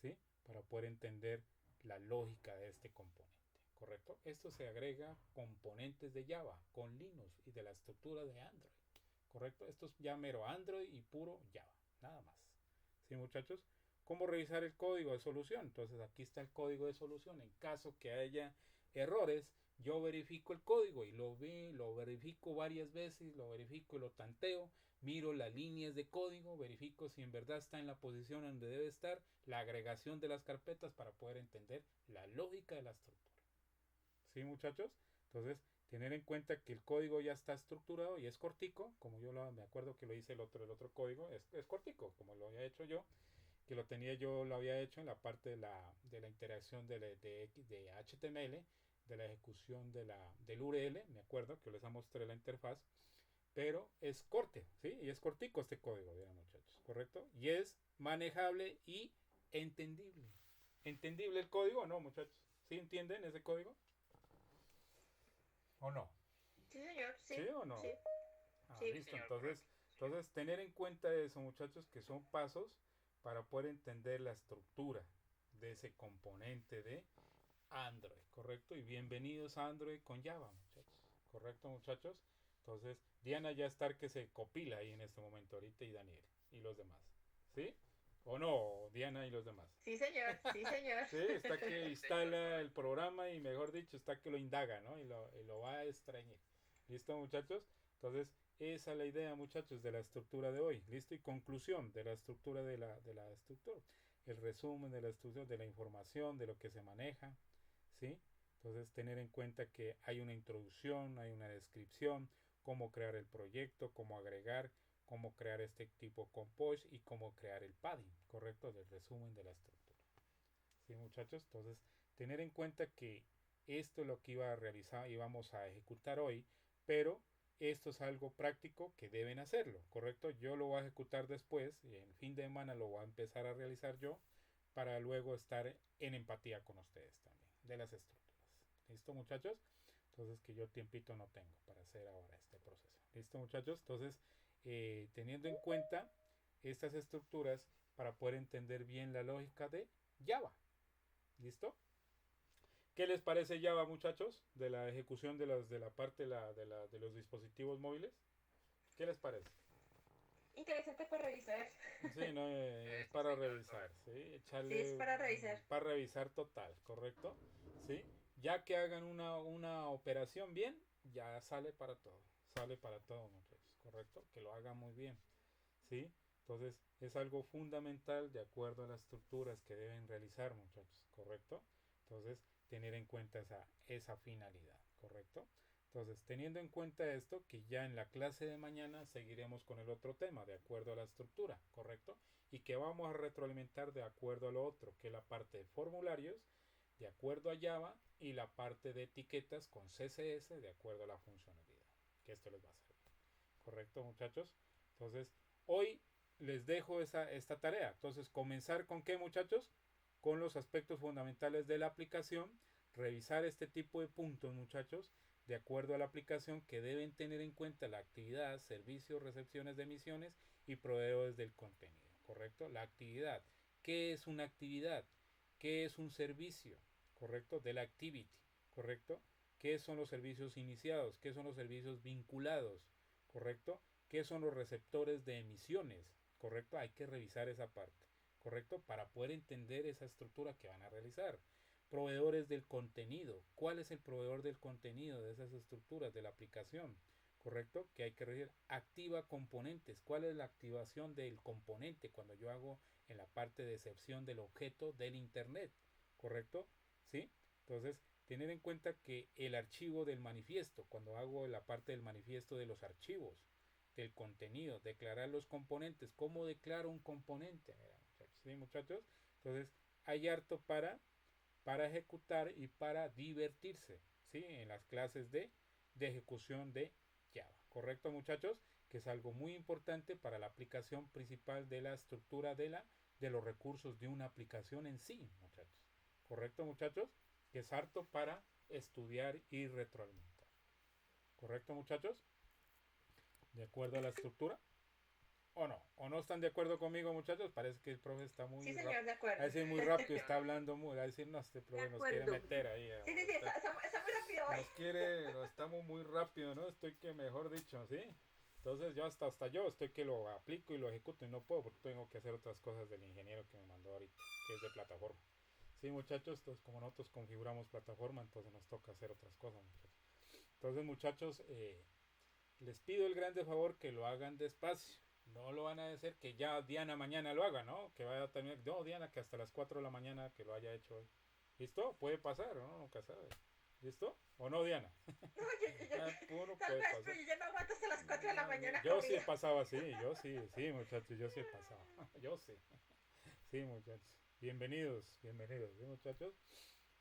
¿sí? Para poder entender la lógica de este componente. ¿Correcto? Esto se agrega componentes de Java con Linux y de la estructura de Android. ¿Correcto? Esto es ya mero Android y puro Java. Nada más. ¿Sí, muchachos? ¿Cómo revisar el código de solución? Entonces aquí está el código de solución. En caso que haya errores, yo verifico el código y lo verifico varias veces, lo verifico y lo tanteo, miro las líneas de código, verifico si en verdad está en la posición donde debe estar, la agregación de las carpetas para poder entender la lógica de la estructura. ¿Sí, muchachos? Entonces, tener en cuenta que el código ya está estructurado y es cortico, como me acuerdo que lo hice el otro código, es cortico, como lo había hecho yo, que lo había hecho en la parte de la interacción de HTML, de la ejecución del URL, me acuerdo que les mostré la interfaz, pero es corte, ¿sí? Y es cortico este código, digamos, muchachos, ¿correcto? Y es manejable y entendible. ¿Entendible el código o no, muchachos? ¿Sí entienden ese código? ¿O no? Sí, señor, sí, ¿Sí o no? sí, Ah, sí. Sí, listo. señor, Entonces, correcto. entonces, tener en cuenta eso, muchachos, que son pasos para poder entender la estructura de ese componente Android, ¿correcto? Y bienvenidos a Android con Java, muchachos. ¿Correcto, muchachos? Entonces, Diana ya está que se copila ahí en este momento ahorita y Daniel y los demás. ¿Sí? ¿O no, Diana y los demás? Sí, señor, sí, señor. Sí, está que instala el programa y mejor dicho, está que lo indaga, ¿no? Y lo va a extrañar. ¿Listo, muchachos? Entonces, esa es la idea, muchachos, de la estructura de hoy. ¿Listo? Y conclusión de la estructura de la estructura. El resumen de la estructura, de la información, de lo que se maneja, ¿sí? Entonces, tener en cuenta que hay una introducción, hay una descripción, cómo crear el proyecto, cómo agregar, cómo crear este tipo compose y cómo crear el padding, ¿correcto? Del resumen de la estructura. ¿Sí, muchachos? Entonces, tener en cuenta que esto es lo que iba a realizar y vamos a ejecutar hoy, pero esto es algo práctico que deben hacerlo, ¿correcto? Yo lo voy a ejecutar después y en fin de semana lo voy a empezar a realizar yo para luego estar en empatía con ustedes también de las estructuras. ¿Listo, muchachos? Entonces, que yo tiempito no tengo para hacer ahora este proceso. ¿Listo, muchachos? Entonces, teniendo en cuenta estas estructuras para poder entender bien la lógica de Java. ¿Listo? ¿Qué les parece Java, muchachos? De la ejecución de la parte de los dispositivos móviles. ¿Qué les parece? Interesante para revisar. Sí, no, es para revisar, ¿sí? Sí, es para revisar. Para revisar total, ¿correcto? ¿Sí? Ya que hagan una operación bien, ya sale para todo. Sale para todo, muchachos, ¿correcto? Que lo hagan muy bien, ¿sí? Entonces, es algo fundamental de acuerdo a las estructuras que deben realizar, muchachos, ¿correcto? Entonces, tener en cuenta esa finalidad, ¿correcto? Entonces, teniendo en cuenta esto, que ya en la clase de mañana seguiremos con el otro tema, de acuerdo a la estructura, ¿correcto? Y que vamos a retroalimentar de acuerdo a lo otro, que es la parte de formularios, de acuerdo a Java, y la parte de etiquetas con CSS, de acuerdo a la funcionalidad, que esto les va a servir. ¿Correcto, muchachos? Entonces, hoy les dejo esta tarea. Entonces, comenzar con qué, muchachos? Con los aspectos fundamentales de la aplicación, revisar este tipo de puntos, muchachos, de acuerdo a la aplicación que deben tener en cuenta la actividad, servicios, recepciones de emisiones y proveedores del contenido, ¿correcto? La actividad. ¿Qué es una actividad? ¿Qué es un servicio? ¿Correcto? De la activity, ¿correcto? ¿Qué son los servicios iniciados? ¿Qué son los servicios vinculados? ¿Correcto? ¿Qué son los receptores de emisiones? ¿Correcto? Hay que revisar esa parte, ¿correcto? Para poder entender esa estructura que van a realizar. Proveedores del contenido. ¿Cuál es el proveedor del contenido de esas estructuras de la aplicación? ¿Correcto? Que hay que revisar. Activa componentes. ¿Cuál es la activación del componente cuando yo hago en la parte de excepción del objeto del Internet? ¿Correcto? ¿Sí? Entonces, tener en cuenta que el archivo del manifiesto, cuando hago la parte del manifiesto de los archivos, del contenido, declarar los componentes. ¿Cómo declaro un componente? Mira, muchachos, ¿sí, muchachos? Entonces, hay harto para ejecutar y para divertirse, ¿sí? En las clases de ejecución de Java. ¿Correcto, muchachos? Que es algo muy importante para la aplicación principal de la estructura de los recursos de una aplicación en sí, muchachos. ¿Correcto, muchachos? Que es harto para estudiar y retroalimentar. ¿Correcto, muchachos? ¿De acuerdo a la estructura? ¿O no? ¿O no están de acuerdo conmigo, muchachos? Parece que el profe está muy Sí, rápido. señor, de acuerdo. A decir muy rápido, está hablando muy. A decir, no, este profe nos quiere meter ahí. Sí, sí, sí, está muy rápido hoy. Nos quiere, lo estamos muy rápido, ¿no? Estoy que mejor dicho, ¿sí? Entonces yo hasta yo estoy que lo aplico y lo ejecuto y no puedo porque tengo que hacer otras cosas del ingeniero que me mandó ahorita, que es de plataforma. Sí, muchachos, entonces como nosotros configuramos plataforma, entonces nos toca hacer otras cosas, muchachos. Entonces, muchachos, les pido el grande favor que lo hagan despacio. No lo van a hacer que ya Diana mañana lo haga, ¿no? Que vaya a tener, no, Diana, que hasta las 4 de la mañana que lo haya hecho hoy. ¿Listo? Puede pasar, ¿no? Nunca sabe. ¿Listo? ¿O no, Diana? No, yo Puede pasar. pero yo no aguanto hasta las 4 de la mañana. Yo sí pasaba así, yo sí, muchachos, yo sí pasaba. Yo sí. Sí, muchachos. Bienvenidos, bienvenidos, ¿sí, muchachos?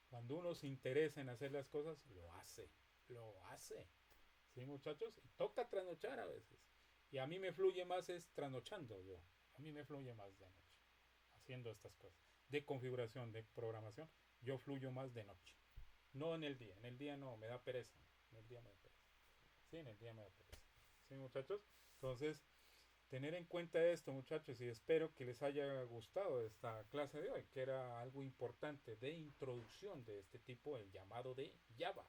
Cuando uno se interesa en hacer las cosas, lo hace, lo hace. ¿Sí, muchachos? Y toca trasnochar a veces. Y a mí me fluye más es trasnochando yo. A mí me fluye más de noche. Haciendo estas cosas. De configuración, de programación. Yo fluyo más de noche. No en el día. En el día no, me da pereza. En el día me da pereza. Sí, en el día me da pereza. ¿Sí, muchachos? Entonces, tener en cuenta esto, muchachos, y espero que les haya gustado esta clase de hoy, que era algo importante de introducción de este tipo, el llamado de Java,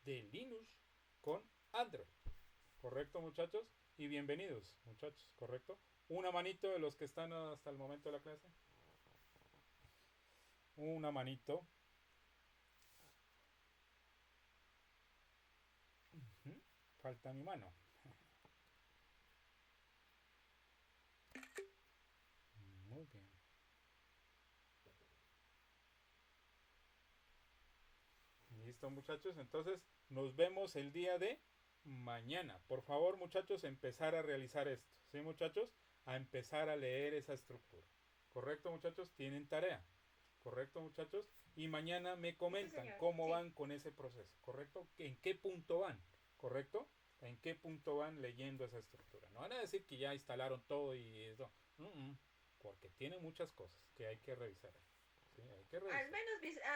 de Linux con Android. ¿Correcto, muchachos? Y bienvenidos, muchachos, ¿correcto? Una manito de los que están hasta el momento de la clase. Una manito. Falta mi mano. Muy bien. Listo, muchachos. Entonces, nos vemos el día de mañana. Por favor, muchachos, empezar a realizar esto. ¿Sí, muchachos? A empezar a leer esa estructura. ¿Correcto, muchachos? Tienen tarea. ¿Correcto, muchachos? Y mañana me comentan cómo van con ese proceso. ¿Correcto? ¿En qué punto van? ¿Correcto? ¿En qué punto van leyendo esa estructura? No van a decir que ya instalaron todo y eso. Porque tiene muchas cosas que hay que revisar. Sí, hay que revisar.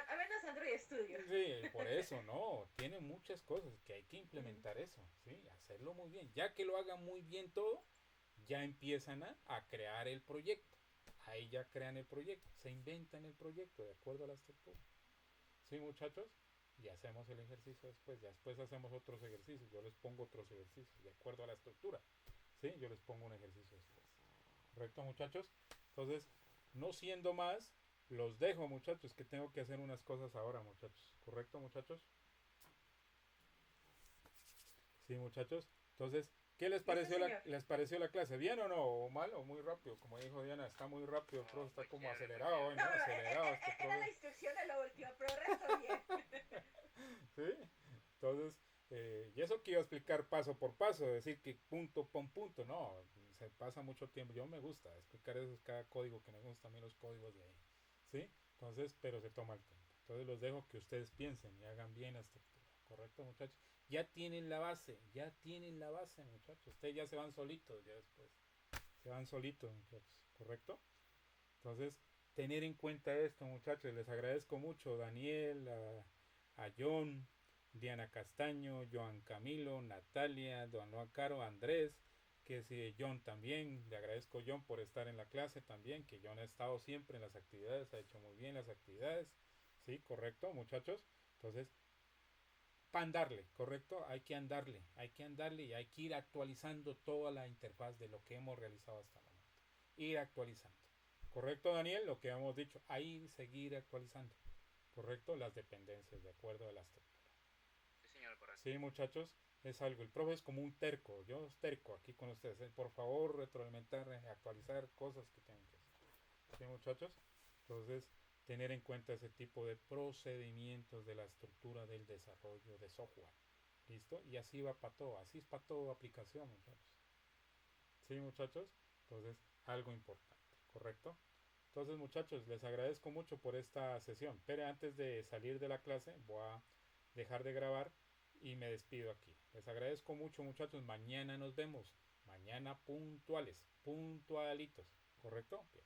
Al menos Android Studio. Sí, por eso, no. Tiene muchas cosas que hay que implementar eso. Sí, hacerlo muy bien. Ya que lo hagan muy bien todo, ya empiezan a crear el proyecto. Ahí ya crean el proyecto. Se inventan el proyecto de acuerdo a la estructura. Sí, muchachos. Y hacemos el ejercicio después. Ya después hacemos otros ejercicios. Yo les pongo otros ejercicios de acuerdo a la estructura. Sí, yo les pongo un ejercicio después. ¿Correcto, muchachos? Entonces, no siendo más, los dejo, muchachos, que tengo que hacer unas cosas ahora, muchachos. ¿Correcto, muchachos? Sí, muchachos. Entonces, ¿qué les pareció, les pareció la clase? ¿Bien o no? ¿O mal o muy rápido? Como dijo Diana, está muy rápido, el profe está como acelerado hoy, ¿no? Acelerado este profe. Era la instrucción de la última, pero el resto bien. ¿Sí? Entonces, y eso que iba a explicar paso por paso, decir que punto por punto, no, se pasa mucho tiempo. Yo me gusta explicar eso, cada código, que me gustan también los códigos de ahí. ¿Sí? Entonces, pero se toma el tiempo. Entonces los dejo que ustedes piensen y hagan bien la estructura. ¿Correcto, muchachos? Ya tienen la base, muchachos. Ustedes ya se van solitos, ya después. Se van solitos, muchachos. ¿Correcto? Entonces, tener en cuenta esto, muchachos. Les agradezco mucho, Daniel, a John, Diana Castaño, Joan Camilo, Natalia, Don Juan Caro, Andrés, que sí, John también. Le agradezco a John por estar en la clase también, que John ha estado siempre en las actividades, ha hecho muy bien las actividades. Sí, correcto, muchachos. Entonces, para andarle, ¿correcto? Hay que andarle y hay que ir actualizando toda la interfaz de lo que hemos realizado hasta el momento. Ir actualizando. ¿Correcto, Daniel? Lo que hemos dicho, ahí seguir actualizando. ¿Correcto? Las dependencias de acuerdo a la estructura. Sí, señor, correcto. Sí, muchachos, es algo. El profe es como un terco. Yo es terco aquí con ustedes. Por favor, retroalimentar, actualizar cosas que tengan que hacer. Sí, muchachos. Entonces, tener en cuenta ese tipo de procedimientos de la estructura del desarrollo de software. ¿Listo? Y así va para todo. Así es para toda aplicación, muchachos. Sí, muchachos. Entonces, algo importante. ¿Correcto? Entonces, muchachos, les agradezco mucho por esta sesión. Pero antes de salir de la clase, voy a dejar de grabar y me despido aquí. Les agradezco mucho, muchachos. Mañana nos vemos. Mañana puntuales, puntualitos. ¿Correcto? Bien.